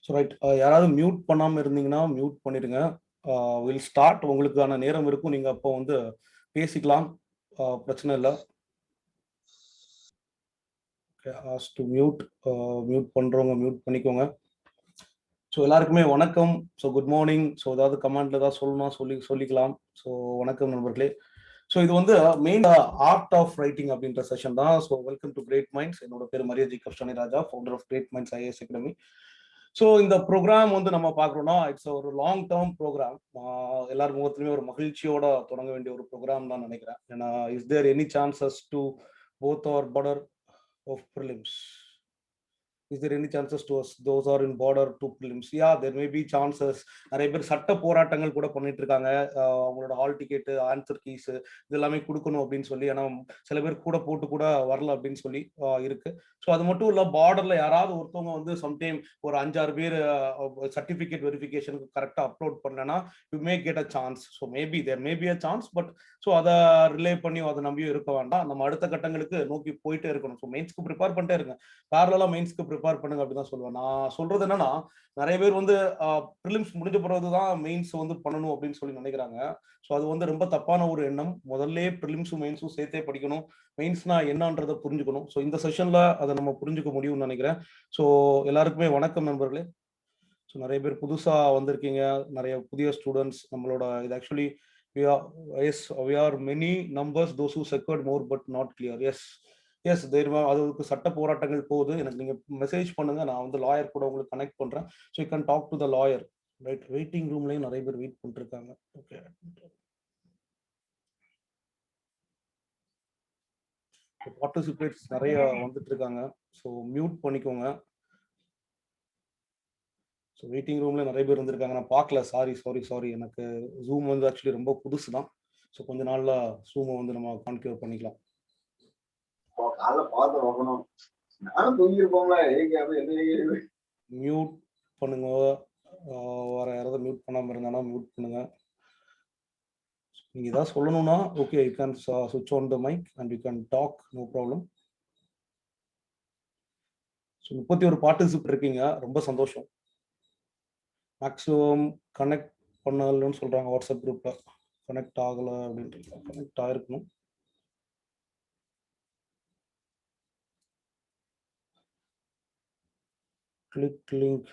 So right, யாராவது mute பண்ணாமல் இருந்தீங்கன்னா மியூட் பண்ணிடுங்க. Will start. உங்களுக்கான நேரம் இருக்கும், நீங்கள் அப்போ வந்து பேசிக்கலாம், பிரச்சனை இல்லை. ஆஸ் டு மியூட், மியூட் பண்ணுறவங்க மியூட் பண்ணிக்கோங்க. ஸோ எல்லாருக்குமே வணக்கம். So good morning. ஸோ ஏதாவது கமெண்ட்ல ஏதாவது சொல்லணும் சொல்லிக்கலாம். ஸோ வணக்கம் நண்பர்களே. ஸோ இது வந்து மெயின் ஆர்ட் ஆஃப் ரைட்டிங் அப்படின்ற செஷன் தான். So welcome to great minds. என்னோட பேர் மரியா ஜி கப்ஷானி Raja, founder of great minds IAS academy. So இந்த ப்ரோக்ராம் வந்து நம்ம பார்க்குறோம்னா இட்ஸ் ஒரு லாங் டேர்ம் ப்ரோக்ராம். எல்லார் முகத்துலையுமே ஒரு மகிழ்ச்சியோட தொடங்க வேண்டிய ஒரு ப்ரோக்ராம் தான் நினைக்கிறேன். ஏன்னா is there any chances to both are border of prelims? Is there any chances to us those are in border to prelims? Yeah, there may be chances. நிறைய பேர் சட்ட போராட்டங்கள் கூட பண்ணிட்டு இருக்காங்க. அவங்களோட ஹால் டிக்கெட், ஆன்சர் கீஸ் இதெல்லாமே கொடுக்கணும் அப்படின்னு சொல்லி. ஏன்னா சில பேர் கூட போட்டு கூட வரல அப்படின்னு சொல்லி இருக்கு. ஸோ அது மட்டும் இல்லை, பார்டர்ல யாராவது ஒருத்தவங்க வந்து சம்டைம் ஒரு 5-6 பேர் சர்டிஃபிகேட் வெரிஃபிகேஷனுக்கு கரெக்டாக அப்லோட் பண்ணலன்னா you may get a chance. So maybe there maybe a chance, but so அதை ரிலே பண்ணி அதை நம்பியும் இருக்க வேண்டாம். நம்ம அடுத்த கட்டங்களுக்கு நோக்கி போயிட்டே இருக்கணும். ஸோ மெயின்ஸ்க்கு ப்ரிப்பேர் பண்ணிட்டே இருங்க, பேரலா மெயின்ஸ்க்கு ப்ரிப்பேர் பண்ணுங்க அப்படிதான் சொல்லுவேன். நான் சொல்றது என்னன்னா, நிறைய பேர் வந்து ப்ரிலிம்ஸ் முடிஞ்ச பிறகுதான் மெயின்ஸ் வந்து பண்ணணும் அப்படின்னு சொல்லி நினைக்கிறாங்க. ஸோ அது வந்து ரொம்ப தப்பான ஒரு எண்ணம். முதல்ல ப்ரிலிம்ஸும் மெயின்ஸும் சேர்த்தே படிக்கணும், மெயின்ஸ்னா என்னன்றதை புரிஞ்சுக்கணும். ஸோ இந்த செஷன்ல அதை நம்ம புரிஞ்சுக்க முடியும்னு நினைக்கிறேன். ஸோ எல்லாருக்குமே வணக்கம் நண்பர்களே. ஸோ நிறைய பேர் புதுசா வந்திருக்கீங்க, நிறைய புதிய ஸ்டூடெண்ட்ஸ் நம்மளோட. இது actually we are many numbers those who secured more but not clear. Yes தைரியமா அதுக்கு சட்ட போராட்டங்கள் போகுது. எனக்கு நீங்க மெசேஜ் பண்ணுங்க, நான் வந்து லாயர் கூட உங்களுக்கு கனெக்ட் பண்றேன். So you can talk to the lawyer. Right, waiting ரூம்லயும் நிறைய பேர் வெயிட் பண்ணிட்டு இருக்காங்க. ஓகே, பார்ட்டிசிபேட்ஸ் நிறைய வந்துட்டு இருக்காங்க. ஸோ மியூட் பண்ணிக்கோங்க. ஸோ வெயிட்டிங் ரூம்ல நிறைய பேர் வந்திருக்காங்க, நான் பார்க்கல. சாரி. எனக்கு ஜூம் வந்து ஆக்சுவலி ரொம்ப புதுசு தான். ஸோ கொஞ்ச நாள்ல ஜூமை வந்து நம்ம கான்ஃபிகர் பண்ணிக்கலாம். மியூட் பண்ணுங்க. வேற யாராவது மியூட் பண்ணாம இருந்தானா மியூட் பண்ணுங்க. நீங்க ஏதாவது சொல்லணும்னா ஓகே, யூ கேன் சுவிட்ச் on the mike and you can talk, no problem. So 31 participate இருக்கீங்க, ரொம்ப சந்தோஷம். மேக்ஸிமம் கனெக்ட் பண்ணலன்னு சொல்றாங்க வாட்ஸ்அப் குரூப்ல. கனெக்ட் ஆகல அப்படின்ட்டு, கனெக்ட் ஆயிருக்கணும். Click link.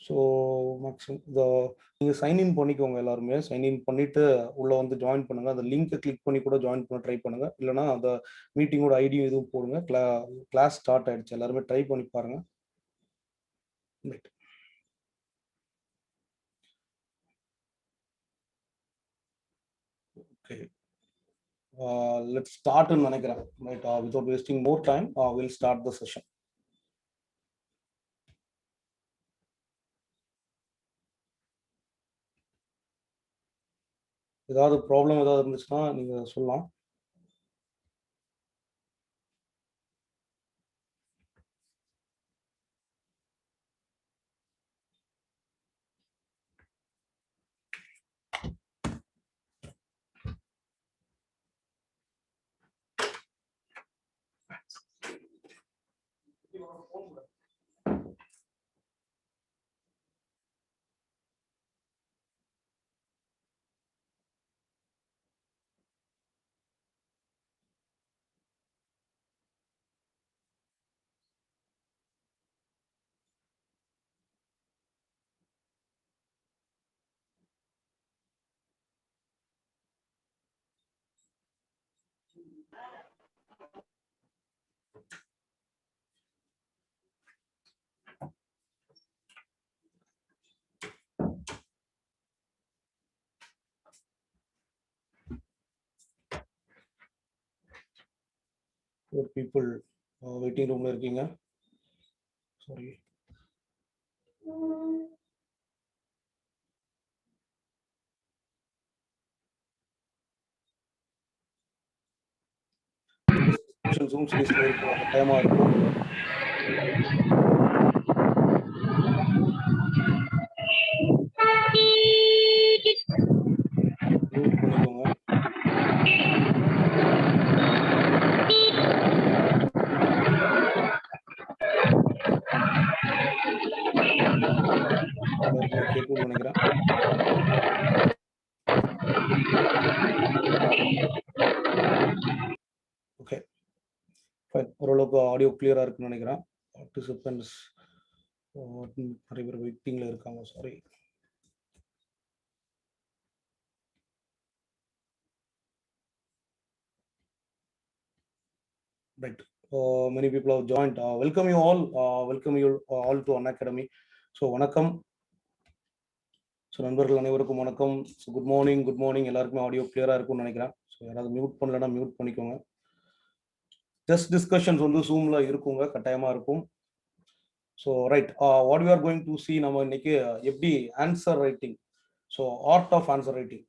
ஸோ மேக்ஸிமம் நீங்கள் சைன்இன் பண்ணிக்கோங்க. எல்லாருமே சைன்இன் பண்ணிட்டு உள்ள வந்து ஜாயின் பண்ணுங்க. அந்த லிங்கை கிளிக் பண்ணி கூட ஜாயின் பண்ண ட்ரை பண்ணுங்க. இல்லைனா அந்த மீட்டிங்கோட ஐடியும் இதுவும் போடுங்க. கிளாஸ் ஸ்டார்ட் ஆயிடுச்சு, எல்லாருமே ட்ரை பண்ணி பாருங்க. ஓகே, லெட்ஸ் ஸ்டார்ட்னு நினைக்கிறேன். Right, without wasting more time will start the session. ஏதாவது ப்ராப்ளம் ஏதாவது இருந்துச்சுன்னா நீங்க சொல்லலாம். பீப்புள் வெயிட்டிங் ரூம்ல இருக்கீங்க. சாரி. ஜூம் சீரிஸ்ல இருக்கும், டைமா இருக்கும். மியூட் பண்ணிக்கோங்க. ஓரளவுக்கு ஆடியோ கிளியரா இருக்குன்னு நினைக்கிறேன். பார்ட்டிசிபென்ட்ஸ் நிறைய பேர் வெயிட்டிங்ல இருக்காங்க. Sorry. Right. Many people have joined. Welcome you all. Welcome you all to Unacademy. So வணக்கம். ஸோ நண்பர்கள் அனைவருக்கும் வணக்கம். So good morning. எல்லாருக்குமே ஆடியோ கிளியரா இருக்கும்னு நினைக்கிறேன். ஸோ யாராவது மியூட் பண்ணலன்னா மியூட் பண்ணிக்கோங்க. ஜஸ்ட் டிஸ்கஷன்ஸ் வந்து ஜூம்ல இருக்குங்க, கட்டாயமா இருக்கும். So right, what we are going to see, நம்ம இன்னைக்கு எப்படி answer writing, so art of answer writing.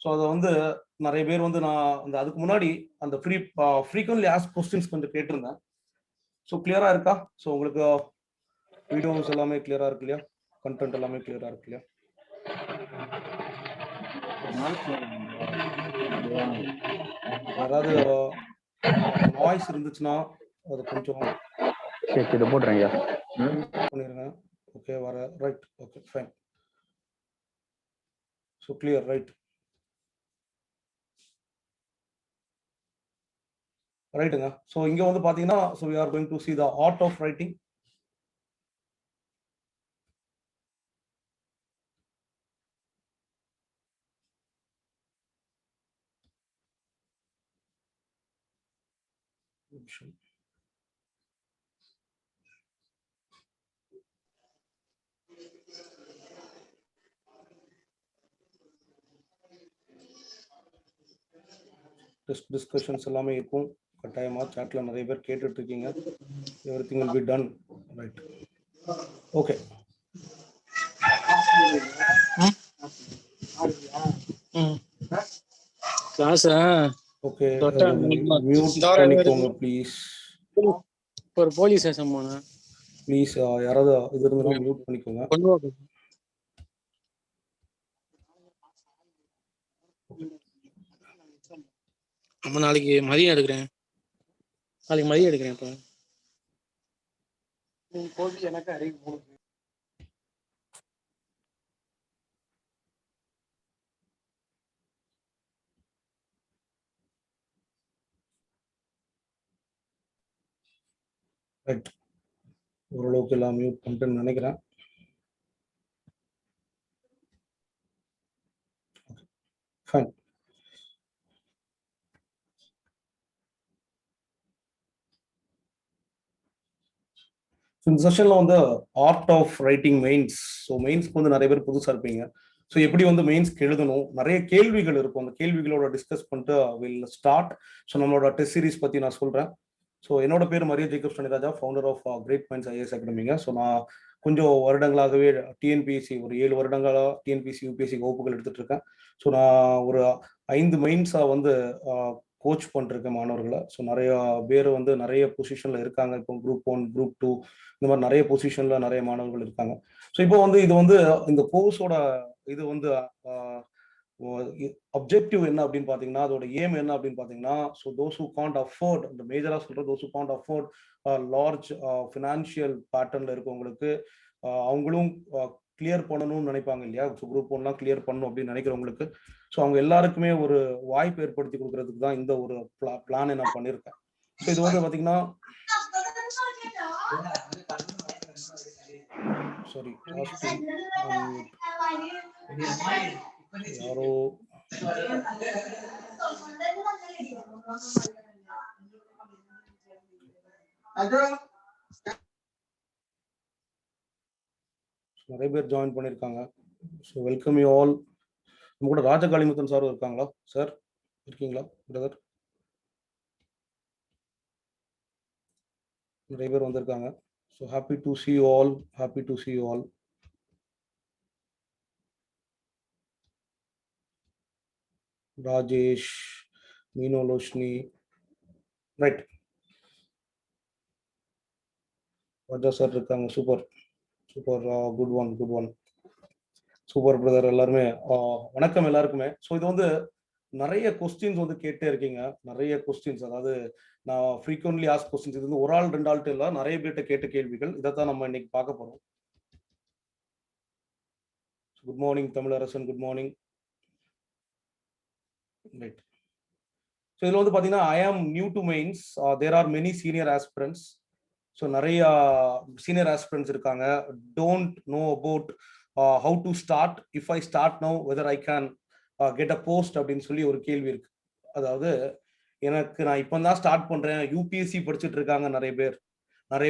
So அதை வந்து நிறைய பேர் வந்து நான் அந்த அதுக்கு முன்னாடி அந்த ஃப்ரீக்வென்ட்லி ஆஸ்க் கொஸ்டின்ஸ் கொஞ்சம் கேட்டிருந்தேன். ஸோ கிளியரா இருக்கா? ஸோ உங்களுக்கு வீடியோஸ் எல்லாமே கிளியரா இருக்கு இல்லையா? கண்டென்ட் எல்லாமே கிளியரா இருக்கு இல்லையா? யாராவது நாய்ஸ் இருந்துச்சுன்னா அது கொஞ்சம் போட்டுறேங்க பண்ணிருங்க. ஓகே, வர right. Okay, fine. So clear, right. ரைட்டுங்க. ஸோ இங்க வந்து பாத்தீங்கன்னா, so we are going to see the art of writing. Discussions எல்லாமே இருக்கும் கட்டாயமா. சாட்ல நிறைய பேர் கேட்டுட்டு இருக்கீங்க. Everything will be done. Right, okay. Class okay, mute பண்ணிக்கோங்க ப்ளீஸ். ஒரு போலீஸ் ஸ்டேஷன் போனேன். ப்ளீஸ் யாராவது இது இருந்தாலும் மியூட் பண்ணிக்கோங்க. நம்ம நாளைக்கு மதியம் எடுக்கிறேன். இப்போ போலீஸ் எனக்கு அறிவு போகுது. ரைட், ஓரளவுக்கு எல்லாம் மியூட் பண்ணிட்டேன்னு நினைக்கிறேன். ஃபைன். இந்த செஷன்ல வந்து art of writing mains. So மெயின்ஸ்க்கு வந்து நிறைய பேர் புதுசாக இருப்பீங்க. ஸோ எப்படி வந்து மெயின்ஸ்க்கு எழுதணும், நிறைய கேள்விகள் இருக்கும். அந்த கேள்விகளோட டிஸ்கஸ் பண்ணிட்டு வில் ஸ்டார்ட். ஸோ நம்மளோட டெஸ்ட் சீரிஸ் பற்றி நான் சொல்கிறேன். ஸோ என்னோட பேர் Maria Jacob Saniraja, founder of great minds IAS அகாடமிங்க. ஸோ நான் கொஞ்சம் வருடங்களாகவே டிஎன்பிஎஸ்சி, ஒரு 7 வருடங்களாக டிஎன்பிஎஸ்சி யூபிஎஸ்சி வகுப்புகள் எடுத்துட்டு இருக்கேன். ஸோ நான் ஒரு 5 மெயின்ஸாக வந்து கோச் பண்ணிருக்கேன் மாணவர்களை. ஸோ நிறைய பேர் வந்து நிறைய பொசிஷன்ல இருக்காங்க. இப்போ குரூப் 1, குரூப் 2 இந்த மாதிரி நிறைய பொசிஷன்ல நிறைய மாணவர்கள் இருக்காங்க. ஸோ இப்போ வந்து இது வந்து இந்த கோர்ஸோட இது வந்து அப்ஜெக்டிவ் என்ன அப்படின்னு பாத்தீங்கன்னா, அதோட ஏம் என்ன அப்படின்னு பாத்தீங்கன்னா, so those who can't afford, இந்த மேஜரா சொல்ற those who can't afford large financial பேட்டர்ன்ல இருக்கவங்களுக்கு அவங்களும் கிளியர் பண்ணணும்னு நினைப்பாங்க இல்லையா? ஸோ குரூப் 1 கிளியர் பண்ணணும் அப்படின்னு நினைக்கிறவங்களுக்கு, ஸோ அவங்க எல்லாருக்குமே ஒரு வாய்ப்பு ஏற்படுத்தி கொடுக்கறதுக்கு தான் இந்த ஒரு பிளானை நான் பண்ணியிருக்கேன். ஸோ இது வந்து பாத்தீங்கன்னா, சாரி, யாரோ நிறைய பேர் ஜாயின் பண்ணிருக்காங்க. So welcome you all. நம்ம கூட ராஜகாளிமுத்தன் சார் இருக்காங்களா? சார் இருக்கீங்களா பிரதர்? நிறைய பேர் வந்திருக்காங்க. So happy to see you all. Happy to see you all. Rajesh, Meenoloshni, right. Raja sir இருக்காங்க. Super super, good one. Super brother. எல்லாருமே வணக்கம் எல்லாருக்குமே. ஸோ இது வந்து நிறைய கொஸ்டின்ஸ் வந்து கேட்டே இருக்கீங்க. நிறைய கொஸ்டின்ஸ், அதாவது நான் ஃப்ரீக்வென்ட்லி ஆஸ்க் கொஸ்டின்ஸ். இது வந்து ஒரு ஆள் 2 ஆள்கிட்ட இல்லை, நிறைய பேர்கிட்ட கேட்ட கேள்விகள். இதைத்தான் நம்ம இன்னைக்கு பார்க்க போறோம். Good morning Tamilarasan, good morning. Right. So இதில் வந்து பார்த்தீங்கன்னா I am new to mains, there are many senior aspirants. So நிறைய சீனியர் ஆஸ்பிரண்ட்ஸ் இருக்காங்க. Don't know about how to start, if I start now whether I can get a post அப்படின்னு சொல்லி ஒரு கேள்வி இருக்கு. அதாவது நான் இப்போ தான் ஸ்டார்ட் பண்றேன், யூபிஎஸ்சி படிச்சுட்டு இருக்காங்க நிறைய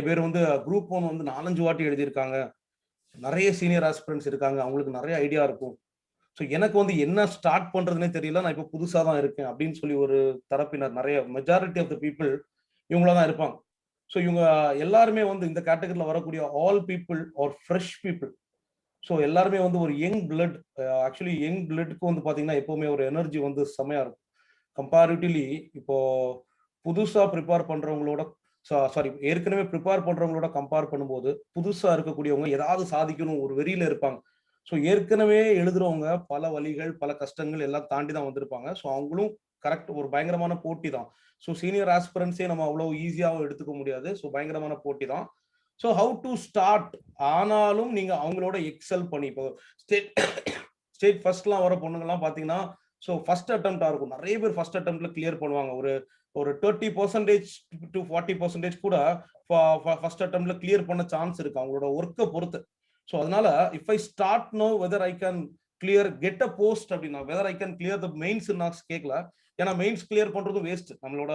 பேர் வந்து குரூப் 1 வந்து 4-5 வாட்டி எழுதியிருக்காங்க. நிறைய சீனியர் ஆஸ்பிரண்ட்ஸ் இருக்காங்க, அவங்களுக்கு நிறைய ஐடியா இருக்கும். ஸோ எனக்கு வந்து என்ன ஸ்டார்ட் பண்றதுன்னே தெரியல, நான் இப்போ புதுசாக தான் இருக்கேன் அப்படின்னு சொல்லி ஒரு தரப்பினர், நிறைய மெஜாரிட்டி ஆஃப் த பீப்புள் இவங்கள தான் இருப்பாங்க. ஸோ இவங்க எல்லாருமே வந்து இந்த கேட்டகரியில் வரக்கூடிய all people are fresh people. So எல்லாருமே வந்து ஒரு யங் பிளட். ஆக்சுவலி யங் பிளட்க்கு வந்து பார்த்தீங்கன்னா எப்பவுமே ஒரு எனர்ஜி வந்து செமையா இருக்கும். கம்பேரிட்டிவ்லி இப்போ புதுசா ப்ரிப்பேர் பண்றவங்களோட, சாரி ஏற்கனவே ப்ரிப்பேர் பண்றவங்களோட கம்பேர் பண்ணும்போது புதுசா இருக்கக்கூடியவங்க ஏதாவது சாதிக்கணும் ஒரு வெறியில இருப்பாங்க. ஸோ ஏற்கனவே எழுதுறவங்க பல வழிகள் பல கஷ்டங்கள் எல்லாம் தாண்டி தான் வந்திருப்பாங்க. ஸோ அவங்களும் கரெக்ட் ஒரு பயங்கரமான போட்டி தான். ஸோ சீனியர் ஆஸ்பிரன்ஸே நம்ம அவ்வளவு ஈஸியாகவும் எடுத்துக்க முடியாது. ஸோ பயங்கரமான போட்டி தான். ஸோ ஹவு டு ஸ்டார்ட், ஆனாலும் நீங்க அவங்களோட எக்ஸல் பண்ணி, இப்போ ஸ்டேட் ஃபர்ஸ்ட்லாம் வர பொண்ணுங்கலாம் பார்த்தீங்கன்னா, ஸோ ஃபர்ஸ்ட் அட்டெம்ப்டா இருக்கும். நிறைய பேர் ஃபர்ஸ்ட் அட்டெம்ப்ட்ல கிளியர் பண்ணுவாங்க. ஒரு 30% to 40% கூட ஃபர்ஸ்ட் அட்டெம்ப்ட்ல கிளியர் பண்ண சான்ஸ் இருக்கு அவங்களோட ஒர்க்கை பொறுத்து. ஸோ அதனால if I start no whether I can clear get a post அப்படின்னா, whether I can clear the mains நான் கேட்கல. ஏன்னா மெயின்ஸ் கிளியர் பண்றதும் வேஸ்ட். நம்மளோட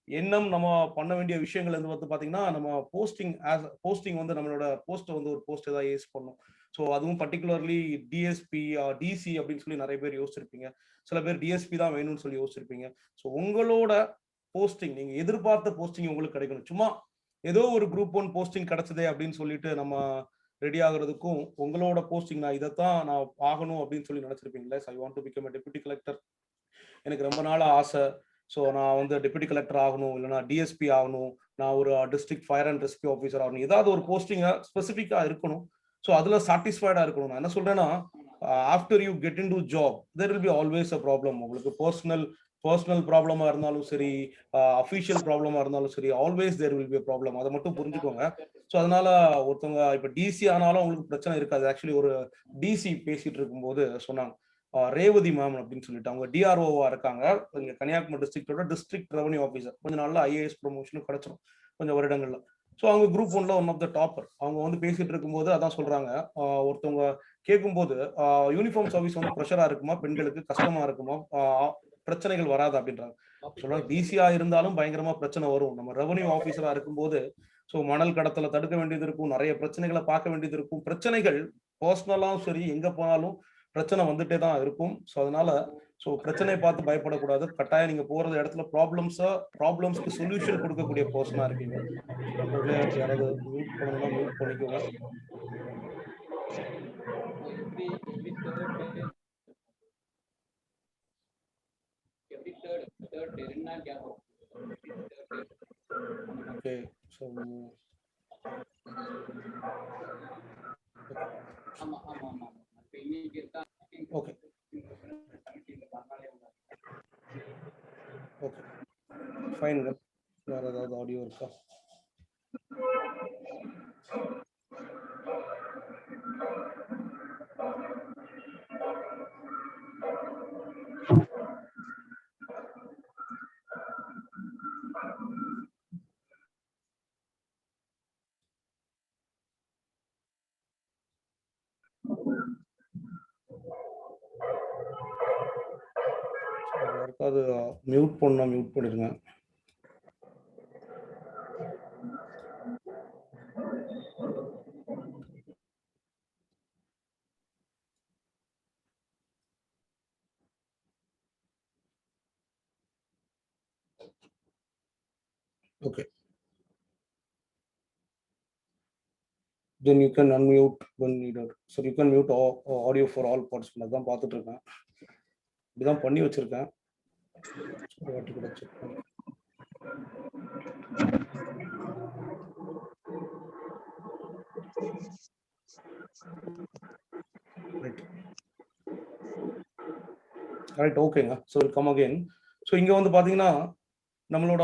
எண்ணம், நம்ம பண்ண வேண்டிய விஷயங்கள் வந்து பார்த்தீங்கன்னா, நம்ம போஸ்டிங் வந்து நம்மளோட போஸ்ட்டை வந்து ஒரு போஸ்ட் ஏதாவது யூஸ் பண்ணும். ஸோ அதுவும் பர்டிகுலர்லி டிஎஸ்பி டிசி அப்படின்னு சொல்லி நிறைய பேர் யோசிச்சிருப்பீங்க. சில பேர் டிஎஸ்பி தான் வேணும்னு சொல்லி யோசிச்சிருப்பீங்க. ஸோ உங்களோட போஸ்டிங், நீங்க எதிர்பார்த்த போஸ்டிங் உங்களுக்கு கிடைக்கணும். சும்மா ஏதோ ஒரு குரூப் 1 போஸ்டிங் கிடைச்சதே அப்படின்னு சொல்லிட்டு நம்ம ரெடி ஆகுறதுக்கும், உங்களோட போஸ்டிங் நான் இதைத்தான் நான் ஆகணும் அப்படின்னு சொல்லி நினைச்சிருப்பீங்களே. I want to become a deputy collector, எனக்கு ரொம்ப நாளா ஆசை. ஸோ நான் வந்து டெபுட்டி கலெக்டர் ஆகணும், இல்லைனா டிஎஸ்பி ஆகணும், நான் ஒரு district fire and rescue officer ஆகணும், ஏதாவது ஒரு போஸ்டிங் ஸ்பெசிஃபிக்கா இருக்கணும். ஸோ அதுல சாட்டிஸ்ஃபைடா இருக்கணும். நான் என்ன சொல்றேன்னா, after you get in to job there will be always a problem. உங்களுக்கு பர்சனல் ப்ராப்ளமா இருந்தாலும் சரி, அஃபிஷியல் ப்ராப்ளமா இருந்தாலும் சரி, always there will be a problem. அதை மட்டும் புரிஞ்சுக்கோங்க. ஸோ அதனால ஒருத்தவங்க இப்போ டிசி ஆனாலும் அவங்களுக்கு பிரச்சனை இருக்காது. ஆக்சுவலி ஒரு டிசி பேசிட்டு இருக்கும்போது சொன்னாங்க, ரேவதி மேம் அப்படின்னு சொல்லிட்டு, அவங்க டிஆர்ஓவா இருக்காங்க இங்க கன்னியாகுமரி டிஸ்ட்ரிக்டோட டிஸ்ட்ரிக்ட் ரெவன்யூ ஆஃபீஸர். கொஞ்ச நாள்ல ஐஏஎஸ் ப்ரொமோஷனும் கிடைச்சிடும் கொஞ்சம் வருடங்கள்ல. ஸோ அவங்க குரூப் 1ல ஒன் ஆஃப் த டாப்பர். அவங்க வந்து பேசிட்டு இருக்கும்போது அதான் சொல்றாங்க, ஒருத்தவங்க கேட்கும்போது யூனிஃபார்ம் சர்வீஸ் வந்து ப்ரெஷரா இருக்குமா, பெண்களுக்கு கஷ்டமா இருக்குமா, பிரச்சனைகள் வராது அப்படின்றாங்க. சொல்றாங்க டிசியா இருந்தாலும் பயங்கரமா பிரச்சனை வரும். நம்ம ரெவன்யூ ஆஃபீஸரா இருக்கும்போது ஸோ மணல் கடத்தல தடுக்க வேண்டியது இருக்கும், நிறைய பிரச்சனைகளை பார்க்க வேண்டியது இருக்கும். பிரச்சனைகள் பர்சனலாவும் சரி எங்க போனாலும் பிரச்சனை வந்துட்டே தான் இருக்கும். ஸோ அதனால பிரச்சனையை பார்த்து பயப்படக்கூடாது. கட்டாயம் நீங்க போற இடத்துல ப்ராப்ளம்ஸ்க்கு சொல்யூஷன் கொடுக்கக்கூடிய பர்சனா இருக்கீங்க. நண்பர்களே, யாராவது மியூட் பண்ணணும்னா மியூட் பண்ணிக்கோங்க. ஓகே, ஸோ ஓகே ஓகே ஃபைனுங்க. வேற ஏதாவது ஆடியோ இருக்கா? யாருக்காவது மியூட் பண்ணா மியூட் பண்ணிடுங்க. Okay. Then you can unmute when needed. So you can mute audio for all participants. அதான் பார்த்துட்டு இருக்கேன். இப்படிதான் பண்ணி வச்சிருக்கேன். வாட்டி கூட செக் பண்ணி. ரைட், ஓகேங்க. So will come again. So இங்க வந்து பாத்தீங்கன்னா நம்மளோட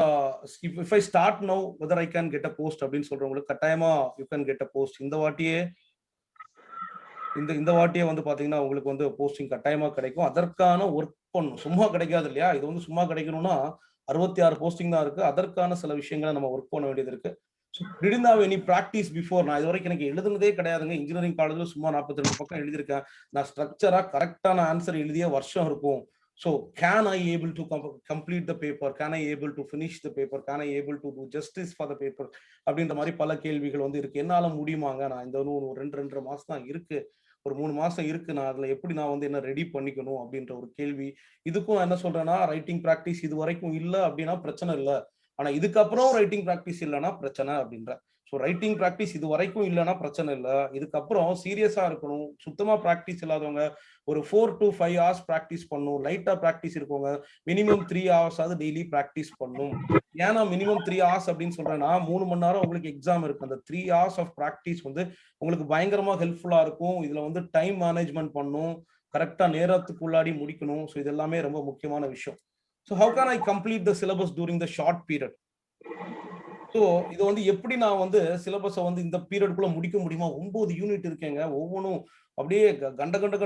if I start now whether I can get a post அப்படின்னு சொல்றவங்களுக்கு கட்டாயமா you can get a post. இந்த வாட்டியே இந்த வாட்டியே வந்து பாத்தீங்கன்னா உங்களுக்கு வந்து போஸ்டிங் கட்டாயமா கிடைக்கும். அதற்கான ஒர்க் பண்ணும். சும்மா கிடைக்காது இல்லையா? இது வந்து சும்மா கிடைக்கணும்னா 66 போஸ்டிங் தான் இருக்கு. அதற்கான சில விஷயங்களை நம்ம ஒர்க் பண்ண வேண்டியது இருக்கு. So didn't have any practice before. நான் இதுவரைக்கும் எனக்கு எழுதுனதே கிடையாதுங்க. இன்ஜினியரிங் காலேஜ்ல சும்மா 42 பக்கம் எழுதியிருக்கேன். நான் ஸ்ட்ரக்சரா கரெக்டான ஆன்சர் எழுதிய வருஷம் இருக்கும். So can I able to complete the paper, can I able to finish the paper, can I able to two justice for the paper அப்படின்ற மாதிரி பல கேள்விகள் வந்து இருக்கு. என்னால முடியுமாங்க? நான் இந்த ஒரு 2 மாசம் தான் இருக்கு, ஒரு 3 மாசம் இருக்கு, நான் அதுல எப்படி நான் வந்து என்ன ரெடி பண்ணிக்கணும் அப்படின்ற ஒரு கேள்வி. இதுக்கும் நான் என்ன சொல்றேன்னா, ரைட்டிங் பிராக்டிஸ் இது வரைக்கும் இல்ல அப்படின்னா பிரச்சனை இல்ல. ஆனா இதுக்கப்புறம் ரைட்டிங் பிராக்டிஸ் இல்லைன்னா பிரச்சனை அப்படின்ற. ஸோ ரைட்டிங் பிராக்டிஸ் இது வரைக்கும் இல்லைன்னா பிரச்சனை இல்லை. இதுக்கப்புறம் சீரியஸா இருக்கணும். சுத்தமா பிராக்டிஸ் இல்லாதவங்க ஒரு 4 to 5 hours பிராக்டிஸ் பண்ணும். லைட்டா பிராக்டிஸ் இருக்கவங்க மினிமம் 3 hours ஆவது டெய்லி பிராக்டிஸ் பண்ணும். ஏன்னா மினிமம் 3 hours அப்படின்னு சொல்றேன்னா 3 மணி நேரம் உங்களுக்கு எக்ஸாம் இருக்கு. அந்த 3 hours ஆஃப் பிராக்டிஸ் வந்து உங்களுக்கு பயங்கரமா ஹெல்ப்ஃபுல்லா இருக்கும். இதுல வந்து டைம் மேனேஜ்மெண்ட் பண்ணும், கரெக்டா நேரத்துக்குள்ளாடி முடிக்கணும். ஸோ இது எல்லாமே ரொம்ப முக்கியமான விஷயம். So how can I complete the syllabus during the short period? So இது வந்து எப்படி நான் வந்து சிலபஸை வந்து இந்த பீரியடுக்குள்ள முடிக்க முடியுமா? 9 யூனிட் இருக்கேங்க, ஒவ்வொன்றும் அப்படியே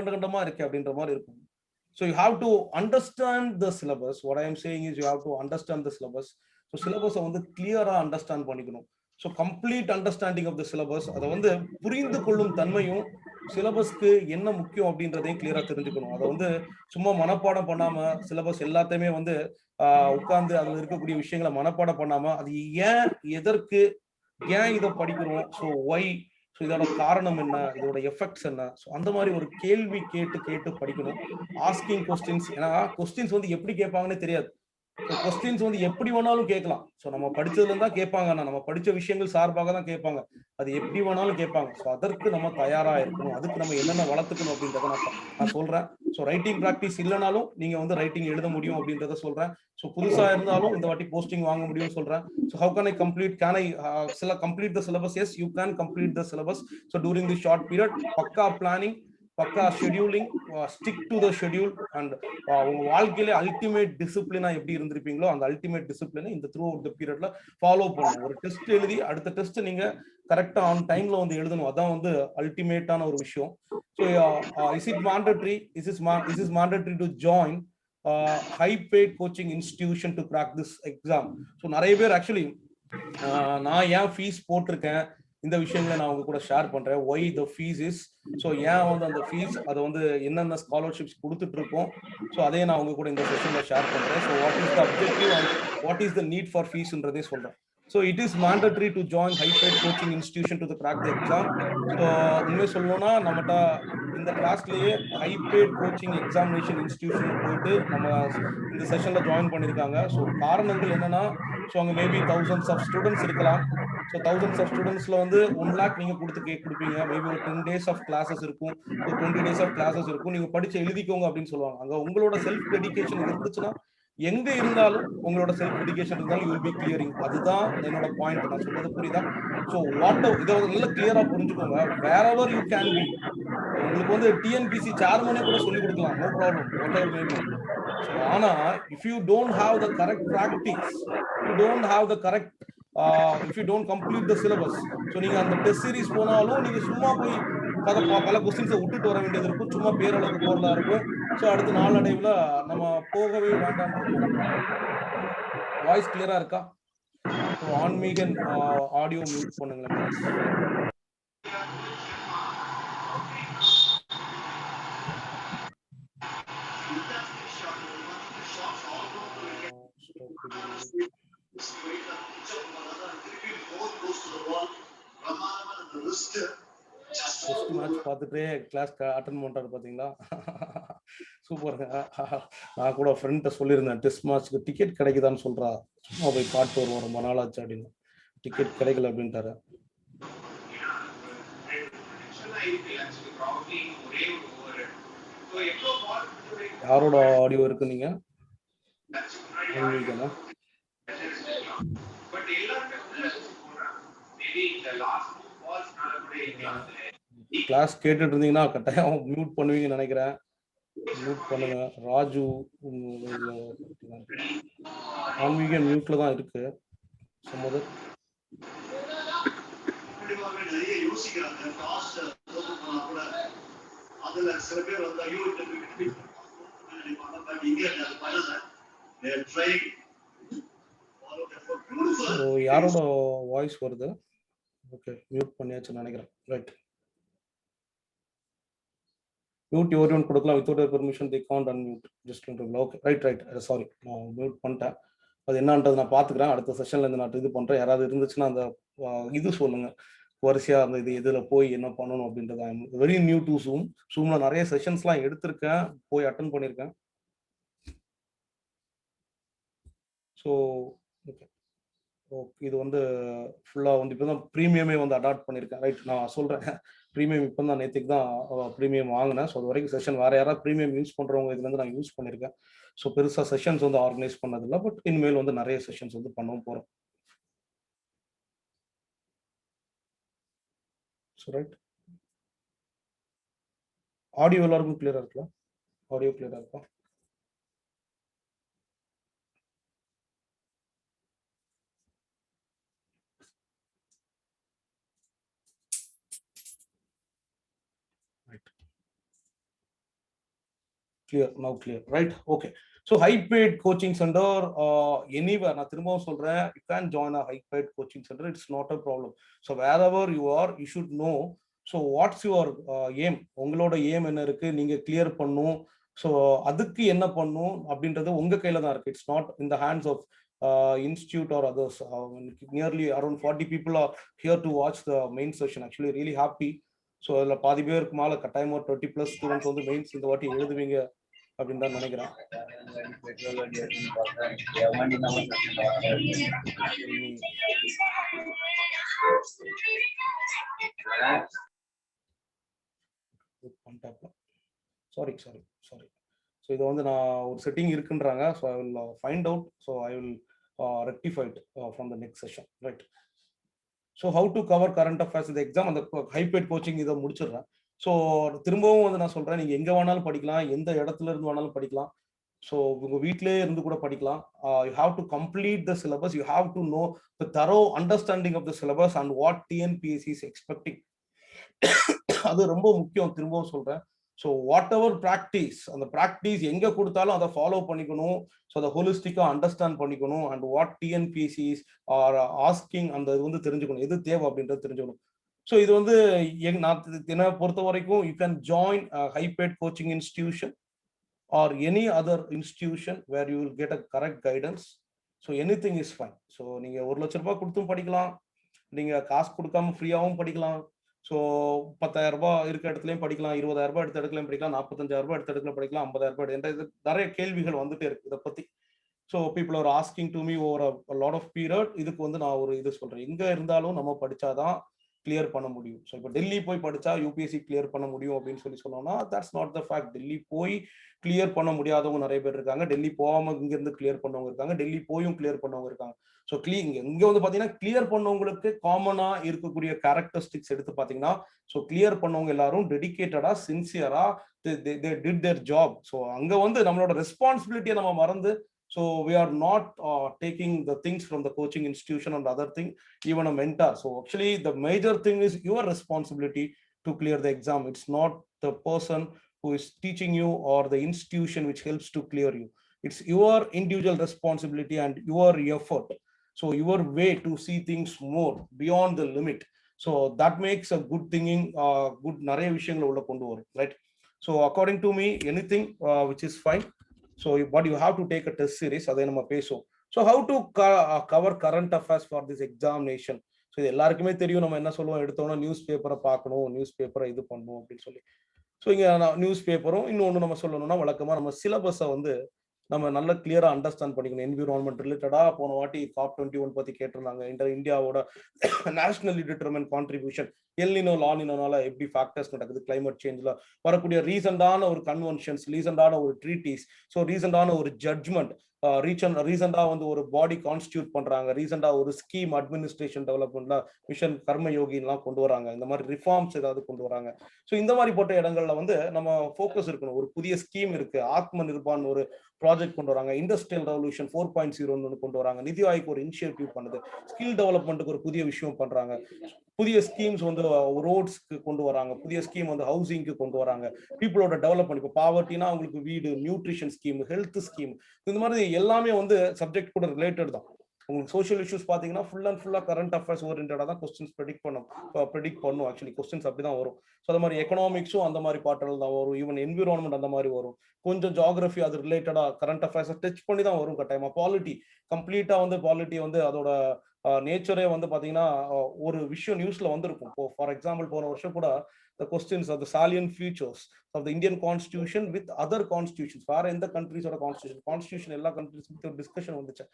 கண்டமா இருக்கு அப்படின்ற மாதிரி இருக்கும். So you have to understand the syllabus. What I am saying is you have to understand the syllabus. So சிலபஸை வந்து கிளியரா அண்டர்ஸ்டாண்ட் பண்ணிக்கணும். So complete understanding of the syllabus, அதை வந்து புரிந்து கொள்ளும் தன்மையும் சிலபஸ்க்கு என்ன முக்கியம் அப்படின்றதையும் கிளியரா தெரிஞ்சுக்கணும். அதை வந்து சும்மா மனப்பாடம் பண்ணாம சிலபஸ் எல்லாத்தையுமே வந்து உட்கார்ந்து அதுல இருக்கக்கூடிய விஷயங்களை மனப்பாடம் பண்ணாம அது ஏன், எதற்கு, ஏன் இதை படிக்கிறோம், ஸோ ஒய், ஸோ இதோட காரணம் என்ன, இதோட எஃபெக்ட்ஸ் என்ன, ஸோ அந்த மாதிரி ஒரு கேள்வி கேட்டு படிக்கணும். ஆஸ்கிங் கொஸ்டின்ஸ், ஏன்னா கொஸ்டின்ஸ் வந்து எப்படி கேட்பாங்கன்னு தெரியாது. ஸோ கொஸ்டின்ஸ் வந்து எப்படி வேணாலும் கேட்கலாம். ஸோ நம்ம படிச்சதுல இருந்தா கேட்பாங்க, நம்ம படிச்ச விஷயங்கள் சார்பாக தான் கேட்பாங்க, அது எப்படி வேணாலும் கேட்பாங்க. ஸோ அதற்கு நம்ம தயாரா இருக்கணும். அதுக்கு நம்ம என்னென்ன வளர்த்துக்கணும் அப்படின்றத நான் சொல்றேன். ஸோ ரைட்டிங் ப்ராக்டிஸ் இல்லைனாலும் நீங்க வந்து ரைட்டிங் எழுத முடியும் அப்படின்றத சொல்றேன். ஸோ புதுசா இருந்தாலும் இந்த வாட்டி போஸ்டிங் வாங்க முடியும்னு சொல்றேன். So how can I complete, can I complete the syllabus? Yes, you can complete the syllabus. So during the short period, pucca planning, pucca scheduling, stick to the schedule. And உங்க வாழ்க்கையில அல்டிமேட் டிசிப்ளினா எப்படி இருந்திருப்பீங்களோ அந்த அல்டிமேட் டிசிப்ளினை இந்த through out the பீரியட்ல follow பண்ணணும். ஒரு test எழுதி அடுத்த டெஸ்ட் நீங்க கரெக்டா ஆன் டைம்ல வந்து எழுதணும். அதான் வந்து அல்டிமேட்டான ஒரு விஷயம். So is it mandatory, is is mandatory to join high paid coaching institution to crack this exam? So நிறைய பேர் ஆக்சுவலி நான் ஏன் ஃபீஸ் போட்டிருக்கேன் இந்த விஷயங்களை நான் உங்க கூட ஷேர் பண்றேன். Why the fees is, so ஏன் வந்து அந்த ஃபீஸ், அதை வந்து என்னென்ன ஸ்காலர்ஷிப்ஸ் கொடுத்துட்டு இருக்கோம், ஸோ அதே நான் உங்க கூட இந்த செஷன்ல ஷேர் பண்றேன். So what is the objective and what is the need for ஃபீஸ்ன்றதே சொல்றேன். So it is mandatory to join high paid coaching institution to crack the exam. ஸோ உண்மை சொல்லணும்னா நம்மகிட்ட இந்த கிளாஸ்லயே high paid coaching examination institution போயிட்டு நம்ம இந்த செஷன்ல ஜாயின் பண்ணியிருக்காங்க. ஸோ காரணங்கள் என்னன்னா, ஸோ அங்கே மேபி தௌசண்ட்ஸ் ஆஃப் ஸ்டூடெண்ட்ஸ் இருக்கலாம். ஸோ தௌசண்ட்ஸ் ஆஃப் ஸ்டூடெண்ட்ஸ்ல வந்து 1 lakh நீங்க கொடுப்பீங்க. மேபி ஒரு 10 days ஆஃப் கிளாஸஸ் இருக்கும், ஒரு 20 days ஆஃப் கிளாஸஸ் இருக்கும். நீங்க படிச்சு எழுதிக்கோங்க அப்படின்னு சொல்லுவாங்க. அங்க உங்களோட செல்ஃப் டெடிகேஷன் இருந்துச்சுன்னா, எங்க இருந்தாலும் உங்களோட செல்ஃப் டெடிகேஷன் இருந்தாலும் யூ வில் பி கிளியரிங். அதுதான் என்னோட பாயிண்ட். நான் சொல்றது புரியுதா? ஸோ இதை நல்ல கிளியரா புரிஞ்சுக்கோங்க. Wherever you can be, உங்களுக்கு வந்து டிஎன்பிசி சேர்மனே கூட சொல்லி கொடுக்கலாம், no problem, whatever maybe. So ஆனா if you don't have the correct practice, you don't have the correct, if you don't complete the syllabus, so நீங்க அந்த test series போனாலும் நீங்க சும்மா போய் பல கொஸ்டின்ஸை விட்டுட்டு வர வேண்டியது இருக்கும். சும்மா பேரளவுக்கு போறதா இருக்கும். ஸோ அடுத்த நாளடைவுல நம்ம போகவே வேண்டாம் இருக்கும். வாய்ஸ் கிளியரா இருக்கா? ஸோ ஆன்மீகன் ஆடியோ மியூட் பண்ணுங்களேன் ப்ளீஸ். டெஸ்ட் மேட்ச் பார்த்துட்டே கிளாஸ் அட்டெண்ட் பண்றாரு பாத்தீங்களா? சூப்பருங்க. நான் கூட ஃப்ரெண்ட்ட சொல்லியிருந்தேன், டெஸ்ட் மேட்ச்க்கு டிக்கெட் கிடைக்குதான்னு சொல்றா, சும்மா போய் பாட்டு வருவோம், ரொம்ப நாளாச்சு அப்படின்னு. டிக்கெட் கிடைக்கல அப்படின்ட்டாரு. யாரோட ஆடியோ இருக்கு? நீங்க கிளாஸ் கேட்டுட்டு இருந்தீங்கன்னா கட்டாயம் மியூட் பண்ணுவீங்கன்னு நினைக்கிறேன். மியூட் பண்ணுங்க. ராஜு ஆன்மீக மியூட்ல தான் இருக்கு. சுமது ஸோ யாரோட வாய்ஸ் வருது? ஓகே, மியூட் பண்ணியாச்சுன்னு நினைக்கிறேன். ரைட், மியூட் எவரிவன் கொடுக்கலாம். Without permission they can't unmute just. Okay, right, sorry, நான் மியூட் பண்ணிட்டேன். அது என்னன்றது நான் பார்த்துக்கிறேன். அடுத்த செஷன்ல இருந்து நான் இது பண்ணுறேன். யாராவது இருந்துச்சுன்னா அந்த இது சொல்லுங்க, வரிசையாக அந்த இது இதில் போய் என்ன பண்ணணும் அப்படின்றது. I am very new to ஜூமில் நிறைய செஷன்ஸ்லாம் எடுத்திருக்கேன், போய் அட்டன் பண்ணியிருக்கேன். ஸோ ஓகே, ஓகே, இது வந்து ஃபுல்லாக வந்து இப்போ தான் ப்ரீமியமே வந்து அடாப்ட் பண்ணியிருக்கேன். ரைட், நான் சொல்கிறேன், ப்ரீமியம் இப்போ தான் நேற்றுக்கு தான் ப்ரீமியம் வாங்கினேன். ஸோ அது வரைக்கும் செஷன் வேறு யாராவது ப்ரீமியம் யூஸ் பண்ணுறவங்க இதுலேருந்து நான் யூஸ் பண்ணியிருக்கேன். ஸோ பெருசாக செஷன்ஸ் வந்து ஆர்கனைஸ் பண்ணதில்லை, பட் இனிமேல் வந்து நிறைய செஷன்ஸ் வந்து பண்ணவும் போகிறோம். ஸோ ரைட், ஆடியோ எல்லாருக்கும் கிளியராக இருக்கலாம்? ஆடியோ கிளியராக இருக்கா? Clear, now clear, right? Okay, so high paid coaching center, anywhere, நான் திரும்பவும் சொல்றேன், you can join a high paid coaching center, it's not a problem. So wherever you are, you should know, so what's your aim, உங்களோட aim என்ன இருக்கு, நீங்க clear பண்ணும். So அதுக்கு என்ன பண்ணும் அப்படின்றது உங்க கையில தான் இருக்கு. It's not in the hands of institute or others. Nearly around 40 people are here to watch the main session. Actually really happy. So அதில் பாதி பேருக்கு மேலே கட்டாயமாக 20+ ஸ்டூடெண்ட்ஸ் வந்து மெயின்ஸ் இந்த வாட்டி எழுதுவீங்க அப்படின்னு தான் நினைக்கிறேன். சாரி, ஸோ இதை வந்து நான் ஒரு செட்டிங் இருக்குன்றாங்க. So I will find out. So I will rectify it from the next session. Right, so how to cover current affairs இந்த எக்ஸாம், அந்த ஹைபேட் கோச்சிங் இதை முடிச்சிடுறேன். ஸோ திரும்பவும் வந்து நான் சொல்கிறேன், நீங்கள் எங்கே வேணாலும் படிக்கலாம், எந்த இடத்துல இருந்து வேணாலும் படிக்கலாம். ஸோ உங்கள் வீட்டிலே இருந்து கூட படிக்கலாம். You have to complete the syllabus, you have to know the thorough understanding of the syllabus and what TNPSC is expecting. அது ரொம்ப முக்கியம், திரும்பவும் சொல்கிறேன். ஸோ வாட் எவர் ப்ராக்டிஸ், அந்த ப்ராக்டிஸ் எங்கே கொடுத்தாலும் அதை ஃபாலோ பண்ணிக்கணும். ஸோ அதை ஹோலிஸ்டிக்காக அண்டர்ஸ்டாண்ட் பண்ணிக்கணும். And what TNPSCs are asking, அந்த இது வந்து தெரிஞ்சுக்கணும், எது தேவை அப்படின்றது தெரிஞ்சுக்கணும். ஸோ இது வந்து நான் என்ன பொறுத்த வரைக்கும், you can join high paid coaching institution or any other institution where you will get a correct guidance. So anything is fine. So நீங்கள் 1 லட்ச ரூபாய் கொடுத்தும் படிக்கலாம், நீங்கள் காசு கொடுக்காம ஃப்ரீயாகவும் படிக்கலாம். ஸோ 10,000 ரூபாய் இருக்க இடத்துலையும் படிக்கலாம், 20,000 ரூபாய் எடுத்த இடத்துலையும் படிக்கலாம், 45,000 ரூபாய் எடுத்த இடத்துல படிக்கலாம், 50,000 ரூபாய் என்ற இது நிறைய கேள்விகள் வந்துட்டே இருக்கு இதை பற்றி. So people are asking to me over a lot of period. இதுக்கு வந்து நான் ஒரு இது சொல்கிறேன், எங்கே இருந்தாலும் நம்ம படித்தாதான் கிளியர் பண்ண முடியும். ஸோ இப்போ டெல்லி போய் படித்தா யூபிஎஸ்சி கிளியர் பண்ண முடியும் அப்படின்னு சொன்னோம்னா that's not the fact. Delhi போய் கிளியர் பண்ண முடியாதவங்க நிறைய பேர் இருக்காங்க, டெல்லி போகாமல் இங்கேருந்து கிளியர் பண்ணவங்க இருக்காங்க, டெல்லி போயும் கிளியர் பண்ணவங்க இருக்காங்க. ஸோ இங்கே வந்து பார்த்தீங்கன்னா கிளியர் பண்ணவங்களுக்கு காமனாக இருக்கக்கூடிய கேரக்டரிஸ்டிக்ஸ் எடுத்து பார்த்தீங்கன்னா, ஸோ கிளியர் பண்ணவங்க எல்லாரும் டெடிகேட்டடாக சின்சியராக they did their job. So அங்கே வந்து நம்மளோட ரெஸ்பான்சிபிலிட்டியை நம்ம மறந்து, so we are not taking the things from the coaching institution and other thing, even a mentor. So actually the major thing is your responsibility to clear the exam. It's not the person who is teaching you or the institution which helps to clear you. It's your individual responsibility and your effort. So your way to see things more beyond the limit. So that makes a good thinking, good நிறைய விஷயங்களை உள்ள கொண்டு வரும், right? So according to me, anything which is fine. So but you have to take a test series, அதை நம்ம பேசுவோம். So how to cover current affairs for this examination. So இது எல்லாருக்குமே தெரியும், நம்ம என்ன சொல்லுவோம், எடுத்தோம்னா நியூஸ் பேப்பரை பார்க்கணும், நியூஸ் பேப்பரை இது பண்ணணும் அப்படின்னு சொல்லி. ஸோ இங்கே நியூஸ் பேப்பரும் இன்னொன்று நம்ம சொல்லணும்னா, வழக்கமாக நம்ம சிலபஸை வந்து நம்ம நல்லா கிளியராக அண்டர்ஸ்டாண்ட் பண்ணிக்கணும். என்விரான்மெண்ட் ரிலேட்டடாக போன வாட்டி COP21 பற்றி கேட்டிருந்தாங்க. இந்தியாவோட நேஷனலி டிட்டர்மைன் கான்ட்ரிபியூஷன், எல்னினோ லானினோனால எப்படி ஃபேக்டர்ஸ் நடக்குது, கிளைமேட் சேஞ்சில் வரக்கூடிய ரீசெண்டான ஒரு கன்வென்ஷன்ஸ், ரீசெண்டான ஒரு ட்ரீட்டிஸ், ஸோ ரீசெண்டான ஒரு ஜட்ஜ்மெண்ட், ரீசெண்டாக வந்து ஒரு பாடி கான்ஸ்டியூட் பண்றாங்க, ரீசெண்டாக ஒரு ஸ்கீம் அட்மினிஸ்ட்ரேஷன் டெவலப்மெண்ட்ல மிஷன் கர்மயோகின்லாம் கொண்டு வராங்க, இந்த மாதிரி ரிஃபார்ம்ஸ் ஏதாவது கொண்டு வராங்க. ஸோ இந்த மாதிரி போட்ட இடங்கள்ல வந்து நம்ம ஃபோக்கஸ் இருக்கணும். ஒரு புதிய ஸ்கீம் இருக்கு, ஆத்ம நிர்பான் ஒரு ப்ராஜெக்ட் கொண்டு வராங்க, இண்டஸ்ட்ரியல் ரெவல்யூஷன் 4.0 கொண்டு வராங்க, நிதி ஆயோக் ஒரு இனிஷியேட்டிவ் பண்ணுது, ஸ்கில் டெவலப்மெண்ட்டுக்கு ஒரு புதிய விஷயம் பண்றாங்க, புதிய ஸ்கீம்ஸ் வந்து வந்து ரோட்ஸ்க்கு கொண்டு வராங்க, புதிய ஸ்கீம் வந்து ஹவுசிங்க்கு கொண்டு வராங்க, பீப்புளோட டெவலப்மெண்ட். இப்போ பாவர்ட்டினா உங்களுக்கு வீடு, நியூட்ரிஷன் ஸ்கீம், ஹெல்த் ஸ்கீம், இந்த மாதிரி எல்லாமே வந்து சப்ஜெக்ட் கூட ரிலேட்டட் தான். உங்களுக்கு சோஷியல் இஷ்யூஸ் பார்த்தீங்கன்னா ஃபுல் அண்ட் ஃபுல்லாக கரண்ட் அஃபேர்ஸ் ஓரியன்டாக தான் கொஸ்டின்ஸ் ப்ரெடிக்ட் பண்ணும். ஆக்சுவலி கொஸ்டின்ஸ் அப்படி தான் வரும். ஸோ அது மாதிரி எக்கனாமிக்ஸும் அந்த மாதிரி பாட்டல் தான் வரும். ஈவன் என்விரான்மெண்ட் அந்த மாதிரி வரும். கொஞ்சம் ஜியாகிரபி அது ரிலேட்டடாக கரண்ட் அஃபேர்ஸை டச் பண்ணி தான் வரும் கட்டாயமாக. பாலிட்டி கம்ப்ளீட்டாக வந்து பாலிட்டி வந்து அதோட நேச்சரே வந்து பார்த்தீங்கன்னா ஒரு விஷயம் நியூஸ்ல வந்திருக்கும். இப்போ ஃபார் எக்ஸாம்பிள் போன வருஷம் கூட the questions of the salient features of the Indian constitution with other constitutions. வேற எந்த கண்ட்ரிஸோட கான்ஸ்டியூஷன் எல்லா கண்ட்ரிஸ் பத்தி ஒரு டிஸ்கஷன் வந்துச்சு.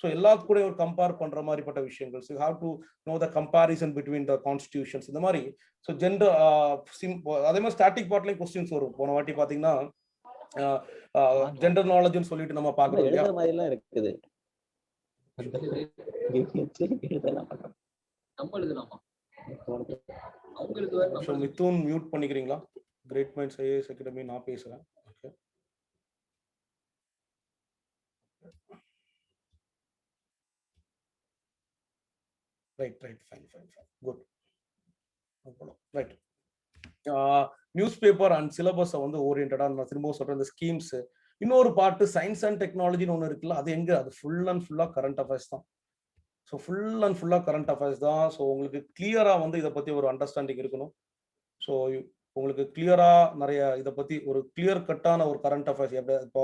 ஸோ எல்லாத்து கூட ஒரு கம்பேர் பண்ற மாதிரிப்பட்ட விஷயங்கள். So you have to know the comparison between the constitutions இந்த மாதிரி. ஸோ ஜெண்டர் அதே மாதிரி ஸ்டாட்டிக் பார்ட்லயும் கொஸ்டின்ஸ் வரும். போன வாட்டி பாத்தீங்கன்னா ஜெண்டர் நாலேஜ்னு சொல்லிட்டு நம்ம பாக்குறோம் இல்லையா? மாதிரிலாம் இருக்குது. மிதுன் மியூட் பண்ணிக்கிறீங்களா? கிரேட் மைண்ட்ஸ் ஐஏஎஸ் அகாடமி நான் பேசுறேன். Okay, right fine good, right. News paper and சிலபஸை வந்து ஓரியன்டா நான் திரும்ப சொல்றேன். இந்த ஸ்கீம்ஸ், இன்னொரு பார்ட் சயின்ஸ் அண்ட் டெக்னாலஜின்னு ஒன்று இருக்குல்ல, அது எங்க? அது ஃபுல் அண்ட் ஃபுல்லா கரண்ட் அஃபேர்ஸ் தான். ஸோ ஃபுல் அண்ட் ஃபுல்லாக கரண்ட் அஃபேர்ஸ் தான். ஸோ உங்களுக்கு கிளியராக வந்து இதை பற்றி ஒரு அண்டர்ஸ்டாண்டிங் இருக்கணும். ஸோ உங்களுக்கு கிளியரா நிறைய இதை பத்தி ஒரு கிளியர் கட்டான ஒரு கரண்ட் அஃபேர்ஸ், எப்படி இப்போ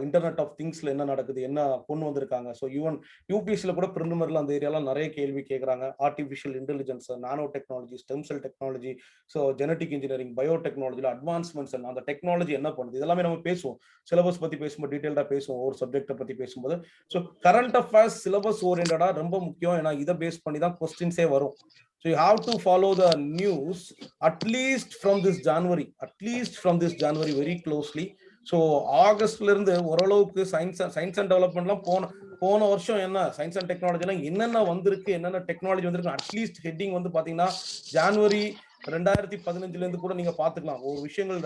இன்டர்நெட் ஆஃப் திங்ஸ்ல என்ன நடக்குது, என்ன கொண்டு வந்திருக்காங்க. ஸோ ஈவன் யூபிஎஸ்சியில் கூட பிரிலிமினரில் அந்த ஏரியாலாம் நிறைய கேள்வி கேட்குறாங்க. Artificial intelligence, nano technology, stem cell technology, so genetic engineering, பயோடெக்னாலஜியில் அட்வான்ஸ்மெண்ட்ஸ், அந்த டெக்னாலஜி என்ன பண்ணுது, இதெல்லாமே நம்ம பேசுவோம். சிலபஸ் பத்தி பேசும்போது டீட்டெயில்டாக பேசுவோம், ஒரு சப்ஜெக்டை பத்தி பேசும்போது. ஸோ கரண்ட் அஃபேர்ஸ் சிலபஸ் ஓரியன்டா ரொம்ப முக்கியம். ஏன்னா இதை பேஸ் பண்ணி தான் கொஸ்டின்ஸே வரும். So you have to follow the news at least from this January very closely. So ஆகஸ்ட்ல இருந்து ஓரளவுக்கு சயின்ஸ் அண்ட் டெவலப்மெண்ட்லாம் போன வருஷம் என்ன சயின்ஸ் அண்ட் டெக்னாலஜி எல்லாம் என்னென்ன வந்திருக்கு, என்னென்ன டெக்னாலஜி வந்திருக்கு, அட்லீஸ்ட் ஹெட்டிங் வந்து பாத்தீங்கன்னா ஜனவரி 2015 இருந்து கூட நீங்க பாத்துக்கலாம். ஒரு விஷயங்கள்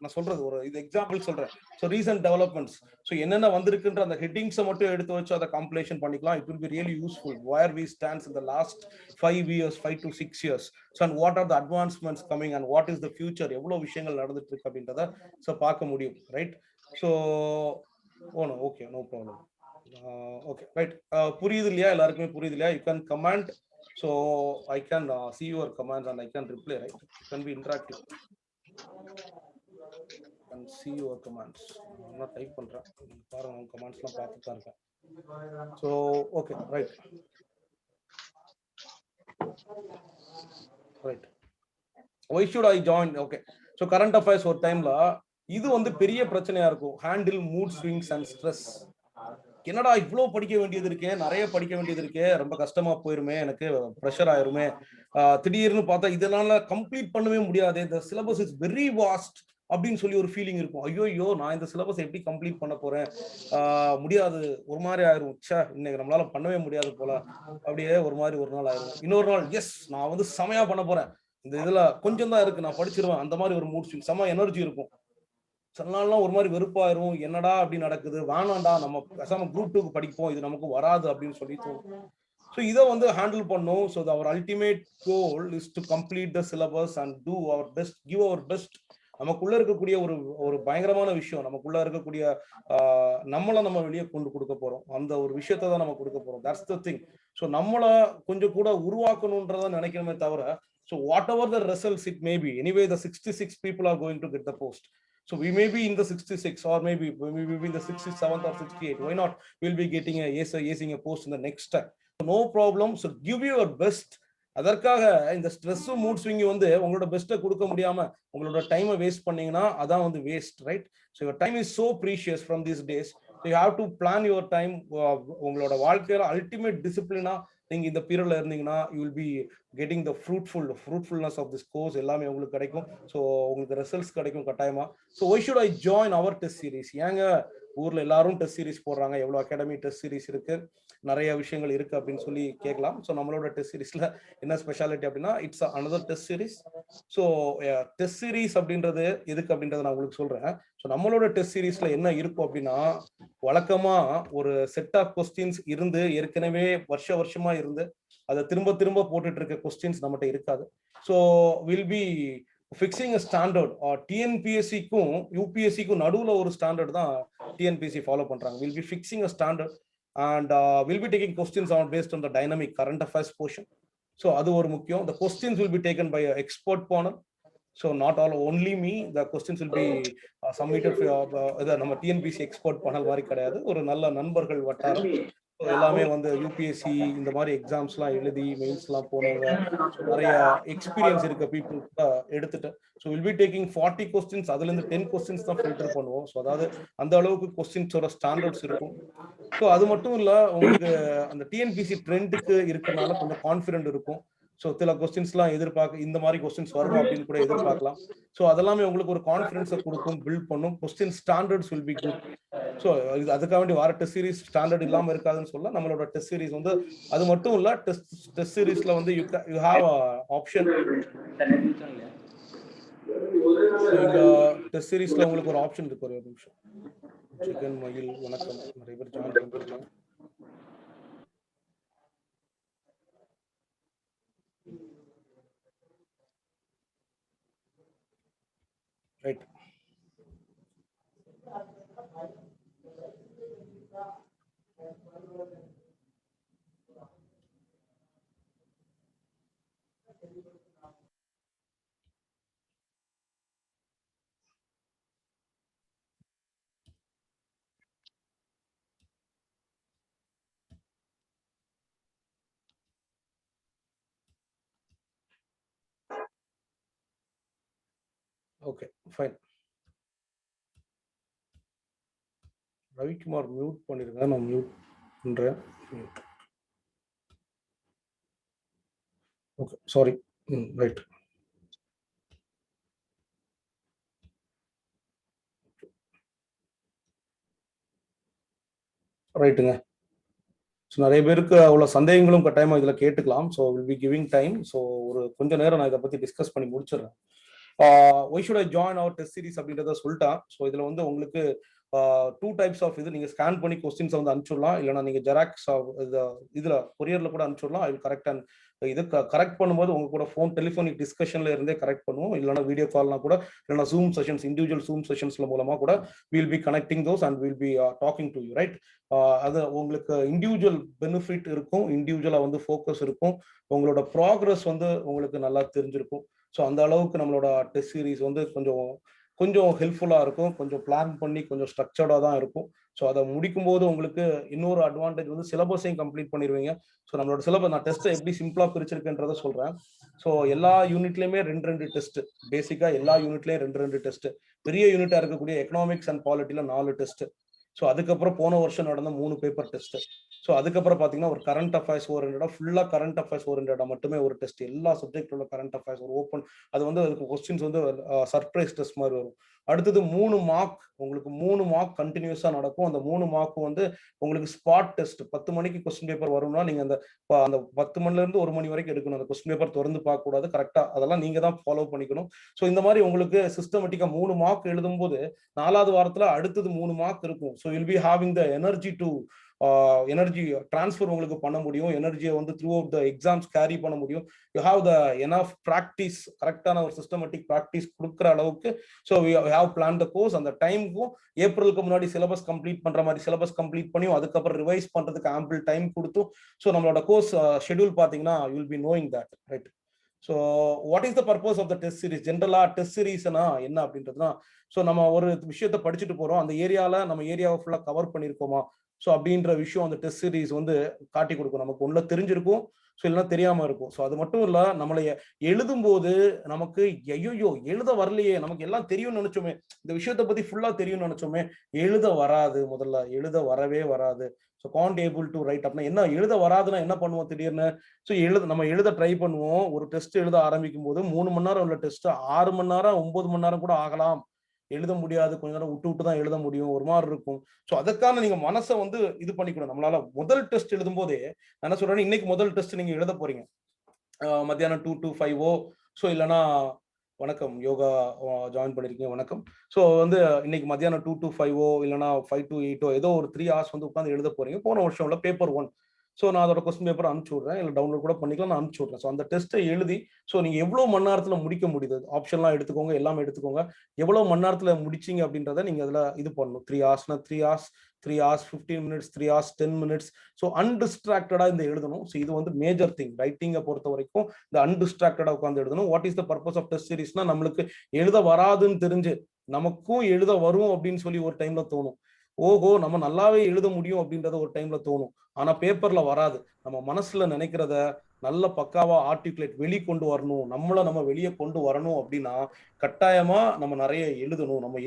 நான் சொல்றது ஒரு இது எக்ஸாம்பிள் சொல்றேன். ஸோ ரீசன்ட் டெவலப்மெண்ட்ஸ், ஸோ என்னென்ன வந்திருக்குன்ற அந்த ஹெட்டிங்ஸை மட்டும் எடுத்து வச்சு அதை கம்ப்ளீஷன் பண்ணிக்கலாம். It will be really useful where we stands in the last 5 to 6 years. So and what are the advancements coming and what is the future, எவ்வளவு விஷயங்கள் நடந்துட்டு இருக்கு அப்படின்றத ஸோ பார்க்க முடியும். Right. So okay, no problem. Okay, right. புரியுது இல்லையா? எல்லாருக்குமே புரியுது இல்லையா? You can comment. So I can see your commands and I can reply, right? It can be interactive. I can see your commands. நான் type பண்றேன், பாருங்க உங்க கமெண்ட்ஸ்லாம் பார்த்துட்டு தான் இருக்கேன். So okay, right. Why should I join? Okay. So current affairs ஒரு டைம்ல இது வந்து பெரிய பிரச்சனையா இருக்கும். Handle mood swings and stress. என்னடா இவ்வளவு படிக்க வேண்டியது இருக்கே, நிறைய படிக்க வேண்டியது இருக்கே, ரொம்ப கஷ்டமா போயிருமே, எனக்கு ப்ரெஷர் ஆயிருமே, திடீர்னு பார்த்தா இதனால கம்ப்ளீட் பண்ணவே முடியாது, இந்த சிலபஸ் இஸ் வெரி வாஸ்ட் அப்படின்னு சொல்லி ஒரு ஃபீலிங் இருக்கும். ஐயோ நான் இந்த சிலபஸ் எப்படி கம்ப்ளீட் பண்ண போறேன், முடியாது, ஒரு மாதிரி ஆயிரும், இன்னைக்கு நம்மளால பண்ணவே முடியாது போல, அப்படியே ஒரு மாதிரி ஒரு நாள் ஆயிரும். இன்னொரு நாள் எஸ் நான் வந்து செமையா பண்ண போறேன், இந்த இதுல கொஞ்சம் தான் இருக்கு, நான் படிச்சிருவேன், அந்த மாதிரி ஒரு மூட் ஸ்விங், செம எனர்ஜி இருக்கும். சில நாள்லாம் ஒரு மாதிரி வெறுப்பாயிரும், என்னடா அப்படி நடக்குது, வேணாண்டா நம்ம பேசாம குரூப் 2க்கு படிப்போம், இது நமக்கு வராது அப்படின்னு சொல்லி தோணும். ஸோ இதை வந்து ஹேண்டில் பண்ணும். So our ultimate goal is to complete the syllabus and do our best, give our best. நமக்குள்ள இருக்கக்கூடிய ஒரு பயங்கரமான விஷயம், நமக்குள்ள இருக்கக்கூடிய நம்மளை நம்ம வெளியே கொண்டு கொடுக்க போறோம், அந்த ஒரு விஷயத்தை தான் நம்ம கொடுக்க போறோம். That's the thing. ஸோ நம்மளை கொஞ்சம் கூட உருவாக்கணும்ன்றத நினைக்கிறமே தவிர, so what ever the results it may be, anyway the 66 people are going to get the post. So we may be in the 66 or maybe we will be in the 67th or 68. Why not? We'll be getting a post in the next time. So no problem. So give your best. அதற்காக இந்த stress mood swing வந்து உங்களோட பெஸ்ட்டை கொடுக்க முடியாம உங்களோட டைமை waste பண்ணீங்கன்னா அதான் வந்து waste. Right. So your time is so precious from these days. So you have to plan your time. உங்களோட வாழ்க்கையில அல்டிமேட் டிசிப்ளினா நீங்க இந்த பீரியட்ல இருந்தீங்கன்னா you will be getting the fruitfulness of this course எல்லாமே உங்களுக்கு கிடைக்கும். ஸோ உங்களுக்கு ரிசல்ட்ஸ் கிடைக்கும் கட்டாயமா. So why should I join our test series? ஏங்க ஊர்ல எல்லாரும் டெஸ்ட் சீரிஸ் போடுறாங்க, எவ்வளவு அகாடமி டெஸ்ட் சீரிஸ் இருக்கு, நிறைய விஷயங்கள் இருக்கு அப்படின்னு சொல்லி கேட்கலாம். ஸோ நம்மளோட டெஸ்ட் சீரிஸ்ல என்ன ஸ்பெஷாலிட்டி அப்படின்னா, it's another test series. So test series அப்படின்றது எதுக்கு அப்படின்றத நான் உங்களுக்கு சொல்றேன். ஸோ நம்மளோட டெஸ்ட் சீரிஸ்ல என்ன இருக்கும் அப்படின்னா, வழக்கமா ஒரு செட் ஆஃப் கொஸ்டின்ஸ் இருந்து ஏற்கனவே வருஷமா இருந்து அதை திரும்ப திரும்ப போட்டுட்டு இருக்க கொஸ்டின்ஸ் நம்மகிட்ட இருக்காது. So will be fixing a standard. டிஎன்பிஎஸ்சிக்கும் யூபிஎஸ்சிக்கும் நடுவில் ஒரு ஸ்டாண்டர்ட் தான் டிஎன்பிஎஸ்சி ஃபாலோ பண்றாங்க. Will be fixing a standard and we'll be taking questions on based on the dynamic current affairs portion. So adu or mukyam. The questions will be taken by an expert panel. So not all only me. The questions will be submitted for நம்ம TNPC expert panel மாதிரி கிடையாது. ஒரு நல்ல நண்பர்கள் வட்டாரம். எல்லாமே வந்து UPSC இந்த மாதிரி எக்ஸாம்ஸ்லாம் எழுதி மெயின்ஸ்லாம் போனவங்க, நிறைய எக்ஸ்பீரியன்ஸ் இருக்க பீப்புள் கூட எடுத்துட்டு. So will be taking 40 questions, அதுலேருந்து 10 கொஸ்டின்ஸ் தான் ஃபில்டர் பண்ணுவோம். ஸோ அதாவது அந்த அளவுக்கு கொஸ்டின்ஸோட ஸ்டாண்டர்ட்ஸ் இருக்கும். ஸோ அது மட்டும் இல்லை, உங்களுக்கு அந்த டிஎன்பிசி ட்ரெண்டுக்கு இருக்கிறனால கொஞ்சம் கான்ஃபிடென்ட் இருக்கும். ஸோ சில கொஸ்டின்ஸ்லாம் எதிர்பார்க்க இந்த மாதிரி கொஸ்டின்ஸ் வரும் அப்படின்னு கூட எதிர்பார்க்கலாம். ஸோ அதெல்லாமே உங்களுக்கு ஒரு கான்ஃபிடன்ஸை கொடுக்கும், பில்ட் பண்ணும். Question standards will be good. So அதுக்காக வேண்டி வார டெஸ்ட் சீரிஸ் ஸ்டாண்டர்ட் இல்லாமல் இருக்காதுன்னு சொல்ல, நம்மளோட டெஸ்ட் சீரிஸ் வந்து அது மட்டும் இல்லை. டெஸ்ட் சீரிஸ்ல வந்து யூ ஹாவ் ஆப்ஷன். இந்த டெஸ்ட் சீரிஸ்ல உங்களுக்கு ஒரு ஆப்ஷன் இருக்கு. ஒரு நிமிஷம். சிக்கன் மயில் வணக்கம், நிறைய பேர் ஜாயின் பண்ணிருக்காங்க. Right. Okay, fine. Ravikumar mute பண்ணிருங்க, நான் மியூட் பண்றேன். Okay, sorry. ரைட். ரைட்டுங்க. ஸோ நிறைய பேருக்கு அவ்வளோ சந்தேகங்களும் கட்டாயமாக இதில் கேட்டுக்கலாம். So will be giving time. So ஒரு கொஞ்ச நேரம் நான் இதை பற்றி டிஸ்கஸ் பண்ணி முடிச்சிடுறேன். Why should I join our test series அப்படின்றத சொல்லிட்டேன். ஸோ இதில் வந்து உங்களுக்கு 2 டைப்ஸ் ஆஃப் இது. நீங்கள் ஸ்கேன் பண்ணி கொஸ்டின்ஸை வந்து அனுப்பிச்சுடலாம், இல்லைனா நீங்கள் ஜெராக்ஸ் இதில் கொரியரில் கூட அனுப்பிச்சுடலாம். அது கரெக்ட். அண்ட் இது கரெக்ட் பண்ணும்போது உங்க கூட ஃபோன் டெலிஃபோனிக் டிஸ்கஷன்ல இருந்தே கரெக்ட் பண்ணுவோம். இல்லைனா வீடியோ கால்னா கூட, இல்லைனா ஜூம் செஷன்ஸ், இண்டிவிஜுவல் ஜூம் செஷன்ஸ்ல மூலமா கூட will be connecting those and will be talking to you. Right. அது உங்களுக்கு இண்டிவிஜுவல் பெனிஃபிட் இருக்கும், இண்டிவிஜுவலா வந்து ஃபோக்கஸ் இருக்கும், உங்களோட ப்ராக்ரஸ் வந்து உங்களுக்கு நல்லா தெரிஞ்சிருக்கும். ஸோ அந்த அளவுக்கு நம்மளோட டெஸ்ட் சீரிஸ் வந்து கொஞ்சம் ஹெல்ப்ஃபுல்லாக இருக்கும். கொஞ்சம் பிளான் பண்ணி கொஞ்சம் ஸ்ட்ரக்சர்டாக தான் இருக்கும். ஸோ அதை முடிக்கும் போது உங்களுக்கு இன்னொரு அட்வான்டேஜ் வந்து சிலபஸையும் கம்ப்ளீட் பண்ணிடுவீங்க. ஸோ நம்மளோட சிலபஸ், நான் டெஸ்ட்டை எப்படி சிம்பிளாக பிரிச்சிருக்கேன்றதை சொல்கிறேன். ஸோ எல்லா யூனிட்லையுமே 2 டெஸ்ட். பேசிக்காக எல்லா யூனிட்லேயும் 2 டெஸ்ட். பெரிய யூனிட்டாக இருக்கக்கூடிய எக்கனாமிக்ஸ் அண்ட் பாலிட்டியில் 4 டெஸ்ட். ஸோ அதுக்கப்புறம் போன வருஷம் நடந்த 3 பேப்பர் டெஸ்ட். ஸோ அதுக்கப்புறம் பார்த்தீங்கன்னா ஒரு கரண்ட் அஃபேர்ஸ் ஓரியன்டா, ஃபுல்லாக கரண்ட் அஃபேர்ஸ் ஓரியன்டா மட்டுமே ஒரு டெஸ்ட். எல்லா சப்ஜெக்ட் உள்ள கரண்ட் அஃபேர்ஸ் ஒரு ஓப்பன். அது வந்து அதுக்கு கொஸ்டின்ஸ் வந்து சர்ப்ரைஸ் டெஸ்ட் மாதிரி வரும். அடுத்தது 3 மார்க். உங்களுக்கு 3 மார்க் கண்டினியூஸா நடக்கும். அந்த 3 மார்க் வந்து உங்களுக்கு ஸ்பாட் டெஸ்ட். 10 மணிக்கு கொஸ்டின் பேப்பர் வரும்னா நீங்க அந்த 10 மணில இருந்து 1 மணி வரைக்கும் எடுக்கணும். அந்த கொஸ்டின் பேப்பர் திறந்து பார்க்க கூடாது. கரெக்டா அதெல்லாம் நீங்க தான் ஃபாலோ பண்ணிக்கணும். ஸோ இந்த மாதிரி உங்களுக்கு சிஸ்டமேட்டிக்கா 3 மார்க் எழுதும் போது 4வது வாரத்துல அடுத்தது 3 மார்க் இருக்கும். So will be having the energy to energy transfer உங்களுக்கு பண்ண முடியும். எனர்ஜியை வந்து throughout the exams carry பண்ண முடியும். You have the enough practice, கரெக்டான ஒரு சிஸ்டமேட்டிக் ப்ராக்டிஸ் கொடுக்குற அளவுக்கு. So we have plan the course. அந்த டைமுக்கும் ஏப்ரலுக்கு முன்னாடி சிலபஸ் கம்ப்ளீட் பண்ற மாதிரி சிலபஸ் கம்ப்ளீட் பண்ணியும் அதுக்கப்புறம் ரிவைஸ் பண்றதுக்கு ஆம்பிள் டைம் கொடுத்தும். ஸோ நம்மளோட கோர்ஸ் ஷெட்யூல் பார்த்தீங்கன்னா you will be knowing that. Right. So what is the purpose of the test series? ஜென்ரலா டெஸ்ட் சீரிஸ்னா என்ன அப்படின்றதுனா, ஸோ நம்ம ஒரு விஷயத்த படிச்சுட்டு போறோம், அந்த ஏரியால நம்ம ஏரியாவை ஃபுல்லா கவர் பண்ணியிருக்கோமா, ஸோ அப்படின்ற விஷயம் அந்த டெஸ்ட் சீரிஸ் வந்து காட்டி கொடுக்கும். நமக்கு ஒன்றும் தெரிஞ்சிருக்கும், ஸோ இல்லைன்னா தெரியாம இருக்கும். ஸோ அது மட்டும் இல்ல, நம்மளை எழுதும் போது நமக்கு ஐயோ எழுத வரலையே, நமக்கு எல்லாம் தெரியும்னு நினைச்சோமே, இந்த விஷயத்தை பத்தி ஃபுல்லா தெரியும்னு நினைச்சோமே, எழுத வராது. முதல்ல எழுத வரவே வராது. So Gantt able to right. அப்படின்னா என்ன, எழுத வராதுன்னா என்ன பண்ணுவோம் திடீர்னு? ஸோ நம்ம எழுத ட்ரை பண்ணுவோம். ஒரு டெஸ்ட் எழுத ஆரம்பிக்கும் போது 3 மணி நேரம் உள்ள டெஸ்ட் 6 மணி நேரம் 9 மணி நேரம் கூட ஆகலாம். எழுத முடியாது, கொஞ்ச நேரம் விட்டு தான் எழுத முடியும், ஒரு மாதிரி இருக்கும். ஸோ அதுக்கான நீங்க மனசை வந்து இது பண்ணிக்கணும். நம்மளால முதல் டெஸ்ட் எழுதும் போதே என்ன சொல்றேன், இன்னைக்கு முதல் டெஸ்ட் நீங்க எழுத போறீங்க மத்தியானம் 2 to 5. ஸோ இல்லைன்னா வணக்கம், யோகா ஜாயின் பண்ணிருக்கீங்க, வணக்கம். ஸோ வந்து இன்னைக்கு மத்தியானம் 2 to 5 இல்லைன்னா 5 to 8 ஏதோ ஒரு 3 hours வந்து உட்காந்து எழுத போறீங்க. போன வருஷம் உள்ள பேப்பர் 1. ஸோ நான் அதோட கொஸ்டின் பேப்பர் அனுப்பிச்சு விட்றேன், இல்லை டவுன்லோட் கூட பண்ணிக்கலாம், நான் அனுப்பிச்சு விட்றேன். ஸோ அந்த டெஸ்ட்டை எழுதி ஸோ நீங்கள் எவ்வளோ மணி நேரத்தில் முடிக்க முடியுது, ஆப்ஷன்லாம் எடுத்துக்கோங்க, எல்லாமே எடுத்துக்கோங்க. எவ்வளோ மணி நேரத்தில் முடிச்சிங்க அப்படின்றத நீங்கள் அதில் இது பண்ணணும். 3 ஹார்ஸ்னா 3 hours, 3 hours 15 minutes, 3 hours 10 minutes. So அன்டிஸ்ட்ராக்டடாக இந்த எழுதணும். ஸோ இது வந்து மேஜர் திங். ரைட்டிங்கை பொறுத்த வரைக்கும் இந்த அன்டிஸ்ட்ராக்டடாக உட்காந்து எழுதணும். What is the purpose of test சீரிஸ்னா, நம்மளுக்கு எழுத வராதுன்னு தெரிஞ்சு நமக்கும் எழுத வரும் அப்படின்னு சொல்லி ஒரு டைம்ல தோணும். ஓஹோ, நம்ம நல்லாவே எழுத முடியும் அப்படின்றத ஒரு டைம்ல தோணும். ஆனா பேப்பர்ல வராது. நம்ம மனசுல நினைக்கிறத நல்ல பக்காவா ஆர்டிகுலேட் வெளிக்கொண்டு வரணும், நம்ம வெளியே கொண்டு வரணும் அப்படின்னா கட்டாயமா நம்ம நிறைய எழுதணும். நம்ம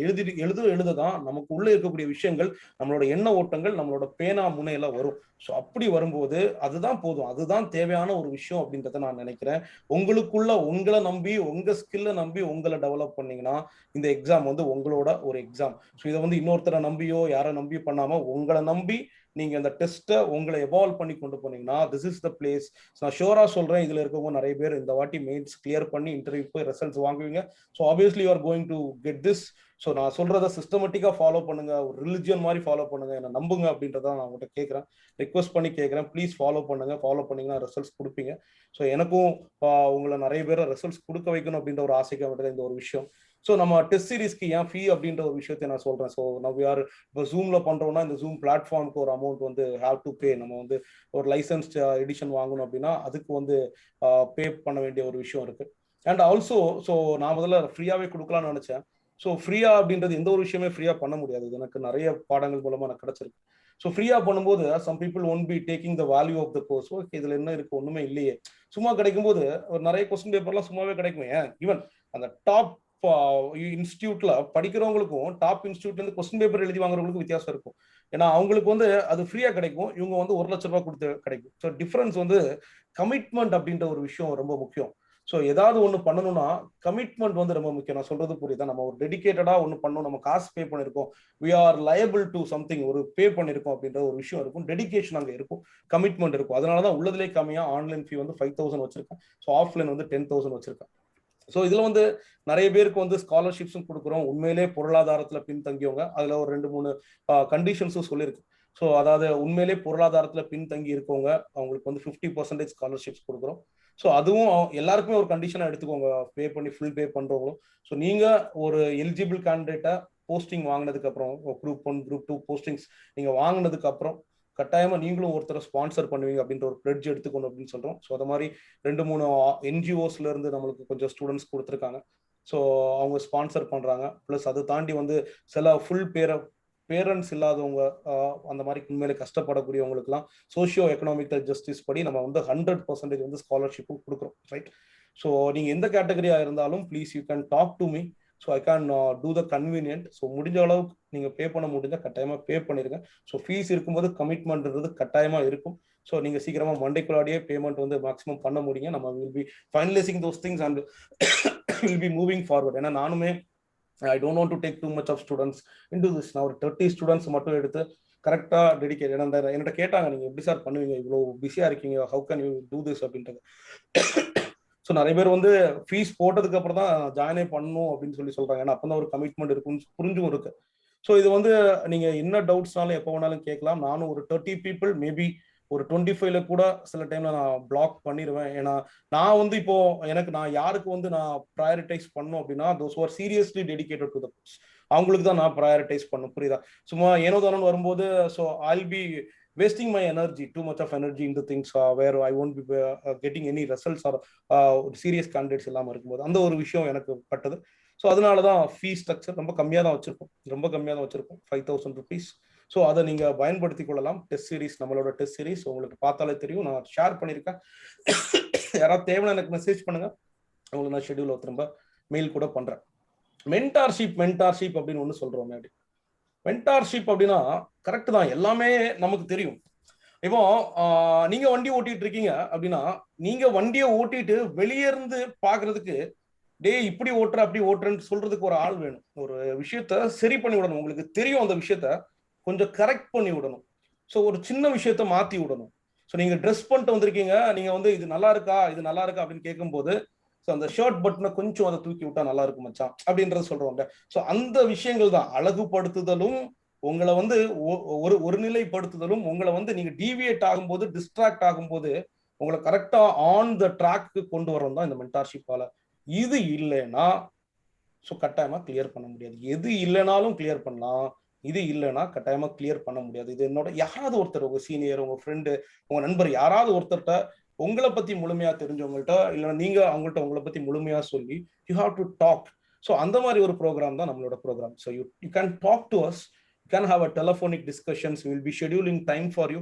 எழுததான் நமக்கு உள்ள இருக்கக்கூடிய விஷயங்கள், நம்மளோட எண்ண ஓட்டங்கள் நம்மளோட பேனா முனையில வரும். ஸோ அப்படி வரும்போது அதுதான் போதும், அதுதான் தேவையான ஒரு விஷயம் அப்படின்றத நான் நினைக்கிறேன். உங்களுக்குள்ள உங்களை நம்பி, உங்க ஸ்கில்லை நம்பி உங்களை டெவலப் பண்ணீங்கன்னா இந்த எக்ஸாம் வந்து உங்களோட ஒரு எக்ஸாம். ஸோ இதை வந்து இன்னொருத்தரை நம்பியோ யாரை நம்பி பண்ணாம உங்களை நம்பி நீங்க அந்த டெஸ்ட்டை உங்களை எவால்வ் பண்ணி கொண்டு போனீங்கன்னா திஸ் இஸ் த பிளேஸ். நான் ஷோரா சொல்றேன், இதுல இருக்கவங்க நிறைய பேர் இந்த வாட்டி மெயின்ஸ் கிளியர் பண்ணி இன்டர்வியூ போய் ரிசல்ட்ஸ் வாங்குவீங்க. So obviously you are going to get this. So நான் சொல்றதை சிஸ்டமேட்டிக்கா ஃபாலோ பண்ணுங்க, ஒரு ரிலிஜியன் மாதிரி ஃபாலோ பண்ணுங்க, என்ன நம்புங்க அப்படின்றத நான் உங்கள்கிட்ட கேட்குறேன், ரிக்வஸ்ட் பண்ணி கேட்குறேன். ப்ளீஸ் ஃபாலோ பண்ணுங்க. ஃபாலோ பண்ணீங்கன்னா ரிசல்ட்ஸ் கொடுப்பீங்க. ஸோ எனக்கும் உங்களை நிறைய பேரை ரிசல்ட்ஸ் கொடுக்க வைக்கணும் அப்படின்ற ஒரு ஆசைக்காக இந்த ஒரு விஷயம். ஸோ நம்ம டெஸ்ட் சீரிஸ்க்கு ஏன் ஃபீ அப்படின்ற ஒரு விஷயத்தை நான் சொல்றேன். ஸோ நம்ம யார் இப்போ ஜூம்ல பண்றோம்னா இந்த ஜூம் பிளாட்ஃபார்முக்கு ஒரு அமௌண்ட் வந்து ஹேவ் டு பே. நம்ம வந்து ஒரு லைசன்ஸ் எடிஷன் வாங்கணும் அப்படின்னா அதுக்கு வந்து பே பண்ண வேண்டிய ஒரு விஷயம் இருக்கு. அண்ட் ஆல்சோ ஸோ நான் முதல்ல ஃப்ரீயாவே கொடுக்கலாம்னு நினைச்சேன். ஸோ ஃப்ரீயா அப்படின்றது எந்த ஒரு விஷயமே ஃப்ரீயா பண்ண முடியாது. எனக்கு நிறைய பாடங்கள் மூலமா எனக்கு கிடைச்சிருக்கு. ஸோ ஃப்ரீயா பண்ணும்போது some people won't be taking the value of the course. Okay, இதுல என்ன இருக்கு, ஒண்ணுமே இல்லையே. சும்மா கிடைக்கும் போது ஒரு நிறைய கொஸ்டின் பேப்பர்லாம் சும்மாவே கிடைக்குமே. ஈவன் அந்த டாப் இன்ஸ்டியூட்ல படிக்கிறவங்களுக்கும் டாப் இன்ஸ்டியூட்ல இருந்து கொஸ்டின் பேப்பர் எழுதி வாங்குறவங்களுக்கும் வித்தியாசம் இருக்கும். ஏன்னா அவங்களுக்கு வந்து அது ஃப்ரீயா கிடைக்கும், இவங்க வந்து 1 லட்சம் ரூபாய் கொடுத்து கிடைக்கும். ஸோ டிஃபரன்ஸ் வந்து கமிட்மெண்ட் அப்படின்ற ஒரு விஷயம் ரொம்ப முக்கியம். ஸோ ஏதாவது ஒன்று பண்ணணும்னா கமிட்மெண்ட் வந்து ரொம்ப முக்கியம். நான் சொல்றது புரியுதா? நம்ம ஒரு டெடிகேட்டடா ஒன்று பண்ணணும், நம்ம காசு பே பண்ணிருக்கோம், we are liable to something, ஒரு பே பண்ணிருக்கோம் அப்படின்ற ஒரு விஷயம் இருக்கும், டெடிகேஷன் அங்கே இருக்கும், கமிட்மெண்ட் இருக்கும். அதனாலதான் உள்ளதுலேயே கம்மியா ஆன்லைன் ஃபீ வந்து 5,000 வச்சிருக்கேன். ஸோ ஆஃப்லைன் வந்து 10,000 வச்சிருக்கேன். ஸோ இதுல வந்து நிறைய பேருக்கு வந்து ஸ்காலர்ஷிப்ஸும் கொடுக்குறோம். உண்மையிலே பொருளாதாரத்துல பின்தங்கியவங்க அதுல ஒரு 2-3 கண்டிஷன்ஸும் சொல்லியிருக்கு. ஸோ அதாவது உண்மையிலே பொருளாதாரத்துல பின்தங்கி இருக்கவங்க அவங்களுக்கு வந்து 50% ஸ்காலர்ஷிப்ஸ் கொடுக்குறோம். ஸோ அதுவும் எல்லாருக்குமே ஒரு கண்டிஷனா எடுத்துக்கோங்க, பே பண்ணி ஃபுல் பே பண்றவங்களும். ஸோ நீங்க ஒரு எலிஜிபிள் கேண்டிடேட்டா போஸ்டிங் வாங்கினதுக்கு அப்புறம், குரூப் 1 குரூப் 2 போஸ்டிங்ஸ் நீங்க வாங்கினதுக்கு அப்புறம் கட்டாயமா நீங்களும் ஒருத்தரை ஸ்பான்சர் பண்ணுவீங்க அப்படின்ற ஒரு பிளட்ஜ் எடுத்துக்கணும் அப்படின்னு சொல்றோம். ஸோ அது மாதிரி 2-3 என்ஜிஓஸ்ல இருந்து நம்மளுக்கு கொஞ்சம் ஸ்டூடெண்ட்ஸ் கொடுத்துருக்காங்க. ஸோ அவங்க ஸ்பான்சர் பண்றாங்க. பிளஸ் அதை தாண்டி வந்து சில ஃபுல் பேரண்ட்ஸ் இல்லாதவங்க, அந்த மாதிரி உண்மையிலே கஷ்டப்படக்கூடியவங்களுக்குலாம் சோஷியோ எக்கனாமிக்கல் ஜஸ்டிஸ் படி நம்ம வந்து 100% வந்து ஸ்காலர்ஷிப்பும் கொடுக்குறோம். ரைட்? ஸோ நீங்க எந்த கேட்டகரியா இருந்தாலும் please you can talk to me. So I can do the convenient. So முடிஞ்ச அளவுக்கு நீங்க பே பண்ண முடிஞ்சா கட்டாயமா பே பண்ணிருங்க. ஸோ ஃபீஸ் இருக்கும்போது கமிட்மெண்ட்ன்றது கட்டாயமா இருக்கும். ஸோ நீங்க சீக்கிரமா மண்டேக்குள்ளாடியே பேமெண்ட் வந்து மேக்ஸிமம் பண்ண முடியுங்க. நம்ம will be finalising those things and will be moving forward. ஏன்னா நானுமே I don't want to take too much of students into this. நான் ஒரு 30 ஸ்டூடெண்ட்ஸ் மட்டும் எடுத்து கரெக்டா டெடிகேட். ஏன்னா என்கிட்ட கேட்டாங்க, நீங்க எப்படி சார் பண்ணுவீங்க, இவ்வளோ பிஸியா இருக்கீங்க, how can you do this அப்படின்றது. ஸோ நிறைய பேர் வந்து ஃபீஸ் போட்டதுக்கு அப்புறம் தான் ஜாயினே பண்ணணும் அப்படின்னு சொல்றாங்க. ஏன்னா அப்பதான் ஒரு கமிட்மெண்ட் இருக்குன்னு புரிஞ்சும் இருக்கு. ஸோ இது வந்து நீங்க என்ன டவுட்ஸ்னாலும் எப்போ வேணாலும் கேட்கலாம். நானும் ஒரு 30 பீப்புள் மேபி ஒரு 25ல கூட சில டைம்ல நான் பிளாக் பண்ணிடுவேன். ஏன்னா நான் வந்து இப்போ நான் யாருக்கு வந்து நான் ப்ரையாரிட்டைஸ் பண்ணும் அப்படின்னா those are seriously dedicated to the course, அவங்களுக்கு தான் நான் ப்ரையாரிட்டைஸ் பண்ணும். புரியுதா? சும்மா ஏனோ தானோன்னு வரும்போது so I'll be wasting my energy, too much of energy into things where I won't be getting any results or serious candidates இல்லாமல் இருக்கும்போது அந்த ஒரு விஷயம் எனக்கு பட்டது. ஸோ அதனால தான் ஃபீ ஸ்ட்ரக்சர் ரொம்ப கம்மியாக தான் வச்சிருக்கோம், 5,000 rupees. ஸோ அதை நீங்க பயன்படுத்தி கொள்ளலாம். டெஸ்ட் சீரிஸ், நம்மளோட டெஸ்ட் சீரிஸ் உங்களுக்கு பார்த்தாலே தெரியும், நான் ஷேர் பண்ணியிருக்கேன். யாராவது தேவைன்னா எனக்கு மெசேஜ் பண்ணுங்க, உங்களுக்கு நான் ஷெட்யூல் திரும்ப மெயில் கூட பண்றேன். மென்டார்ஷிப் அப்படின்னு ஒன்று சொல்றோம். மென்டார்ஷிப் அப்படின்னா கரெக்ட் தான், எல்லாமே நமக்கு தெரியும். இப்போ நீங்க வண்டி ஓட்டிட்டு இருக்கீங்க அப்படின்னா நீங்க வண்டியை ஓட்டிட்டு வெளியே இருந்து பாக்குறதுக்கு டே இப்படி ஓட்டுற அப்படி ஓட்டுறன்னு சொல்றதுக்கு ஒரு ஆள் வேணும். ஒரு விஷயத்த சரி பண்ணி விடணும், உங்களுக்கு தெரியும் அந்த விஷயத்த கொஞ்சம் கரெக்ட் பண்ணி விடணும். ஸோ ஒரு சின்ன விஷயத்த மாத்தி விடணும். ஸோ நீங்க ட்ரெஸ் பண்ணிட்டு வந்திருக்கீங்க, நீங்க வந்து இது நல்லா இருக்கா அப்படின்னு கேட்கும்போது ஸோ அந்த ஷர்ட் பட்டனை கொஞ்சம் அதை தூக்கி விட்டா நல்லா இருக்கும் மச்சான் அப்படின்றத சொல்றோங்க. ஸோ அந்த விஷயங்கள் தான் அழகுபடுத்துதலும் உங்களை வந்து ஒரு நிலைப்படுத்துதலும் உங்களை வந்து நீங்க டீவியேட் ஆகும்போது டிஸ்ட்ராக்ட் ஆகும்போது உங்களை கரெக்டா ஆன் த ட்ராக்கு கொண்டு வரணும் தான் இந்த மென்டார்ஷிப்பால. இது இல்லைன்னா ஸோ கட்டாயமா கிளியர் பண்ண முடியாது. எது இல்லைனாலும் கிளியர் பண்ணலாம், இது இல்லைன்னா கட்டாயமா கிளியர் பண்ண முடியாது. இது என்னோட யாராவது ஒருத்தர், உங்க சீனியர், உங்க ஃப்ரெண்டு, உங்க நண்பர் யாராவது ஒருத்தர்கிட்ட உங்களை பத்தி முழுமையா தெரிஞ்சவங்கள்ட்ட இல்லைன்னா நீங்க அவங்கள்ட்ட உங்களை பத்தி முழுமையா சொல்லி you have to talk. So அந்த மாதிரி ஒரு ப்ரோக்ராம் தான் நம்மளோட program. So you can talk to us, you can have a telephonic discussions, will be scheduling time for you.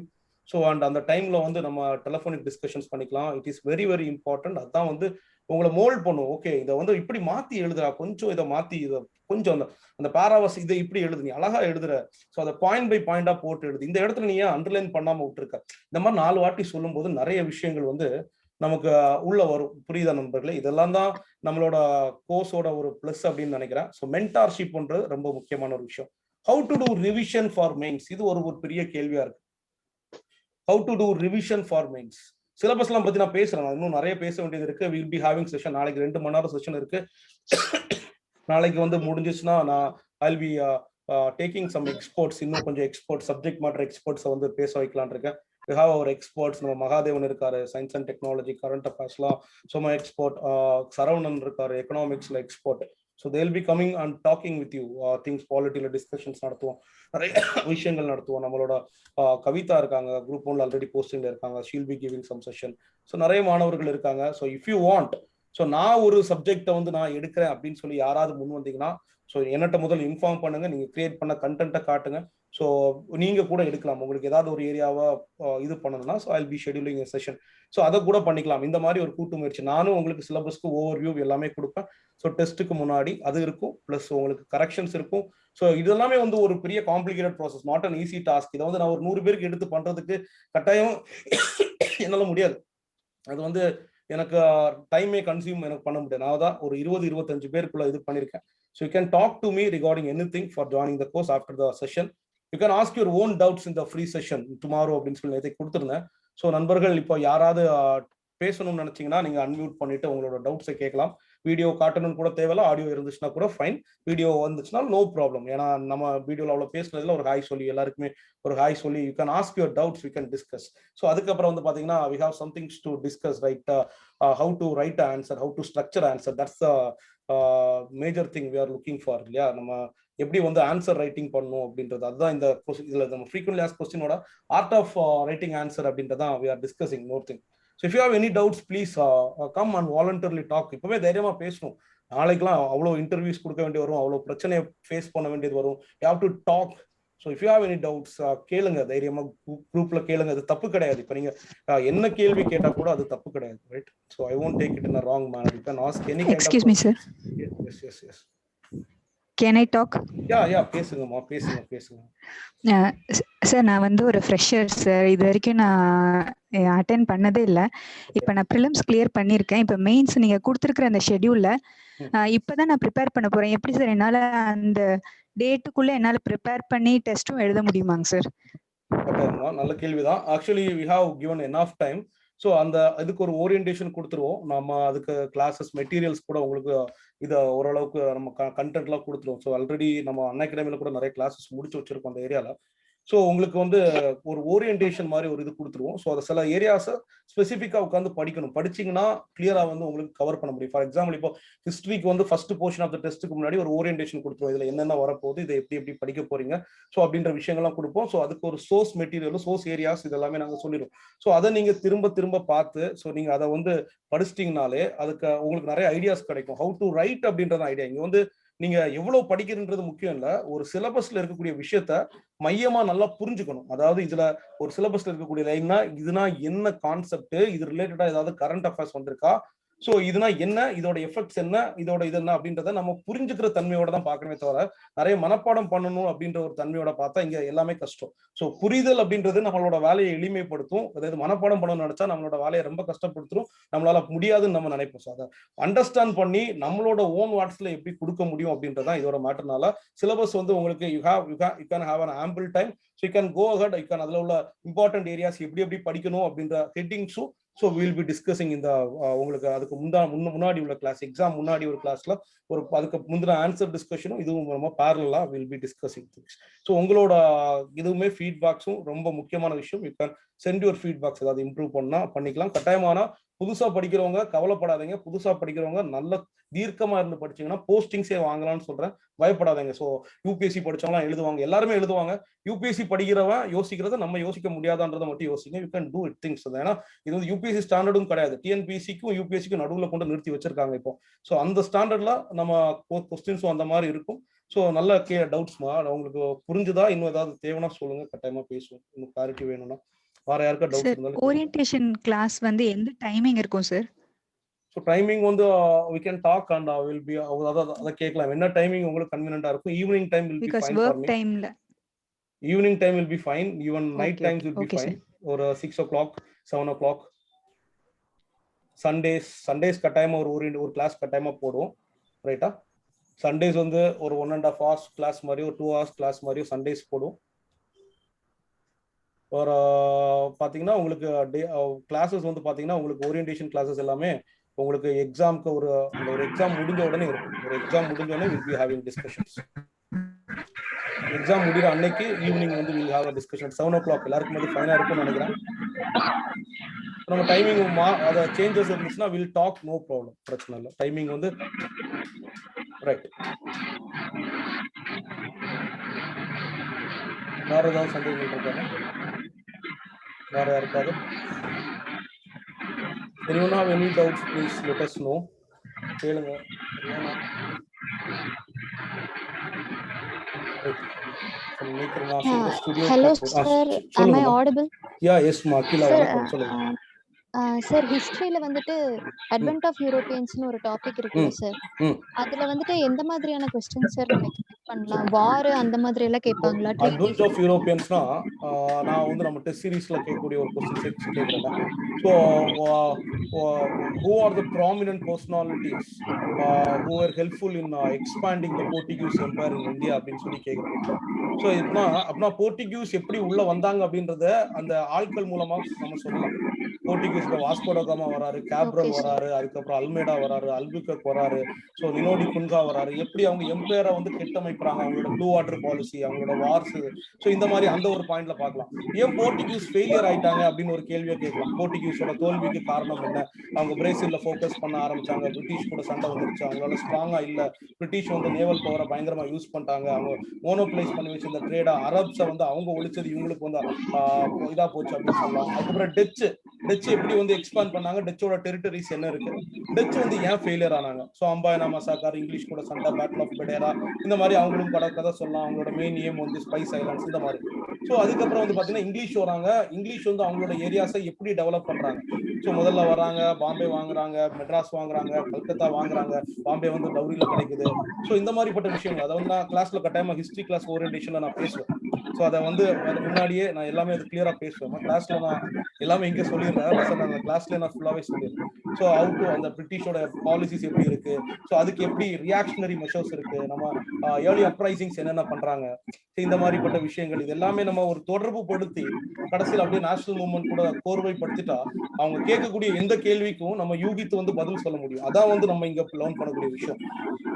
So and அந்த டைம்ல வந்து நம்ம டெலிஃபோனிக் டிஸ்கஷன்ஸ் பண்ணிக்கலாம். It is very very important. அதான் வந்து உங்களை மோல்ட் பண்ணும். ஓகே, இதை வந்து இப்படி மாத்தி எழுதுறா, கொஞ்சம் இதை மாத்தி இதை கொஞ்சம் அந்த அந்த பாராவாஸ் இதை இப்படி எழுது, நீ அழகா எழுதுற, ஸோ அதை பாயிண்ட் பை பாயிண்டா போட்டு எழுது, இந்த இடத்துல நீ ஏன் அண்டர்லைன் பண்ணாம விட்டுருக்க, இந்த மாதிரி 4 வாட்டி சொல்லும் போது நிறைய விஷயங்கள் வந்து நமக்கு உள்ள வரும். புரியுதா நண்பர்களே? இதெல்லாம் தான் நம்மளோட கோர்ஸோட ஒரு பிளஸ் அப்படின்னு நினைக்கிறேன். ஸோ மென்டார்ஷிப்ன்றது ரொம்ப முக்கியமான ஒரு விஷயம். How to do revision for mains, இது ஒரு பெரிய கேள்வியா இருக்கு. How to do revision for mains. சிலபஸ்லாம் பத்தி நான் பேசுறேன், இன்னும் நிறைய பேச வேண்டியது இருக்கு. வில் பி ஹேவிங் செஷன், நாளைக்கு 2 மணி நேரம் செஷன் இருக்கு. நாளைக்கு வந்து முடிஞ்சிச்சுன்னா நான் I'll be taking some experts, இன்னும் கொஞ்சம் எக்ஸ்பர்ட் சப்ஜெக்ட் மேட்டர் எக்ஸ்பர்ட்ஸை வந்து பேச வைக்கலான் இருக்கேன். We have our experts, நம்ம மகாதேவன் இருக்காரு, சயின்ஸ் அண்ட் டெக்னாலஜி கரண்ட் அஃபேர்ஸ்லாம் சும்மா எக்ஸ்பர்ட், சரவணன் இருக்காரு, எக்கனாமிக்ஸ்ல expert. So they'll be coming and talking with you things, பாலிட்டியில டிஸ்கஷன்ஸ் நடத்துவோம், நிறைய விஷயங்கள் நடத்துவோம். நம்மளோட கவிதா இருக்காங்க, குரூப் 1 ஆல்ரெடி போஸ்டிங்ல இருக்காங்க, she'll be giving some session. So நிறைய மாணவர்கள் இருக்காங்க. So if you want, so நான் ஒரு சப்ஜெக்டை வந்து நான் எடுக்கிறேன் அப்படின்னு சொல்லி யாராவது முன் வந்தீங்கன்னா ஸோ என்னட்ட முதல் இன்ஃபார்ம் பண்ணுங்க, நீங்க கிரியேட் பண்ண கண்டென்ட்டை காட்டுங்க. ஸோ நீங்க கூட எடுக்கலாம், உங்களுக்கு ஏதாவது ஒரு ஏரியாவா இது பண்ணணும்னா. So I'll be scheduling a session. So அதை கூட பண்ணிக்கலாம். இந்த மாதிரி ஒரு கூட்டு முயற்சி. நானும் உங்களுக்கு சிலபஸ்க்கு ஓவர் வியூ எல்லாமே கொடுப்பேன். ஸோ டெஸ்ட்டுக்கு முன்னாடி அது இருக்கும், பிளஸ் உங்களுக்கு கரெக்ஷன்ஸ் இருக்கும். ஸோ இதெல்லாமே வந்து ஒரு பெரிய complicated process, not an easy task. இதை வந்து நான் ஒரு 100 பேருக்கு எடுத்து பண்றதுக்கு கட்டாயம் என்னால முடியாது. அது வந்து எனக்கு டைமே கன்சியூம் எனக்கு பண்ண முடியாது. நான் தான் ஒரு 20-25 பேருக்குள்ள இது பண்ணியிருக்கேன். So you can talk to me regarding anything for joining the course after the session. You can ask your own doubts in the free session tomorrow அப்படின்னு சொல்லி நேற்று கொடுத்துருந்தேன். ஸோ நண்பர்கள் இப்போ யாராவது பேசணும்னு நினைச்சீங்கன்னா நீங்க அன்மியூட் பண்ணிட்டு உங்களோட டவுட்ஸை கேட்கலாம். வீடியோ காட்டணும்னு கூட தேவையில்ல, ஆடியோ இருந்துச்சுன்னா கூட ஃபைன், வீடியோ வந்துச்சுன்னா நோ ப்ராப்ளம். ஏன்னா நம்ம வீடியோவில் அவ்வளோ பேசுனதுல ஒரு ஹாய் சொல்லி எல்லாருக்குமே ஒரு ஹாய் சொல்லி you can ask your doubts, we can discuss. So அதுக்கப்புறம் வந்து பார்த்தீங்கன்னா we have somethings to discuss, right? How to write answer, how to structure answer, that's the major thing we are looking for, இல்லையா? நம்ம எப்படி வந்து answer writing பண்ணணும் அப்படின்றது, அதுதான் இந்த இதுல நம்ம ஃப்ரீக்வென்ட்லி ஆஸ்க்ட் கொஸ்டினோட ஆர்ட் ஆஃப் ரைட்டிங் ஆன்சர் அப்படின்றதான் we are discussing. More thing. So if you have any doubts please come and voluntarily talk. இப்பவே தைரியமா பேசணும். நாளைக்கெல்லாம் அவ்வளோ இன்டர்வியூஸ் கொடுக்க வேண்டி வரும், அவ்வளோ பிரச்சனையை ஃபேஸ் பண்ண வேண்டியது வரும். You have to talk. So if you have any doubts கேளுங்க, தைரியமா குரூப்ல கேளுங்க. அது தப்பு கிடையாது. இப்போ நீங்க என்ன கேள்வி கேட்டா கூட அது தப்பு கிடையாது, right? So I won't take it in a wrong manner. You can ask any kind of. Excuse me, sir. Yes. Can I talk? Yeah, பேசுங்கம்மா, பேசுங்க. சார், நான் வந்து ஒரு ஃப்ரெஷர் சார். இது வரைக்கும் நான் அட்டென்ட் பண்ணதே இல்லை. இப்போ நான் ப்ரிலிம்ஸ் கிளியர் பண்ணியிருக்கேன். இப்போ மெயின்ஸ் நீங்க கொடுத்துருக்குற அந்த ஷெட்யூல்ல இப்போதான் நான் ப்ரிப்பேர் பண்ண போறேன். எப்படி சார் என்னால் அந்த டேட்டுக்குள்ள என்னால் ப்ரிப்பேர் பண்ணி டெஸ்ட்டும் எழுத முடியுமாங்க சார்? நல்ல கேள்விதான். Actually we have given enough time. So அந்த இதுக்கு ஒரு ஓரியன்டேஷன் கொடுத்துருவோம் நம்ம. அதுக்கு கிளாஸஸ் மெட்டீரியல்ஸ் கூட உங்களுக்கு இதை ஓரளவுக்கு நம்ம கண்டென்ட்லாம் கொடுத்துருவோம். ஸோ ஆல்ரெடி நம்ம அண்ணா அகாடமியில் கூட நிறைய கிளாஸஸ் முடிச்சு வச்சிருக்கோம் அந்த ஏரியாவில். ஸோ உங்களுக்கு வந்து ஒரு ஓரியன்டேஷன் மாதிரி ஒரு இது கொடுத்துருவோம். ஸோ அதை சில ஏரியாஸை ஸ்பெசிஃபிக்காக உட்காந்து படிக்கணும். படிச்சிங்கன்னா கிளியராக வந்து உங்களுக்கு கவர் பண்ண முடியும். ஃபார் எக்ஸாம்பிள், இப்போ ஹிஸ்ட்ரிக்கு வந்து ஃபர்ஸ்ட் போர்ஷன் ஆஃப் த டெஸ்ட்டுக்கு முன்னாடி ஒரு ஓரியன்டேஷன் கொடுத்துருவோம். இதில் என்னென்ன வரப்போகுது, இதை எப்படி படிக்க போறீங்க, ஸோ அப்படின்ற விஷயங்கள்லாம் கொடுப்போம். ஸோ அதுக்கு ஒரு சோர்ஸ் மெட்டீரியல், சோர்ஸ் ஏரியாஸ் இதெல்லாமே நாங்கள் சொல்லிடுவோம். ஸோ அதை நீங்கள் திரும்ப பார்த்து ஸோ நீங்கள் அதை வந்து படிச்சிட்டிங்கனாலே அதுக்கு உங்களுக்கு நிறைய ஐடியாஸ் கிடைக்கும். ஹவு டு ரைட் அப்படின்றத ஐடியா. இங்கே வந்து நீங்க எவ்வளவு படிக்கிறன்றது முக்கியம் இல்ல, ஒரு சிலபஸ்ல இருக்கக்கூடிய விஷயத்த மையமா நல்லா புரிஞ்சுக்கணும். அதாவது இதுல ஒரு சிலபஸ்ல இருக்கக்கூடிய லைன்னா இதுனா என்ன கான்செப்ட், இது ரிலேட்டடா ஏதாவது கரண்ட் அஃபேர்ஸ் வந்திருக்கா, ஸோ இதுனா என்ன, இதோட எஃபெக்ட்ஸ் என்ன, இதோட இது என்ன அப்படின்றத நம்ம புரிஞ்சுக்கிற தன்மையோட தான் பார்க்கணுமே தவிர நிறைய மனப்பாடம் பண்ணணும் அப்படின்ற ஒரு தன்மையோட பார்த்தா இங்க எல்லாமே கஷ்டம். ஸோ புரிதல் அப்படின்றது நம்மளோட வேலையை எளிமைப்படுத்தும். அதாவது மனப்பாடம் பண்ணணும்னு நினைச்சா நம்மளோட வேலையை ரொம்ப கஷ்டப்படுத்தும், நம்மளால முடியாதுன்னு நம்ம நினைப்போம். ஸோ அதை அண்டர்ஸ்டாண்ட் பண்ணி நம்மளோட ஓன் வாட்ஸ்ல எப்படி கொடுக்க முடியும் அப்படின்றதான் இதோட மேட்டர்னால சிலபஸ் வந்து உங்களுக்கு you can have an ample time. So you can go ahead. You can அதில் உள்ள இம்பார்ட்டன்ட் ஏரியாஸ் எப்படி படிக்கணும் அப்படின்ற ஹெட்டிங்ஸும் ஸோ வில் பி டிஸ்கஸிங் இந்த உங்களுக்கு அதுக்கு முன்னாடி உள்ள கிளாஸ், எக்ஸாம் முன்னாடி ஒரு கிளாஸ்ல ஒரு அதுக்கு முந்தின ஆன்சர் டிஸ்கஷனும் இதுவும் மூலமா பேரலா will be discussing things. So உங்களோட இதுவுமே ஃபீட்பேக்ஸும் ரொம்ப முக்கியமான விஷயம். You can send your feedbacks, ஏதாவது இம்ப்ரூவ் பண்ணா பண்ணிக்கலாம். கட்டாயமான புதுசா படிக்கிறவங்க கவலைப்படாதீங்க. புதுசா படிக்கிறவங்க நல்ல தீர்க்கமா இருந்து படிச்சீங்கன்னா போஸ்டிங்ஸே வாங்கலாம்னு சொல்றேன். பயப்படாதீங்க. ஸோ யூபிஎஸ்சி படிச்சவங்களாம் எழுதுவாங்க, எல்லாருமே எழுதுவாங்க. யூபிஎஸ்சி படிக்கிறவன் யோசிக்கிறத நம்ம யோசிக்க முடியாதான்றதை மட்டும் யோசிங்க. You can do it things. ஏன்னா இது வந்து யூபிஎஸ்சி ஸ்டாண்டர்டும் கிடையாது, டிஎன்பிஎஸ்சிக்கும் யூபிஎஸ்சிக்கும் நடுவில் கொண்டு நிறுத்தி வச்சிருக்காங்க இப்போ. ஸோ அந்த ஸ்டாண்டர்ட்ல நம்ம கொஸ்டின்ஸும் அந்த மாதிரி இருக்கும். ஸோ நல்ல டவுட்ஸ்மா உங்களுக்கு புரிஞ்சுதா? இன்னும் ஏதாவது தேவைன்னா சொல்லுங்க, கட்டாயமா பேசுவோம். இன்னும் கிளாரிட்டி வேணும்னா வேற யாருக்கா டவுட் இருந்தாலும். ஓரியன்டேஷன் கிளாஸ் வந்து எந்த டைமிங் இருக்கும் சார்? ஸோ டைமிங் வந்து we can talk and will be அத கேட்கலாம். என்ன டைமிங் உங்களுக்கு கன்வீனியன்ட்டா இருக்கும்? Evening time will be Because fine for work me. timeல evening time will be fine. Even night Okay, times okay. will be Okay, fine. sir. ஒரு 6 o'clock 7 o'clock. Sundays கட்டாயமா ஒரு கிளாஸ் கட்டாயமா போடுவோம், ரைட்டா? சண்டேஸ் வந்து ஒரு 1.5 hours கிளாஸ் மாதிரி, ஒரு 2 hours கிளாஸ் மாதிரி சண்டேஸ் போடுவோம். ஒரு பார்த்தீங்கன்னா உங்களுக்கு கிளாஸஸ் வந்து பார்த்தீங்கன்னா உங்களுக்கு ஓரியன்டேஷன் கிளாஸஸ் எல்லாமே உங்களுக்கு எக்ஸாமுக்கு ஒரு எக்ஸாம் முடிஞ்ச உடனே இருக்கும். ஒரு எக்ஸாம் முடிஞ்ச உடனே will be having discussions. Exam முடிகிற அன்னைக்கு ஈவினிங் வந்து will have a discussion. 7 o'clock எல்லாருக்கும் வந்து ஃபைனாக இருக்கும்னு நினைக்கிறேன். நம்ம டைமிங் அதை சேஞ்சஸ் இருந்துச்சுன்னா வில் டாக், நோ ப்ராப்ளம், பிரச்சனை இல்லை. டைமிங் வந்து ரைட். வேற ஏதாவது சந்தேகங்கள் இருக்காங்க? வேற யாருக்காவது? anyone have any doubts, please let us know. கேளுங்க. Hello sir, am I audible? Yeah, yes ma, கீழ வணக்கம் சொல்லுங்க. சார் ஹிஸ்டரியில வந்துட்டு அட்வென்ட் ஆஃப் யூரோப்பியன்ஸ்னு ஒரு டாபிக் இருக்குல்ல சார், அதுல வந்துட்டு எந்த மாதிரியான क्वेश्चंस சார் நம்ம எக்ஸ்பெக்ட் பண்ணலாம்? வார் அந்த மாதிரி எல்லாம் கேட்பாங்களா? அட்வென்ட் ஆஃப் யூரோப்பியன்ஸ்னா நான் வந்து நம்ம டெஸ்ட் சீரிஸ்ல கேட்கக்கூடிய ஒரு क्वेश्चन கேக்குறேன். So who are the prominent personalities who were helpful in expanding the Portuguese empire in India அப்படின்னு சொல்லி கேக்குறேன். ஸோ அப்படின்னா போர்ச்சுகீஸ் எப்படி உள்ள வந்தாங்க அப்படின்றத அந்த ஆட்கள் மூலமா நம்ம சொல்லலாம். போர்ச்சுகீஸ்ல வாஸ்கோ ட காமா வராரு, கேப்ரல் வராரு, அதுக்கப்புறம் அல்மேடா வராரு, அல்புகர்க் வராரு, ஸோ நினோடி குன்கா வராரு. எப்படி அவங்க எம்பையரை வந்து கட்டமைக்கிறாங்க, அவங்களோட ப்ளூ வாட்டர் பாலிசி, அவங்களோட வார்ஸ். ஸோ இந்த மாதிரி அந்த ஒரு பாயிண்ட்ல பார்க்கலாம். ஏன் போர்ச்சுகீஸ் ஃபெயிலியர் ஆயிட்டாங்க அப்படின்னு ஒரு கேள்வியை கேட்கலாம். போர்ச்சுகீஸோட தோல்விக்கு காரணம் என்ன? அவங்க பிரேசில்ல ஃபோக்கஸ் பண்ண ஆரம்பிச்சாங்க, பிரிட்டிஷ் கூட சண்டை வந்துருச்சு, அவங்களால ஸ்ட்ராங்கா இல்ல, பிரிட்டிஷ் வந்து நேவல் பவரை பயங்கரமா யூஸ் பண்ணிட்டாங்க, அவங்க மோனோபிளைஸ் பண்ணி வச்சிருந்த ட்ரேடா அரப்ஸை வந்து அவங்க ஒழிச்சது இவங்களுக்கு வந்து இதா போச்சு அப்படின்னு சொல்லலாம். அதுக்கப்புறம் டச் எப்படி வந்து எக்ஸ்பாண்ட் பண்ணாங்க, டச்சோட டெரிட்டரிஸ் என்ன இருக்கு, டச் வந்து ஏன் ஃபெயிலியர் ஆனாங்க. ஸோ அம்பாயனா மசாக்கார், இங்கிலீஷ் கூட சண்டை, பேட்டில் ஆஃப் பெடேரா, இந்த மாதிரி அவங்களும் கதை சொல்லலாம். அவங்களோட மெயின் ஏம் வந்து ஸ்பைஸ் ஐலாண்ட்ஸ், இந்த மாதிரி. ஸோ அதுக்கப்புறம் வந்து பாத்தீங்கன்னா இங்கிலீஷ் வராங்க. இங்கிலீஷ் வந்து அவங்களோட ஏரியாஸை எப்படி டெவலப் பண்றாங்க. ஸோ முதல்ல வராங்க, பாம்பே வாங்குறாங்க, மெட்ராஸ் வாங்குறாங்க, கல்கத்தா வாங்குறாங்க, பாம்பே வந்து டவுரியில கிடைக்குது. ஸோ இந்த மாதிரிப்பட்ட விஷயங்கள் அதை வந்து நான் கிளாஸ்ல கட்டாயமா ஹிஸ்டரி கிளாஸ் ஓரியன்டேஷன்ல நான் பேசுவேன். ஸோ அதை வந்து முன்னாடியே நான் எல்லாமே அது கிளியரா பேசுவேன். கிளாஸ்ல நான் எல்லாமே இங்கே சொல்லிடுறேன், அந்த கிளாஸ்ல நான் ஃபுல்லாவே சொல்லிடுறேன். ஸோ அவுட் டு அந்த பிரிட்டிஷோட பாலிசிஸ் எப்படி இருக்கு, ஸோ அதுக்கு எப்படி ரியாக்ஷனரி மெஷர்ஸ் இருக்கு, நம்ம ஏர்லி அப்ரைசிங்ஸ் என்னென்ன பண்றாங்க, இந்த மாதிரிப்பட்ட விஷயங்கள் இது எல்லாமே நம்ம ஒரு தொடர்பு படுத்தி கடைசியில் அப்படியே நேஷனல் மூவ்மெண்ட் கூட கோர்வைப்படுத்திட்டா அவங்க கேட்கக்கூடிய எந்த கேள்விக்கும் நம்ம யூகித்து வந்து பதில் சொல்ல முடியும். அதான் வந்து நம்ம இங்க லேர்ன் பண்ணக்கூடிய விஷயம்.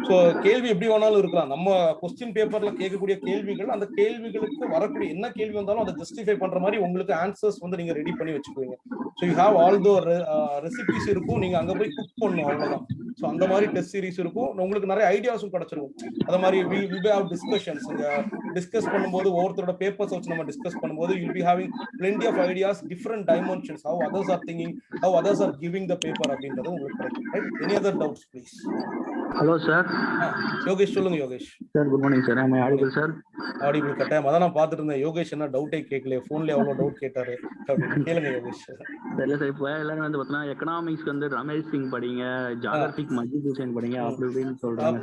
ஸோ கேள்வி எப்படி வேணாலும் இருக்கலாம். நம்ம கொஸ்டின் பேப்பர்ல கேட்கக்கூடிய கேள்விகள், அந்த கேள்விகளுக்கு வரக்கூடிய என்ன கேள்வி வந்தாலும் அதை ஜஸ்டிஃபை பண்ற மாதிரி உங்களுக்கு ஆன்சர்ஸ் வந்து நீங்க ரெடி பண்ணி வச்சுக்குவீங்க. So you have all the recipes இருக்கும், நீங்க அங்க போய் குக் பண்ணணும், அவ்வளவுதான். ஸோ அந்த மாதிரி டெஸ்ட் சீரிஸ் இருக்கும், உங்களுக்கு நிறைய ஐடியாஸும் கிடைச்சிருக்கும். அந்த மாதிரி வில் ஹேவ் டிஸ்கஷன்ஸ். டிஸ்கஸ் பண்ணும்போது ஒவ்வொருத்தரோட பேப்பர்ஸ் வச்சு நம்ம டிஸ்கஸ் பண்ணும்போது you will be having plenty of ideas, different dimensions, how others are thinking, how others are giving the paper அப்படின்றது உங்களுக்கு கிடைக்கும். Right? Any other doubts please? Hello sir. Yogesh சொல்லுங்க. Yogesh sir good morning sir. I audible sir? Audible கட்டாயம். அதான் நான் பார்த்துட்டு இருந்தேன், யோகேஷ் என்ன டவுட்டே கேட்கல, ஃபோன்ல அவ்வளவு டவுட் கேட்டாரு அப்படின்னு. கேளுங்க யோகேஷ். தெரியல சார். இப்போ எல்லாரும் வந்து பார்த்தீங்கன்னா எக்கனாமிக்ஸ் வந்து ரமேஷ் சிங் படிங்க, ஜியோகிராஃபிக் மஜித் ஹுசைன் படிங்க அப்படி இப்படின்னு சொல்றாங்க.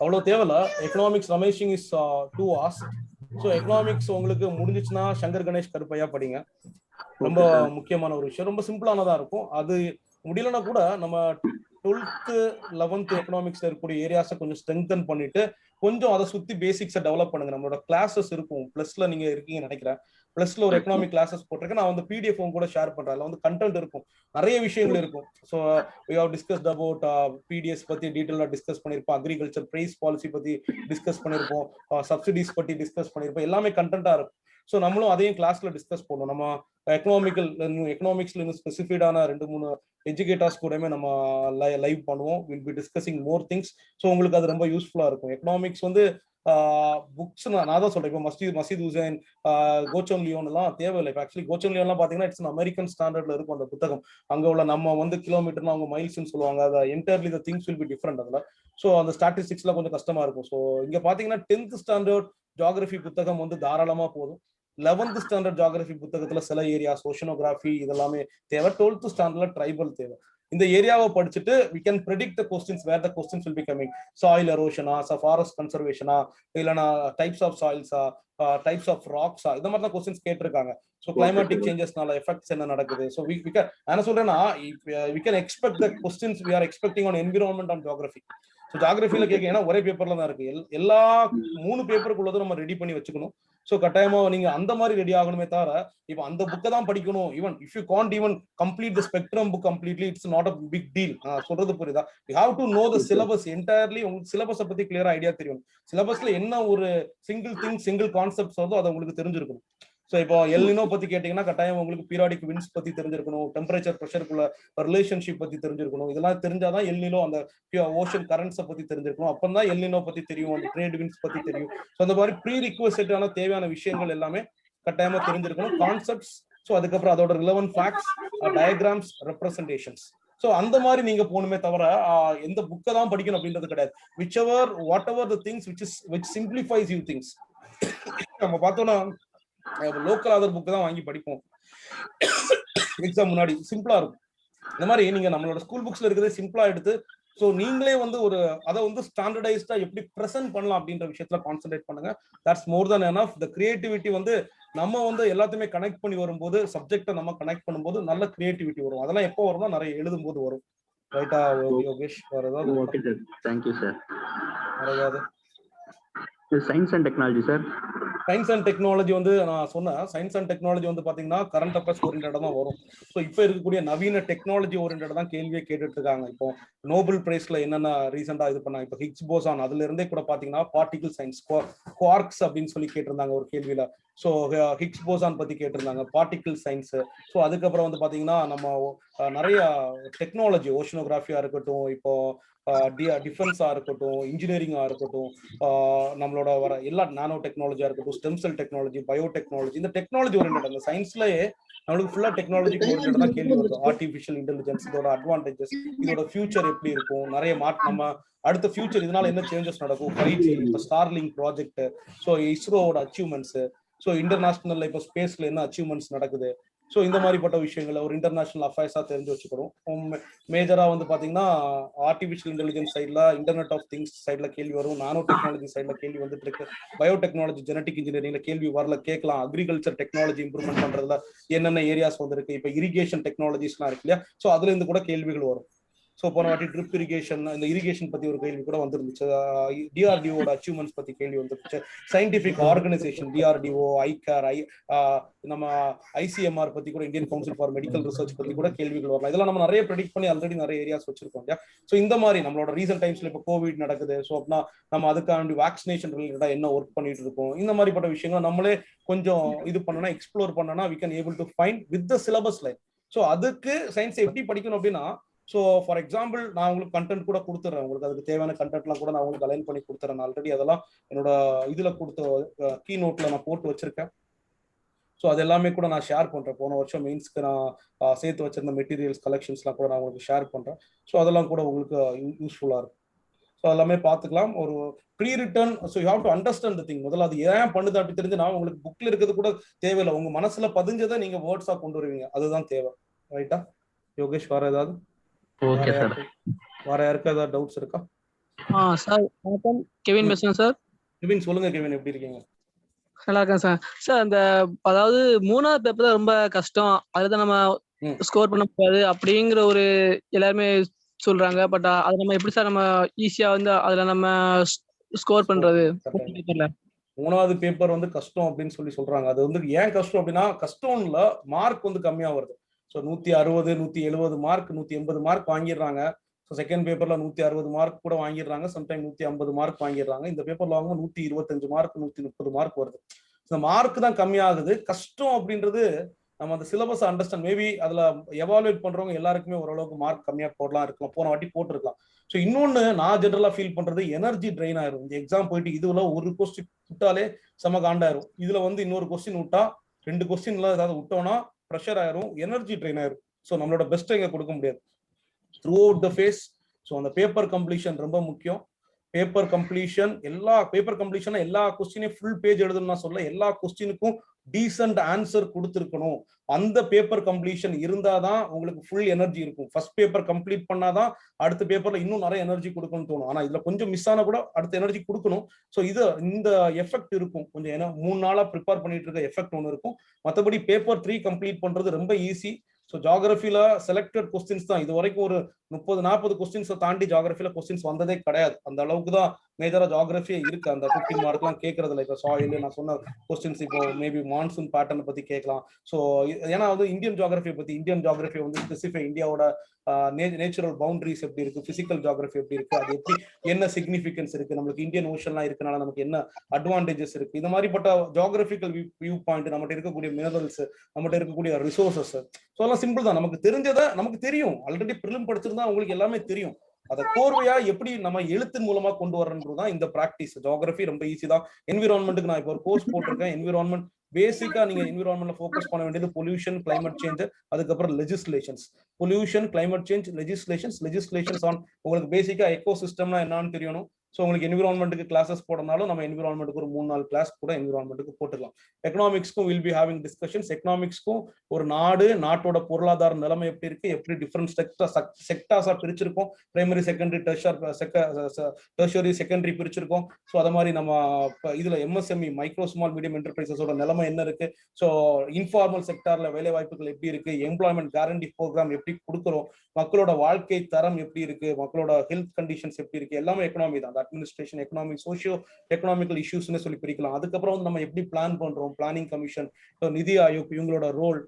அவ்வளவு தேவையில்ல. Economics Ramesh Singh is to ask. So economics உங்களுக்கு முடிஞ்சிச்சுன்னா சங்கர் கணேஷ் கருப்பையா படிங்க. ரொம்ப முக்கியமான ஒரு விஷயம், ரொம்ப சிம்பிளானதா இருக்கும். அது முடியலன்னா கூட நம்ம 12th 11th எக்கனாமிக்ஸ்ல இருக்கக்கூடிய ஏரியாஸை கொஞ்சம் ஸ்ட்ரெங்தன் பண்ணிட்டு கொஞ்சம் அதை சுத்தி பேசிக்ஸை டெவலப் பண்ணுங்க. நம்மளோட கிளாஸஸ் இருக்கும், பிளஸ்ல நீங்க இருக்கீங்கன்னு நினைக்கிறேன். பிளஸ்ல ஒரு எக்கனாமிக் கிளாஸஸ் போட்டிருக்கேன். நான் வந்து பிடிஎஃப் கூட ஷேர் பண்றேன். அதுல வந்து கண்டென்ட் இருக்கும், நிறைய விஷயங்கள் இருக்கும். So we have discussed about PDS பத்தி டீட்டெயிலாக டிஸ்கஸ் பண்ணிருப்போம், அக்ரிகல்ச்சர் பிரைஸ் பாலிசி பத்தி டிஸ்கஸ் பண்ணிருப்போம், சப்சிடிஸ் பத்தி டிஸ்கஸ் பண்ணிருப்போம். எல்லாமே கண்டென்ட்டா இருக்கும். ஸோ நம்மளும் அதையும் கிளாஸ்ல டிஸ்கஸ் பண்ணுவோம். நம்ம எக்கனாமிக்ஸ்ல இன்னும் ஸ்பெசிஃபைடான 2-3 எஜுகேட்டர்ஸ் கூடமே நம்ம லைவ் பண்ணுவோம். Will be discussing more things. So உங்களுக்கு அது ரொம்ப யூஸ்ஃபுல்லா இருக்கும். எக்கனாமிக்ஸ் வந்து புக்ஸ் நான் தான் சொல்றேன். இப்போ மசீத் ஹுசைன், கோச்சன் லியோன் எல்லாம் தேவையில்லை. இப்போ ஆக்சுவலி கோச்சன் லியோன் எல்லாம் பாத்தீங்கன்னா இட்ஸ் அமெரிக்கன் ஸ்டாண்டர்ட்ல இருக்கும் அந்த புத்தகம். அங்க உள்ள நம்ம வந்து கிலோமீட்டர்னா அவங்க மைல்ஸ்ன்னு சொல்லுவாங்க. அது entirely the things will be different அதுல. ஸோ அந்த ஸ்டாட்டிஸ்டிக்ஸ்லாம் கொஞ்சம் கஷ்டமா இருக்கும். ஸோ இங்க பாத்தீங்கன்னா 10th ஸ்டாண்டர்ட் ஜியாகிரபி புத்தகம் வந்து தாராளமா போதும். 11th ஸ்டாண்டர்ட் ஜியாகிரபி புத்தகத்துல சில ஏரியாஸ் ஓஷனோகிராஃபி இதெல்லாமே தேவை. 12th ஸ்டாண்டர்ட்ல ட்ரைபல் தேவை. இந்த ஏரியாவை படிச்சுட்டு we can predict the questions where the questions will be coming. Soil erosion, forest conservation, இல்லனா types of soils, types of rocks, இந்த மாதிரி தான் questions கேட்டிருக்காங்க. So climatic changesனால effects என்ன நடக்குது. So we can நான் சொல்றேன்னா we can expect the questions we are expecting on environment and geography. So ஜியாகிரபியில கேட்க ஏன்னா ஒரே பேப்பர்ல தான் இருக்கு. எல்லா 3 பேப்பருக்குள்ளதும் நம்ம ரெடி பண்ணி வச்சுக்கணும். ஸோ கட்டாயமா நீங்க அந்த மாதிரி ரெடி ஆகணுமே தவிர இப்போ அந்த புக்கை தான் படிக்கணும். Even if you can't even complete the spectrum book completely, it's not a big deal. சொல்றது புரியுதா? You have to know the syllabus entirely. உங்களுக்கு சிலபஸை பத்தி கிளியரா ஐடியா தெரியும். சிலபஸ்ல என்ன ஒரு சிங்கிள் கான்செப்ட்ஸ் வருதோ அது உங்களுக்கு தெரிஞ்சிருக்கணும். ஸோ இப்போ எல்னினோ பத்தி கேட்டீங்கன்னா கட்டாயம் உங்களுக்கு பீரியாடிக் விண்ட்ஸ் பத்தி தெரிஞ்சிருக்கணும், டெம்பரேச்சர் ப்ரெஷருக்குள்ள ரிலேஷன்ஷிப் பத்தி தெரிஞ்சிருக்கணும். இதெல்லாம் தெரிஞ்சாதான் எல்னினோ அந்த ஓஷன் கரண்ட்ஸை பத்தி தெரிஞ்சிருக்கணும். அப்பதான் எல்னினோ பத்தி தெரியும், அந்த ட்ரேட் விண்ட்ஸ் பத்தி தெரியும். ஸோ அந்த மாதிரி ப்ரீ ரிக்வெஸ்டான தேவையான விஷயங்கள் எல்லாமே கட்டாயமா தெரிஞ்சிருக்கணும், கான்செப்ட்ஸ். ஸோ அதுக்கப்புறம் அதோட relevant facts, diagrams, representations. So அந்த மாதிரி நீங்க போகணுமே தவிர எந்த புக்கை தான் படிக்கணும் அப்படின்றது கிடையாது. What ever the things which simplifies you things. நம்ம பார்த்தோம்னா லோக்கல் ஆதர் புக் தான் வாங்கி படிப்போம் எக்ஸாம் முன்னாடி, சிம்பிளா இருக்கும். இந்த மாதிரி நீங்க நம்மளோட ஸ்கூல் புக்ஸ்ல இருக்கிறதே சிம்பிளா எடுத்து ஸோ நீங்களே வந்து அதை வந்து ஸ்டாண்டர்டைஸ்டா எப்படி ப்ரெசென்ட் பண்ணலாம் அப்படின்ற விஷயத்துல கான்சென்ட்ரேட் பண்ணுங்க. That's more then enough. The creativity வந்து நம்ம வந்து எல்லாத்தையுமே கனெக்ட் பண்ணி வரும்போது, சப்ஜெக்டை நம்ம கனெக்ட் பண்ணும்போது நல்ல கிரியேட்டிவிட்டி வரும். அதெல்லாம் எப்போ வரும்னா நிறைய எழுதும் போது வரும். ரைட்டா யோகேஷ்? வேற ஏதாவது? Okay sir, thank you sir. வேற ஏதாவது? Science and technology sir. Science and technology வந்து நான் சொன்னேன். சயின்ஸ் அண்ட் டெக்னாலஜி வந்து பாத்தீங்கன்னா கரண்ட் அஃபேர்ஸ் ஓரியன்டா தான் வரும். ஸோ இப்போ இருக்கக்கூடிய நவீன டெக்னாலஜி ஓரியன்டா தான் கேள்வியே கேட்டுட்டு இருக்காங்க. இப்போ நோபல் பிரைஸ்ல என்னென்ன ரீசெண்டா இது பண்ணாங்க, இப்போ ஹிக்ஸ் போசான், அதுல இருந்தே கூட பாத்தீங்கன்னா பார்ட்டிகல் சயின்ஸ் குவார்க்ஸ் அப்படின்னு சொல்லி கேட்டிருந்தாங்க ஒரு கேள்வியில. ஸோ ஹிக்ஸ் போசான் பத்தி கேட்டிருந்தாங்க, பார்ட்டிகல் சயின்ஸ். ஸோ அதுக்கப்புறம் வந்து பாத்தீங்கன்னா நம்ம நிறைய டெக்னாலஜி, ஓஷனோகிராஃபியா இருக்கட்டும், இப்போ டிஃபென்ஸா இருக்கட்டும், இன்ஜினியரிங்கா இருக்கட்டும், நம்மளோட வர எல்லா நானோ டெக்னாலஜியா இருக்கட்டும், ஸ்டெம் செல் டெக்னாலஜி, பயோடெக்னாலஜி, இந்த டெக்னாலஜி ஓரியன்டட் அந்த சயின்ஸ்லயே நம்மளுக்கு ஃபுல்லா டெக்னாலஜி ஓரியன்டட் தான் கேள்வி வருது. ஆர்டிஃபிஷியல் இன்டெலிஜென்ஸ், இதோட அட்வான்டேஜஸ், இதோட ஃபியூச்சர் எப்படி இருக்கும், நிறைய நம்ம அடுத்த ஃபியூச்சர் இதனால என்ன சேஞ்சஸ் நடக்கும், 5G, இப்போ ஸ்டார்லிங்க் ப்ராஜெக்ட், ஸோ இஸ்ரோவோட அச்சீவ்மெண்ட்ஸ், ஸோ இன்டர்நேஷனல்ல இப்போ ஸ்பேஸ்ல என்ன அச்சீவ்மெண்ட்ஸ் நடக்குது, ஸோ இந்த மாதிரிப்பட்ட விஷயங்களை ஒரு இன்டர்நேஷனல் அஃபேர்ஸா தெரிஞ்சு வச்சுக்கணும். மேஜரா வந்து பாத்தீங்கன்னா ஆர்டிஃபிஷியல் இன்டெலிஜென்ஸ் சைட்ல, இன்டர்நெட் ஆஃப் திங்ஸ் சைட்ல கேள்வி வரும், நானோ டெக்னாலஜி சைட்ல கேள்வி வந்துட்டு இருக்கு, பயோடெக்னாலஜி, ஜெனடிக் இன்ஜினியரிங்ல கேள்வி வரல, கேட்கலாம். அக்ரிகல்ச்சர் டெக்னாலஜி இம்ப்ரூவ்மெண்ட் பண்றதுல என்னென்ன ஏரியாஸ் வந்திருக்கு, இப்போ இரிகேஷன் டெக்னாலஜிஸ்லாம் இருக்கு இல்லையா, ஸோ அதுல இருந்து கூட கேள்விகள் வரும். ஸோ போன வாட்டி ட்ரிப் இரிகேஷன், இந்த இரிகேஷன் பத்தி ஒரு கேள்வி கூட வந்துருந்துச்சு. டிஆர்டிஓட அச்சீவ்மெண்ட்ஸ் பத்தி கேள்வி வந்துருச்சு. சயின்டிபிக் ஆர்கனைசேஷன் டிஆர்டிஓ, ஐகேர், நம்ம ஐசிஎம்ஆர் பத்தி கூட, Indian council for medical research பத்தி கூட கேள்விகள் வரலாம். இதெல்லாம் நம்ம நிறைய ப்ரெடிக்ட் பண்ணி ஆல்ரெடி நிறைய ஏரியாஸ் வச்சிருக்கோம் இல்லையா. ஸோ இந்த மாதிரி நம்மளோட ரீசென்ட் டைம்ஸ்ல இப்போ கோவிட் நடக்குது. ஸோ அப்படின்னா நம்ம அதுக்காண்டி வேக்சினேஷன் ரிலேட்டடா என்ன ஒர்க் பண்ணிட்டு இருக்கோம், இந்த மாதிரிப்பட்ட விஷயங்கள் நம்மளே கொஞ்சம் இது பண்ணனா, எக்ஸ்ப்ளோர் பண்ணனா we can able to find with the syllabus line. So அதுக்கு சயின்ஸ் எப்படி படிக்கணும் அப்படின்னா, ஸோ ஃபார் எக்ஸாம்பிள் நான் உங்களுக்கு கண்டென்ட் கூட கொடுத்துட்றேன். உங்களுக்கு அதுக்கு தேவையான கண்டென்ட்லாம் கூட நான் உங்களுக்கு அலைன் பண்ணி கொடுத்துறேன். ஆல்ரெடி அதெல்லாம் என்னோட இதுல கொடுத்த கீ நோட்ல நான் போட்டு வச்சிருக்கேன். ஸோ அது எல்லாமே கூட நான் ஷேர் பண்றேன். போன வருஷம் மெயின்ஸ்க்கு நான் சேர்த்து வச்சிருந்த மெட்டீரியல்ஸ் கலெக்ஷன்ஸ்லாம் கூட நான் உங்களுக்கு ஷேர் பண்றேன். ஸோ அதெல்லாம் கூட உங்களுக்கு யூஸ்ஃபுல்லா இருக்கும். ஸோ எல்லாமே பார்த்துக்கலாம். ஒரு pre written, so you have to understand the thing. முதல்ல அது ஏன் பண்ணுது அப்படி தெரிஞ்சு நான் உங்களுக்கு புக்ல இருக்கிறது கூட தேவையில்லை. உங்க மனசுல பதிஞ்சதை நீங்க வேர்ட்ஸா கொண்டு வருவீங்க, அதுதான் தேவை. ரைட்டா யோகேஷ்? வேற ஏதாவது? Okay sir. வேற யாருக்கு ஏதாவது டவுட்ஸ் இருக்கா? சார் வணக்கம், கெவின் பேசுறேன் சார். கெவின் சொல்லுங்க. கெவின் எப்படி இருக்கீங்க? நல்லா இருக்கேன் சார். சார் அந்த அதாவது 3வது பேப்பர் தான் ரொம்ப கஷ்டம், அதுதான் நம்ம ஸ்கோர் பண்ண முடியாது அப்படிங்கிற ஒரு எல்லாருமே சொல்றாங்க. பட் அத நம்ம எப்படி சார் நம்ம ஈஸியா வந்து அதுல நம்ம ஸ்கோர் பண்றது? பேப்பர்ல. 3வது பேப்பர் வந்து கஷ்டம் அப்படின்னு சொல்றாங்க. அது வந்து ஏன் கஷ்டம் அப்படின்னா, கஷ்டம் இல்ல, மார்க் வந்து கம்மியா வருது. ஸோ 160, 170 மார்க், 180 மார்க் வாங்கிடுறாங்க. ஸோ செகண்ட் பேப்பர்ல 160 மார்க் கூட வாங்கிடுறாங்க. Sometime 150 mark வாங்கிடுறாங்க. இந்த பேப்பர்ல வாங்கும்போது 125 மார்க், 130 மார்க் வருது. இந்த மார்க் தான் கம்மியாகுது. கஷ்டம் அப்படின்றது நம்ம அந்த சிலபஸ் அண்டர்ஸ்டாண்ட், மேபி அதுல எவாலுவேட் பண்றவங்க எல்லாருக்குமே ஓரளவுக்கு மார்க் கம்மியா போடலாம் இருக்கலாம், போன வாட்டி போட்டிருக்கலாம். ஸோ இன்னொன்னு நான் ஜெனரலா ஃபீல் பண்றது, எனர்ஜி ட்ரெயின் ஆயிரும். இந்த எக்ஸாம் போயிட்டு இதுல ஒரு கொஸ்டின் விட்டாலே செம காண்டாயிரும். இதுல வந்து இன்னொரு கொஸ்டின் விட்டா 2 கொஸ்டின்ல ஏதாவது விட்டோம்னா ப்ரெஷர் ஆயிரும், எனர்ஜி ட்ரெயின் ஆயிரும். ஸோ நம்மளோட பெஸ்ட்டை இங்க கொடுக்க முடியாது throughout the phase. So அந்த பேப்பர் கம்ப்ளீஷன் ரொம்ப முக்கியம். பேப்பர் கம்ப்ளீஷன், எல்லா பேப்பர் கம்ப்ளீஷன் எல்லா கொஸ்டினையும் ஃபுல் பேஜ் எழுதணும்னா சொல்ல, எல்லா கொஸ்டினுக்கும் டீசென்ட் ஆன்சர் கொடுத்துருக்கணும். அந்த பேப்பர் கம்ப்ளீஷன் இருந்தாதான் உங்களுக்கு ஃபுல் எனர்ஜி இருக்கும். ஃபர்ஸ்ட் பேப்பர் கம்ப்ளீட் பண்ணாதான் அடுத்த பேப்பர்ல இன்னும் நிறைய எனர்ஜி கொடுக்கணும்னு தோணும். ஆனா இதுல கொஞ்சம் மிஸ் ஆனா கூட அடுத்த எனர்ஜி கொடுக்கணும். ஸோ இந்த எஃபெக்ட் இருக்கும் கொஞ்சம். ஏன்னா 3 நாளா ப்ரிப்பேர் பண்ணிட்டு இருக்க எஃபெக்ட் ஒன்று இருக்கும். மற்றபடி பேப்பர் 3 கம்ப்ளீட் பண்றது ரொம்ப ஈஸி. ஸோ ஜாகிரபில செலக்டட் கொஸ்டின்ஸ் தான். இது வரைக்கும் ஒரு 30-40 கொஸ்டின்ஸை தாண்டி ஜாகிரபில கொஸ்டின்ஸ் வந்ததே கிடையாது. அந்த அளவுக்கு தான் மேஜரா ஜாகிரபியே இருக்கு. அந்த 15 மார்க்லாம் கேட்கறதுல இப்போ சாயில் நான் சொன்ன கொஸ்டின்ஸ், இப்போ மேபி மான்சூன் பேட்டர்னை பத்தி கேட்கலாம். ஸோ ஏன்னா வந்து இந்தியன் ஜாகிரபியை பத்தி, இந்தியன் ஜாகிரபி வந்து ஸ்பெசிஃபை இந்தியாவோட நேச்சுரல் பவுண்டரிஸ் எப்படி இருக்கு, பிசிக்கல் ஜாகிரபி எப்படி இருக்கு, அது எப்படி என்ன சிக்னிஃபிகன்ஸ் இருக்கு, நம்மளுக்கு இந்தியன் ஓஷன்லாம் இருக்கனால நமக்கு என்ன அட்வான்டேஜஸ் இருக்கு, இந்த மாதிரிப்பட்ட ஜாகிரபிக்கல் வியூ பாயிண்ட், நம்மகிட்ட இருக்கக்கூடிய மினரல்ஸ், நம்மகிட்ட இருக்கக்கூடிய ரிசோர்சஸ். ஸோ எல்லாம் சிம்பிள் தான். நமக்கு தெரிஞ்சதை நமக்கு தெரியும். ஆல்ரெடி ப்ரிலிம் படிச்சிருந்தா உங்களுக்கு எல்லாமே தெரியும். அதை கோர்வையா எப்படி நம்ம எழுத்தின் மூலமா கொண்டு வரன்றதுதான் இந்த பிராக்டிஸ். ஜியோகிராஃபி ரொம்ப ஈஸி தான். என்விரான்மெண்ட்டுக்கு நான் இப்போ ஒரு கோர்ஸ் போட்டிருக்கேன். என்விரான்மெண்ட் பேசிக்கா நீங்க என்விரான்மெண்ட்ல ஃபோக்கஸ் பண்ண வேண்டியது பொல்யூஷன், கிளைமேட் சேஞ்ச், அதுக்கப்புறம் legislations. Pollution, climate change, legislations on உங்களுக்கு பேசிக்கா எக்கோ சிஸ்டம்னா என்னன்னு தெரியணும். ஸோ உங்களுக்கு என்விரான்மெண்ட்டுக்கு கிளாஸஸ் போடனாலும் நம்ம என்விரான்மெண்ட்டுக்கு ஒரு 3-4 கிளாஸ் கூட என்விரான்மெண்ட்டுக்கு போட்டுக்கலாம். எக்கனாமிக்ஸ்க்கும் வில் பி ஹேவிங் டிஸ்கஷன்ஸ். எக்கனாமிக்ஸ்க்கும் ஒரு நாட்டோட பொருளாதார நிலைமை எப்படி இருக்கு, எப்படி டிஃபரெண்ட் செக்டார்ஸா பிரிச்சிருக்கோம், பிரைமரி, செகண்டரி, டெர்ஷரி, செகண்டரி பிரிச்சிருக்கோம். ஸோ அதை மாதிரி நம்ம இதுல எம்எஸ்எம்இ, மைக்ரோ ஸ்மால் மீடியம் என்டர்பிரைசஸோட நிலைமை என்ன இருக்கு, ஸோ இன்ஃபார்மல் செக்டார்ல வேலை வாய்ப்புகள் எப்படி இருக்கு, எம்ப்ளாய்மெண்ட் கேரண்டி ப்ரோக்ராம் எப்படி கொடுக்குறோம், மக்களோட வாழ்க்கை தரம் எப்படி இருக்கு, மக்களோட ஹெல்த் கண்டிஷன்ஸ் எப்படி இருக்கு, எல்லாமே எக்கனாமி தான். அட்மினிஸ்ட்ரேஷன், எக்கனாமி, சோஷியோ எக்கனாமிக்கல் இஷ்யூஸ்னு சொல்லி பிரிக்கலாம். அதுக்கப்புறம் வந்து நம்ம எப்படி பிளான் பண்றோம், பிளானிங் கமிஷன், நிதி ஆயோக், இவங்களோட ரோல்,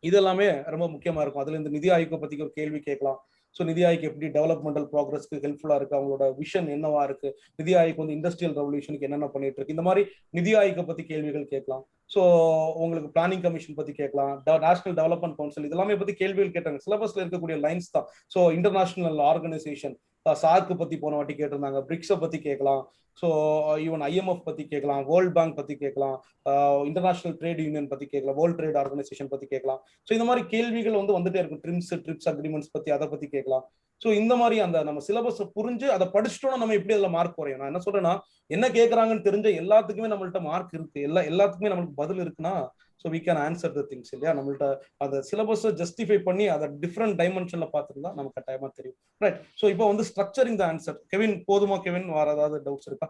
இதெல்லாமே ரொம்ப முக்கியமா இருக்கும். அதுல இந்த நிதி ஆயோக்கை பத்தி ஒரு கேள்வி கேட்கலாம். ஸோ நிதி ஆயோக் எப்படி டெவலப்மெண்டல் ப்ராக்ரஸ்க்கு ஹெல்ப்ஃபுல்லா இருக்கு, அவங்களோட விஷன் என்னவா இருக்கு, நிதி ஆயோக் வந்து இண்டஸ்ட்ரியல் ரெவல்யூஷனுக்கு என்னென்ன பண்ணிட்டு இருக்கு, இந்த மாதிரி நிதி ஆயோக்கை பத்தி கேள்விகள் கேட்கலாம். ஸோ உங்களுக்கு பிளானிங் கமிஷன் பத்தி கேட்கலாம், நேஷனல் டெவலப்மெண்ட் கவுன்சில், இதெல்லாமே பத்தி கேள்விகள் கேட்டாங்க. சிலபஸ்ல இருக்கக்கூடிய லைன்ஸ் தான். ஸோ இன்டர்நேஷனல் ஆர்கனைசேஷன், சார்க்கு பத்தி போன வாட்டி கேட்டிருந்தாங்க, பிரிக்ஸை பத்தி கேட்கலாம். ஸோ ஈவன் ஐஎம்எஃப் பத்தி கேட்கலாம், வேர்ல்ட் பேங்க் பத்தி கேட்கலாம், இன்டர்நேஷனல் ட்ரேட் யூனியன் பத்தி கேட்கலாம், வேர்ல்ட் ட்ரேட் ஆர்கனைசேஷன் பத்தி கேட்கலாம். ஸோ இந்த மாதிரி கேள்விகள் வந்து வந்துட்டே இருக்கும். ட்ரிப்ஸ் அக்ரிமெண்ட்ஸ் பத்தி, அதை பத்தி கேட்கலாம். ஸோ இந்த மாதிரி அந்த நம்ம சிலபஸ் புரிஞ்சு அதை படிச்சுட்டோம்னா நம்ம எப்படி அதில் மார்க் குறையும். நான் என்ன சொல்றேன்னா, என்ன கேட்கறாங்கன்னு தெரிஞ்ச எல்லாத்துக்குமே நம்மள்ட்ட மார்க் இருக்கு, எல்லாத்துக்குமே நம்மளுக்கு பதில் இருக்குன்னா, so we can answer the things இல்லையா. நம்மள்ட்ட அந்த சிலபஸை ஜஸ்டிஃபை பண்ணி அதை டிஃப்ரெண்ட் டைமென்ஷன்ல பார்த்துருந்தா நமக்கு கட்டாயமா தெரியும். ரைட். ஸோ இப்போ வந்து ஸ்ட்ரக்சரிங் த ஆன்சர். கெவின் போதுமா? கெவின் வேற ஏதாவது டவுட்ஸ் இருக்கா?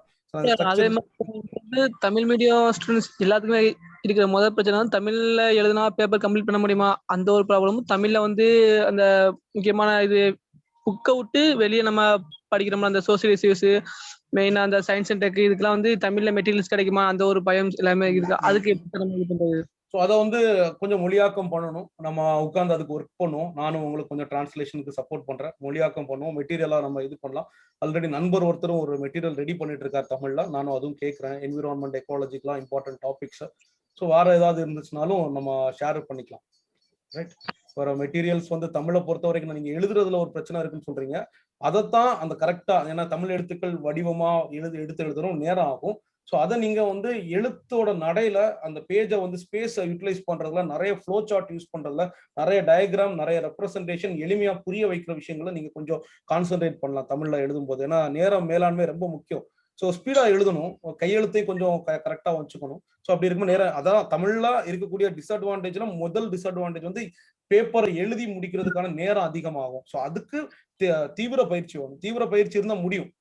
அதே மாதிரி தமிழ் மீடியம் ஸ்டூடெண்ட்ஸ் எல்லாத்துக்குமே இருக்கிற முதல் பிரச்சனை வந்து தமிழ்ல எழுதினா பேப்பர் கம்ப்ளீட் பண்ண முடியுமா, அந்த ஒரு ப்ராப்ளமும். தமிழ்ல வந்து அந்த முக்கியமான இது புக்கை விட்டு வெளியே நம்ம படிக்கிறோம்னா அந்த சோசியல் இஷ்யூஸ், மெயினா அந்த சயின்ஸ் அண்ட் டெக், இதுக்கெல்லாம் வந்து தமிழ்ல மெட்டீரியல்ஸ் கிடைக்குமா, அந்த ஒரு பயம் எல்லாமே இருக்கு. அதுக்கு எப்படி நம்ம இது பண்றது? ஸோ அதை வந்து கொஞ்சம் மொழியாக்கம் பண்ணணும். நம்ம உட்காந்து அதுக்கு ஒர்க் பண்ணுவோம். நானும் உங்களுக்கு கொஞ்சம் டிரான்ஸ்லேஷனுக்கு சப்போர்ட் பண்றேன். மொழியாக்கம் பண்ணுவோம், மெட்டீரியலா நம்ம இது பண்ணலாம். ஆல்ரெடி நண்பர் ஒருத்தரும் ஒரு மெட்டீரியல் ரெடி பண்ணிட்டு இருக்காரு தமிழ்ல. நானும் அதுவும் கேட்கறேன். என்விரான்மெண்ட், எக்காலஜிக்கெல்லாம் இம்பார்ட்டன்ட் டாபிக்ஸ். ஸோ வேற ஏதாவது இருந்துச்சுனாலும் நம்ம ஷேர் பண்ணிக்கலாம். ரைட். வேற மெட்டீரியல்ஸ் வந்து தமிழை பொறுத்த வரைக்கும் நீங்க எழுதுறதுல ஒரு பிரச்சனை இருக்குன்னு சொல்றீங்க. அதைத்தான் அந்த கரெக்டா, ஏன்னா தமிழ் எழுத்துக்கள் வடிவமா எடுத்து எழுதணும், நேரம் ஆகும். ஸோ அதை நீங்க வந்து எழுத்தோட நடையில அந்த பேஜை வந்து ஸ்பேஸை யூட்டிலைஸ் பண்றதுல, நிறைய ஃப்ளோ சார்ட் யூஸ் பண்றதுல, நிறைய டயக்ராம், நிறைய ரெப்ரசன்டேஷன், எளிமையா புரிய வைக்கிற விஷயங்களை நீங்க கொஞ்சம் கான்சென்ட்ரேட் பண்ணலாம் தமிழ்ல எழுதும் போது. ஏன்னா நேரம் மேலாண்மை ரொம்ப முக்கியம். ஸோ ஸ்பீடா எழுதணும், கையெழுத்தையும் கொஞ்சம் கரெக்டா வச்சுக்கணும். ஸோ அப்படி இருக்கும் நேரம். அதான் தமிழ்ல இருக்கக்கூடிய டிஸ்அட்வான்டேஜ்ல முதல் டிஸ்அட்வான்டேஜ் வந்து பேப்பரை எழுதி முடிக்கிறதுக்கான நேரம் அதிகமாகும். ஸோ அதுக்கு தீவிர பயிற்சி வேணும். தீவிர பயிற்சி இருந்தால் முடியும்.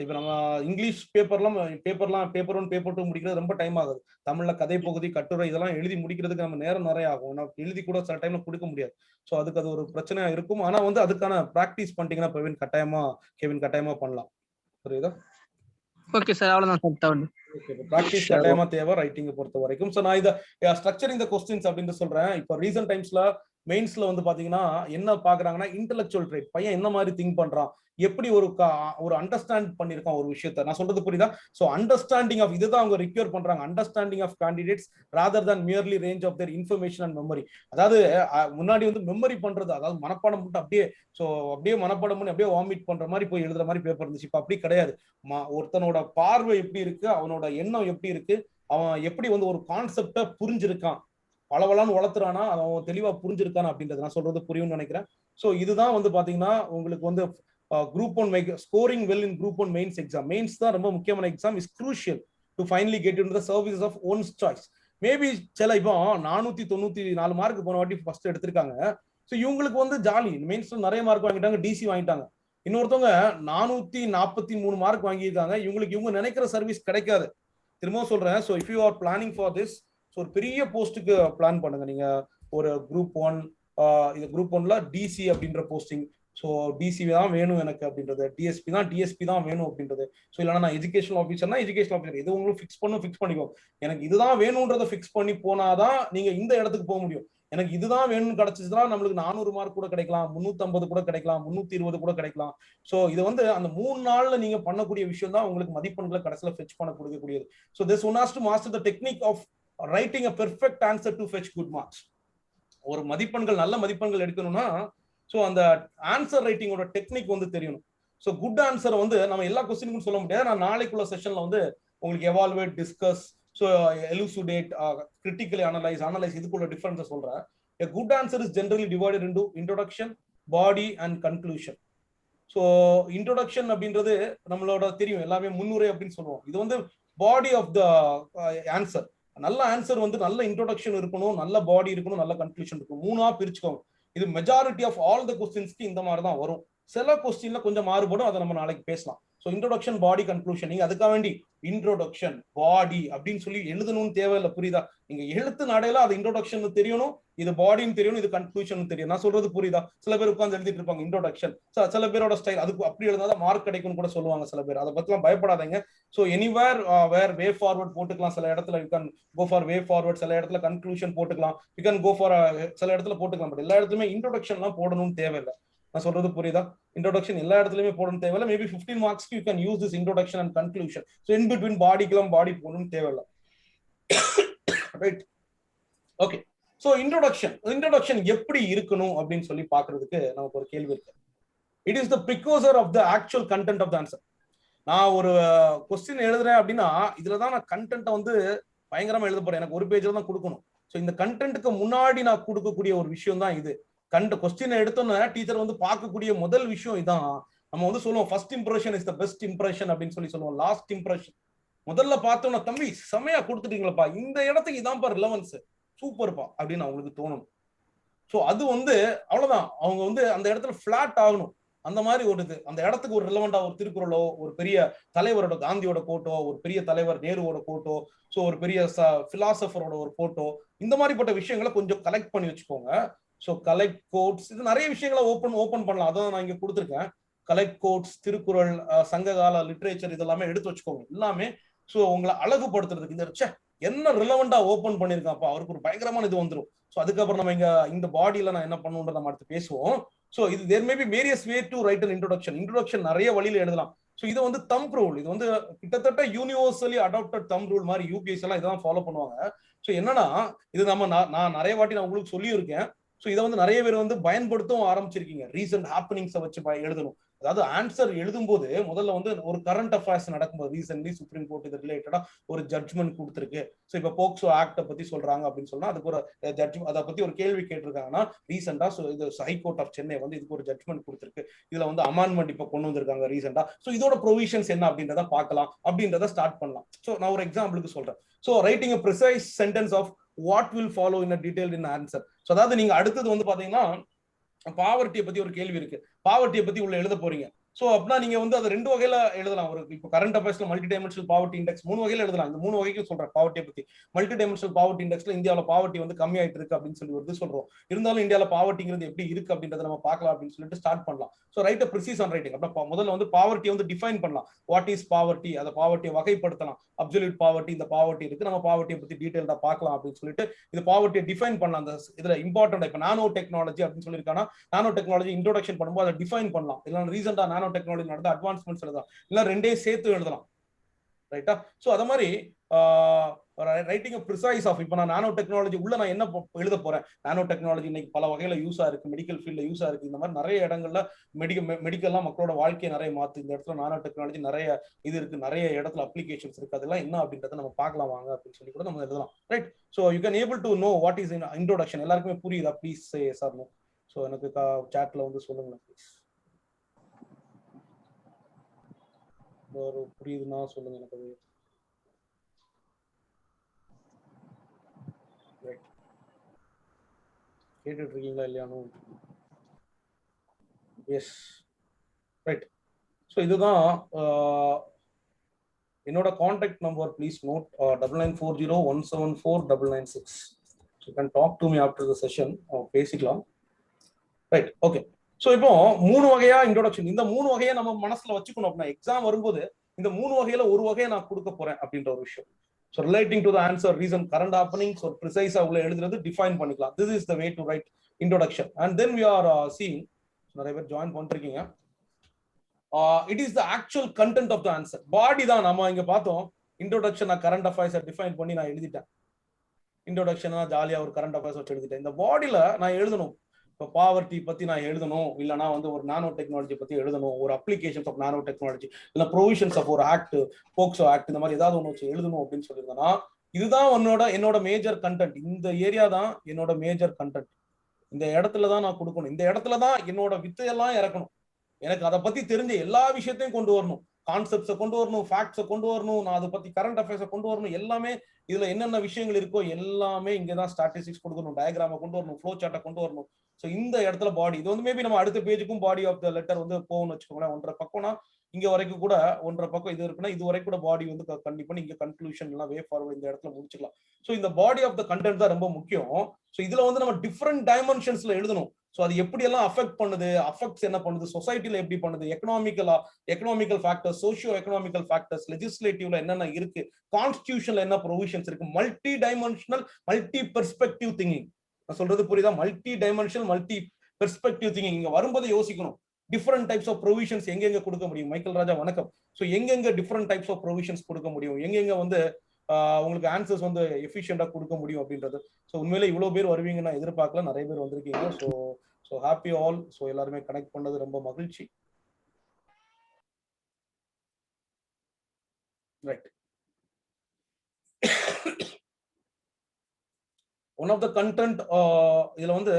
இப்போ நம்ம இங்கிலீஷ் பேப்பர் 1 பேப்பர் 2 முடிக்கிறது ரொம்ப டைம் ஆகுது. தமிழ்ல கதை பகுதி, கட்டுரை இதெல்லாம் எழுதி முடிக்கிறதுக்கு நம்ம நேரம் நிறைய ஆகும். எழுதி கூட சில டைம்ல கொடுக்க முடியாது. ஸோ அதுக்கு அது ஒரு பிரச்சனையா இருக்கும். ஆனா வந்து அதுக்கான பிராக்டிஸ் பண்ணிட்டீங்கன்னா கெவின் கட்டாயமா பண்ணலாம். புரியுதா? ஓகே சார், அவ்வளவுதான் சார் தவறு. ஓகே, பிராக்டிஸ் கட்டாயமா தேவை ரைட்டிங் பொறுத்த வரைக்கும். ஸோ நான் இதை ஸ்ட்ரக்சரிங் த கொஸ்டின்ஸ் அப்படின்னு சொல்றேன். இப்போ ரீசன்ட் டைம்ஸ்ல மெயின்ஸ்ல வந்து பாத்தீங்கன்னா என்ன பாக்குறாங்கன்னா, இன்டெலெக்சுவல் ட்ரேட், பையன் என்ன மாதிரி திங்க் பண்றான், எப்படி ஒரு அண்டர்ஸ்டாண்ட் பண்ணிருக்கான் ஒரு விஷயத்த. நான் சொல்றது புரியுதா? சோ அண்டர்ஸ்டாண்டிங் ஆஃப் இதுதான் அவங்க ரிக்யூர் பண்றாங்க, understanding of candidates rather than merely range of their information and memory. அதாவது முன்னாடி வந்து மெமரி பண்றது, அதாவது மனப்பாடம் மட்டும் அப்படியே மனப்பாடம் பண்ணி அப்படியே வாமிட் பண்ற மாதிரி போய் எழுதுற மாதிரி பேப்பர் இருந்துச்சு. இப்ப அப்படி கிடையாது. ஒருத்தனோட பார்வை எப்படி இருக்கு, அவனோட எண்ணம் எப்படி இருக்கு, அவன் எப்படி வந்து ஒரு கான்செப்டை புரிஞ்சிருக்கான், பலவலான்னு வளர்த்துறானா, அவன் தெளிவா புரிஞ்சிருக்கான் அப்படின்றது நான் சொல்றது புரியும்னு நினைக்கிறேன். சோ இதுதான் வந்து பாத்தீங்கன்னா உங்களுக்கு வந்து group 1 scoring well in group 1 mains exam. Mains தான் ரொம்ப முக்கியமான exam. Is crucial to finally get into the services of one's choice. Maybe சில இப்போ 494 மார்க் போன வாட்டி ஃபர்ஸ்ட் எடுத்திருக்காங்க. ஸோ இவங்களுக்கு வந்து ஜாலி, மெயின்ஸ்ல நிறைய மார்க் வாங்கிட்டாங்க, டிசி வாங்கிட்டாங்க. இன்னொருத்தவங்க 443 மார்க் வாங்கியிருக்காங்க. இவங்க நினைக்கிற சர்வீஸ் கிடைக்காது. திரும்பவும் சொல்றேன். So if you are planning for this, so ஒரு பெரிய போஸ்ட்டுக்கு பிளான் பண்ணுங்க. நீங்க ஒரு குரூப் 1, இது குரூப் 1ல டிசி அப்படின்ற போஸ்டிங், ஸோ டிசி தான் வேணும் எனக்கு அப்படின்றது, டிஎஸ்பி தான் வேணும் அப்படின்றது. ஸோ இல்லைன்னா நான் எஜுகேஷனல் ஆஃபீஸர்னா எஜுகேஷனல் ஆஃபீஸர், இது உங்களுக்கு ஃபிக்ஸ் பண்ணிக்கோ. எனக்கு இதுதான் வேணும்ன்றதை ஃபிக்ஸ் பண்ணி போனாதான் நீங்க இந்த இடத்துக்கு போக முடியும். எனக்கு இதுதான் வேணும்னு கிடைச்சிச்சுன்னா நம்மளுக்கு 400 மார்க் கூட கிடைக்கலாம், 350 கூட கிடைக்கலாம், 320 கூட கிடைக்கலாம். ஸோ இது வந்து அந்த 3 நாள்ல நீங்க பண்ணக்கூடிய விஷயம் தான் உங்களுக்கு மதிப்பெண்களை கடைசியில ஃபெச் பண்ண கொடுக்கக்கூடியது. So this one has to master the technique of writing a perfect answer to fetch good marks. ஒரு நல்ல மதிப்பெண்கள் எடுக்கணும்னா ஸோ அந்த ஆன்சர் ரைட்டிங்கோட டெக்னிக் வந்து தெரியணும். ஸோ குட் ஆன்சரை வந்து நம்ம எல்லா கொஸ்டினுக்கும் சொல்ல முடியாது. நான் நாளைக்குள்ள செஷன்ல வந்து உங்களுக்கு evaluate, discuss, so elucidate, critically analyse இதுக்குள்ள டிஃபரன்ஸை சொல்றேன். A good answer is generally divided into introduction, body and conclusion. So introduction அப்படின்றது நம்மளோட தெரியும், எல்லாமே முன்னுரை அப்படின்னு சொல்லுவோம். இது வந்து பாடி ஆஃப் த ஆன்சர். நல்ல ஆன்சர் வந்து நல்ல இன்ட்ரோடக்ஷன் இருக்கணும், நல்ல பாடி இருக்கணும், நல்ல கன்க்ளூஷன் இருக்கணும். 3ஆ பிரிச்சுக்கோங்க. இது மெஜாரிட்டி ஆஃப் ஆல் த கொஸ்டின்ஸ்க்கு இந்த மாதிரி தான் வரும். சில கொஸ்டின்ல கொஞ்சம் மாறுபடும், அதை நம்ம நாளைக்கு பேசலாம். ஸோ இன்ட்ரோடக்ஷன், பாடி, கன்க்ளூஷன். நீங்க அதுக்காக வேண்டி இன்ட்ரோடக்ஷன், பாடி அப்படின்னு சொல்லி எழுதணும்னு தேவையில்லை. புரியுதா? நீங்க எழுத்து நடையில அது இன்ட்ரோடக்ஷன் தெரியணும், இது பாடின்னு தெரியணும், இது கன்க்ளூஷன் தெரியும். நான் சொல்றது புரியுதா? சில பேர் உட்காந்து எழுதிட்டு இருப்பாங்க இன்ட்ரோடக்ஷன், சில பேரோட ஸ்டைல் அதுக்கு அப்படி எழுதாதான் மார்க் கிடைக்கும்னு கூட சொல்லுவாங்க சில பேர். அதை பத்திலாம் பயப்படாதீங்க. So anywhere where way forward போட்டுக்கலாம். சில இடத்துல you can go for way forward, சில இடத்துல கன்க்ளூஷன் போட்டுக்கலாம், யூ கேன் கோ ஃபார் சில இடத்துல போட்டுக்கலாம். பட் எல்லா இடத்துலயுமே இன்ட்ரோடக்ஷன்லாம் போடணும்னு தேவையில்லை. நான் சொல்றது புரியுதா? இன்ட்ரோடக்ஷன் எல்லா இடத்துலயுமே போடணும் தேவையில்லை. மேபி 15 மார்க்ஸ்க்கு you can use this introduction and conclusion. So in between பாடிக்கெல்லாம் பாடி போடணும்னு தேவையில்லை. Right, okay. ஸோ இன்ட்ரோடக்ஷன் எப்படி இருக்கணும் அப்படின்னு சொல்லி பாக்குறதுக்கு நமக்கு ஒரு கேள்வி இருக்கு. It is the precursor of the actual content of the answer. நான் ஒரு கொஸ்டின் எழுதுறேன் அப்படின்னா இதுலதான் நான் கண்டென்ட்டை வந்து பயங்கரமா எழுத போறேன். எனக்கு ஒரு பேஜ்ல தான் கொடுக்கணும். ஸோ இந்த கண்டென்ட்டுக்கு முன்னாடி நான் கொடுக்கக்கூடிய ஒரு விஷயம் தான் இது. கொஸ்டினை எடுத்தோன்னா டீச்சர் வந்து பார்க்கக்கூடிய முதல் விஷயம் இதான். நம்ம வந்து சொல்லுவோம் first impression is the best impression அப்படின்னு சொல்லி சொல்லுவோம். லாஸ்ட் இம்ப்ரெஷன் முதல்ல பார்த்தோம்னா, தம்பி செமையா கொடுத்துட்டீங்களப்பா, இந்த இடத்துக்கு இதான்ப்பா ரிலவன்ஸ், சூப்பர்ப்பா அப்படின்னு அவங்களுக்கு தோணும். ஸோ அது வந்து அவ்வளவுதான். அவங்க வந்து அந்த இடத்துல ஃபிளாட் ஆகணும். அந்த மாதிரி ஒரு இது, அந்த இடத்துக்கு ஒரு ரிலவெண்டா ஒரு திருக்குறளோ, ஒரு பெரிய தலைவரோட காந்தியோட கோட்டோ, ஒரு பெரிய தலைவர் நேருவோட கோட்டோ, ஸோ ஒரு பெரிய பிலாசபரோட ஒரு கோட்டோ, இந்த மாதிரிப்பட்ட விஷயங்களை கொஞ்சம் கலெக்ட் பண்ணி வச்சுக்கோங்க. ஸோ கலெக்ட் கோட்ஸ், இது நிறைய விஷயங்களை ஓப்பன் பண்ணலாம். அதான் நான் இங்க கொடுத்துருக்கேன். கலெக்ட் கோட்ஸ், திருக்குறள், சங்ககால லிட்ரேச்சர், இதெல்லாமே எடுத்து வச்சுக்கோங்க எல்லாமே. ஸோ உங்களை அழகுபடுத்துறதுக்கு இந்த என்ன ரிலவெண்டா ஓப்பன் பண்ணிருக்காப்பா, அவருக்கு ஒரு பயங்கரமான இது வந்துடும். ஸோ அதுக்கப்புறம் நம்ம இந்த பாடியில நான் என்ன பண்ணுன்றத நம்ம அடுத்து பேசுவோம். ஸோ இது there may be various way to write an introduction நிறைய வழியில எழுதலாம். ஸோ இது வந்து தம்ப் ரூல், இது வந்து கிட்டத்தட்ட யூனிவர்சலி அடாப்டட் தம்ப் ரூல் மாதிரி யூபிஎஸ் எல்லாம் இதான் ஃபாலோ பண்ணுவாங்க. ஸோ என்னன்னா இது நான் நிறைய வாட்டி நான் உங்களுக்கு சொல்லியிருக்கேன். ஸோ இதை வந்து நிறைய பேர் வந்து பயன்படுத்தவும் ஆரம்பிச்சிருக்கீங்க. ரீசெண்ட் ஹாப்பனிங்ஸை வச்சு எழுதணும். அதாவது ஆன்சர் எழுதும் போது முதல்ல வந்து ஒரு கரண்ட் அஃபேர்ஸ் நடக்கும்போது, ரீசென்ட்லி சுப்ரீம் கோர்ட் இது ரிலேட்டடா ஒரு ஜட்ஜ்மெண்ட் கொடுத்துருக்கு. ஸோ இப்போ போக்சோ ஆக்ட பத்தி சொல்றாங்க அப்படின்னு சொன்னா அதுக்கு ஒரு அதை பத்தி ஒரு கேள்வி கேட்டிருக்காங்கன்னா ரீசெண்டா இது ஹைகோர்ட் ஆஃப் சென்னை வந்து இதுக்கு ஒரு ஜட்ஜ்மெண்ட் கொடுத்துருக்கு. இதுல வந்து அமெண்ட்மெண்ட் இப்போ கொண்டு வந்திருக்காங்க ரீசெண்டா. ஸோ இதோட ப்ரொவிஷன்ஸ் என்ன அப்படின்றத பார்க்கலாம், அப்படின்றத ஸ்டார்ட் பண்ணலாம். ஸோ நான் ஒரு எக்ஸாம்பிளுக்கு சொல்றேன். So writing a precise sentence of what will follow in a detailed in answer. So அதாவது நீங்க அடுத்தது வந்து பாத்தீங்கன்னா பாவர்ட்டியை பத்தி ஒரு கேள்வி இருக்கு, பாவர்ட்டியை பத்தி உள்ள எழுத போறீங்க. ஸோ அப்படின்னா நீங்க வந்து அதை 2 வகையில எழுதலாம். ஒரு இப்போ கரண்ட் அஃபேர்ஸ்ல மல்டி டைமென்ஷனல் பாவர்ட்டி இண்டெக்ஸ் 3 வகையில எழுதலாம். இந்த 3 வகைக்கு சொல்றேன் பாவர்ட்டியை பத்தி. மல்டி டைமென்ஷனல் பாவர்ட்டி இண்டெக்ஸ்ல இந்தியாவில் பாவர்ட்டி வந்து கம்மியாயிட்டு இருக்கு அப்படின்னு சொல்லி ஒரு சொல்றோம். இருந்தாலும் இந்தியாவில் பாவர்ட்டிங்கிறது எப்படி இருக்கு அப்படின்றத நம்ம பார்க்கலாம் அப்படின்னு சொல்லிட்டு ஸ்டார்ட் பண்ணலாம். So write precis on writing. அப்ப முதல்ல வந்து பாவர்ட்டி வந்து டிஃபைன் பண்ணலாம். வாட் இஸ் பாவர்ட்டி, அதை பாவர்ட்டியை வகைப்படுத்தலாம். அப்சல்யூட் பாவர்ட்டி, இந்த பாவர்ட்டி இருக்கு, நம்ம பாவர்ட்டியை பத்தி டீடைல்டா பார்க்கலாம் அப்படின்னு சொல்லிட்டு இது பாவர்ட்டியை டிஃபைன் பண்ணலாம். அந்த இதுல இம்பார்ட்டன்ட் இப்போ நானோ டெக்னாலஜி அப்படின்னு சொல்லியிருக்காங்கன்னா நானோ டெக்னாலஜி இன்ட்ரோடக்ஷன் பண்ணும்போது அதை டிஃபைன் பண்ணலாம். இல்லைன்னா ரீசெண்டா நானோ டெக்னாலஜி நடந்த அட்வான்ஸ்மெண்ட்ஸ் எழுதலாம், இல்லை 2 சேர்த்து எழுதலாம். ரைட்டா? ஸோ அத மாதிரி ரைட்டிங் ப்ரிசைஸ் ஆஃப் இப்போ நான் நானோ டெக்னாலஜி உள்ள நான் என்ன எழுத போறேன். நானோ டெக்னாலஜி இன்னைக்கு பல வகையில யூஸா இருக்கு, மெடிக்கல் ஃபீல்ட்ல யூஸா இருக்கு. இந்த மாதிரி நிறைய இடங்கள்ல மெடிக்கல்லாம் மக்களோட வாழ்க்கையை நிறைய மாத்து. இந்த இடத்துல நானோ டெக்னாலஜி நிறைய இது இருக்கு, நிறைய இடத்துல அப்ளிகேஷன்ஸ் இருக்கு. அதெல்லாம் என்ன அப்படின்றத நம்ம பார்க்கலாம் வாங்க அப்படின்னு சொல்லி கூட நம்ம எழுதலாம். Right? So you can able to know what is introduction. எல்லாருக்குமே புரியுதா? Please say sir no. So எனக்கு சாட்ல வந்து சொல்லுங்க ப்ளீஸ். ஒரு புரியுதுன்னா சொல்லுங்க எனக்கு. கேட்டுட்டு இருக்கீங்களா இல்லையானு? S, right. ஸோ இதுதான் என்னோட contact number. Please note 9940174996. You can talk to me after the session. பேசிக்கலாம். Right, okay. ஸோ இப்போ 3 வகையா இன்ட்ரோடக்ஷன். இந்த 3 வகையை நம்ம மனசுல வச்சுக்கணும். அப்படின்னா எக்ஸாம் வரும்போது இந்த 3 வகையில ஒரு வகையை நான் கொடுக்க போறேன் அப்படின்ற ஒரு விஷயம். So relating to the answer, reason, current happenings, or precise உள்ள எழுதுறது define பண்ணிக்கலாம். This is the way to write introduction. And then we are seeing, நிறைய பேர் ஜாயின் பண்ணிருக்கீங்க. It is the actual content of the answer. Body தான் நம்ம இங்க பார்த்தோம். Introduction நான் current affairs டிஃபைன் பண்ணி நான் எழுதிட்டேன். Introduction நான் ஜாலியா ஒரு current affairs வச்சு எழுதிட்டேன். இந்த பாடியில நான் எழுதணும். இப்போ பாவர்ட்டி பத்தி நான் எழுதணும், இல்லைனா வந்து ஒரு நானோ டெக்னாலஜி பத்தி எழுதணும், ஒரு அப்ளிகேஷன்ஸ் ஆஃப் நானோ டெக்னாலஜி, இல்லை ப்ரொவிஷன்ஸ் ஆஃப் ஒரு ஆக்ட், போக்சோ ஆக்ட், இந்த மாதிரி ஏதாவது ஒன்று வச்சு எழுதணும் அப்படின்னு சொல்லியிருந்தேன்னா இதுதான் என்னோட மேஜர் கண்டென்ட். இந்த ஏரியா தான் என்னோட மேஜர் கண்டென்ட். இந்த இடத்துல தான் நான் கொடுக்கணும். இந்த இடத்துல தான் என்னோட வித்தையெல்லாம் இறக்கணும். எனக்கு அதை பத்தி தெரிஞ்ச எல்லா விஷயத்தையும் கொண்டு வரணும். கான்செப்ட்ஸை கொண்டு வரணும், ஃபேக்ட்ஸை கொண்டு வரணும், நான் அதை பத்தி கரண்ட் அஃபேர்ஸை கொண்டு வரணும். எல்லாமே இதுல என்னென்ன விஷயங்கள் இருக்கோ எல்லாமே இங்கதான் ஸ்டாட்டிஸ்டிக்ஸ் கொடுக்கணும், டயக்ராமை கொண்டு வரணும், ஃப்ளோ சார்ட்டை கொண்டு வரணும். ஸோ இந்த இடத்துல பாடி இது வந்து மேபி நம்ம அடுத்த பேஜுக்கும் பாடி ஆஃப் த லெட்டர் வந்து போகணும்னு வச்சுக்கோங்களேன். 1.5 பக்கம்னா இங்க வரைக்கும் கூட 1.5 பக்கம் இது இருக்குன்னா இது வரைக்கும் கூட பாடி வந்து கண்டிப்பா நீங்க கன்க்ளூஷன் எல்லாம் வே ஃபார்வர்ட் இந்த இடத்துல முடிச்சுக்கலாம். ஸோ இந்த பாடி ஆஃப் த கண்டென்ட் தான் ரொம்ப முக்கியம். ஸோ இதுல வந்து நம்ம டிஃப்ரெண்ட் டைமென்ஷன்ஸ்ல எழுதணும். ஸோ அது எப்படி எல்லாம் அஃபெக்ட் பண்ணுது, அஃபெக்ட்ஸ் என்ன பண்ணுது, சொசைட்டில எப்படி பண்ணுது, economical factors, socio economical factors, லெஜிஸ்லேட்டிவ்ல என்னென்ன இருக்கு, கான்ஸ்டிடியூஷன்ல என்ன ப்ரொவிஷன்ஸ் இருக்கு, multidimensional multi perspective thinking. நான் சொல்றது புரியுதா? Multidimensional multi perspective thinking. இங்க வரும்போது யோசிக்கணும் டிஃப்ரெண்ட் டைப்ஸ் ஆஃப் ப்ரொவிஷன்ஸ் எங்கெங்க கொடுக்க முடியும். மைக்கேல் ராஜா வணக்கம். ஸோ எங்கெங்க டிஃப்ரெண்ட் டைப்ஸ் ஆஃப் ப்ரொவிஷன்ஸ் கொடுக்க முடியும், எங்கெங்க வந்து உங்களுக்கு ஆன்சர்ஸ் வந்து எஃபிஷியண்டா கொடுக்க முடியும் அப்படின்றது. ஸோ உண்மையில இவ்வளவு பேர் வருவீங்கன்னு நான் எதிர்பார்க்கல, நிறைய பேர் வந்திருக்கீங்க. So happy all. ஸோ எல்லாருமே கனெக்ட் பண்ணது ரொம்ப மகிழ்ச்சி. Right. One of the content இதுல வந்து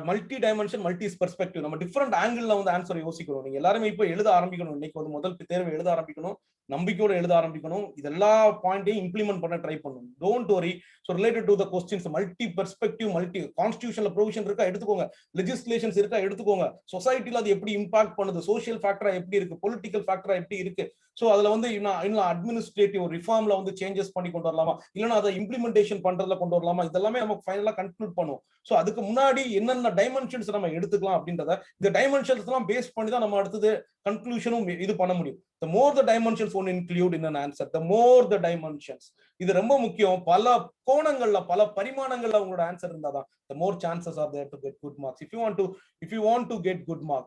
மல்டி டைமென்ஷன் மல்டி பெர்ஸ்பெக்டிவ். நம்ம டிஃப்ரெண்ட் ஆங்கிள் வந்து ஆன்சர் யோசிக்கணும். நீங்க எல்லாருமே இப்போ எழுத ஆரம்பிக்கணும். இன்னைக்கு வந்து முதல் தேர்வு எழுத ஆரம்பிக்கணும், நம்பிக்கையோட எழுத ஆரம்பிக்கணும். இதெல்லா பாயிண்டையும் இம்ப்ளிமெண்ட் பண்ண ட்ரை பண்ணணும். Don't worry. So related to the questions multi perspective, multi கான்ஸ்டிடியூஷன்ல ப்ரொவிஷன் இருக்கா எடுத்துக்கோங்க, லெஜிஸ்லேஷன்ஸ் இருக்கா எடுத்துக்கோங்க, சொசைட்டில அது எப்படி இம்பாக்ட் பண்ணுது, சோஷியல் ஃபேக்டரா எப்படி இருக்கு, பொலிட்டிக்கல் ஃபேக்டரா எப்படி இருக்கு, ஸோ அதுல வந்து இன்னும் அட்மினிஸ்ட்ரேட்டிவ் ரிஃபார்ம்ல வந்து சேஞ்சஸ் பண்ணி கொண்டு வரலாமா, இல்லைன்னா அதை இம்ப்ளிமெண்டேஷன் பண்றதுல கொண்டு வரலாமா, இதெல்லாமே நமக்கு ஃபைனலா கன்க்ளூட் பண்ணுவோம். ஸோ அதுக்கு முன்னாடி என்னென்ன டைமென்ஷன்ஸ் நம்ம எடுத்துக்கலாம் அப்படின்றத இந்த டைமென்ஷன்ஸ் எல்லாம் பேஸ் பண்ணி தான் நம்ம அடுத்தது கன்க்ளூஷனும் இது பண்ண முடியும். The more the dimensions one include in an answer, the more the dimensions. இது ரொம்ப முக்கியம். பல கோணங்கள்ல பல பரிமாணங்கள்ல உங்களோட ஆன்சர் இருந்தாதான் the more chances are there to get good marks. If you want to get good mark,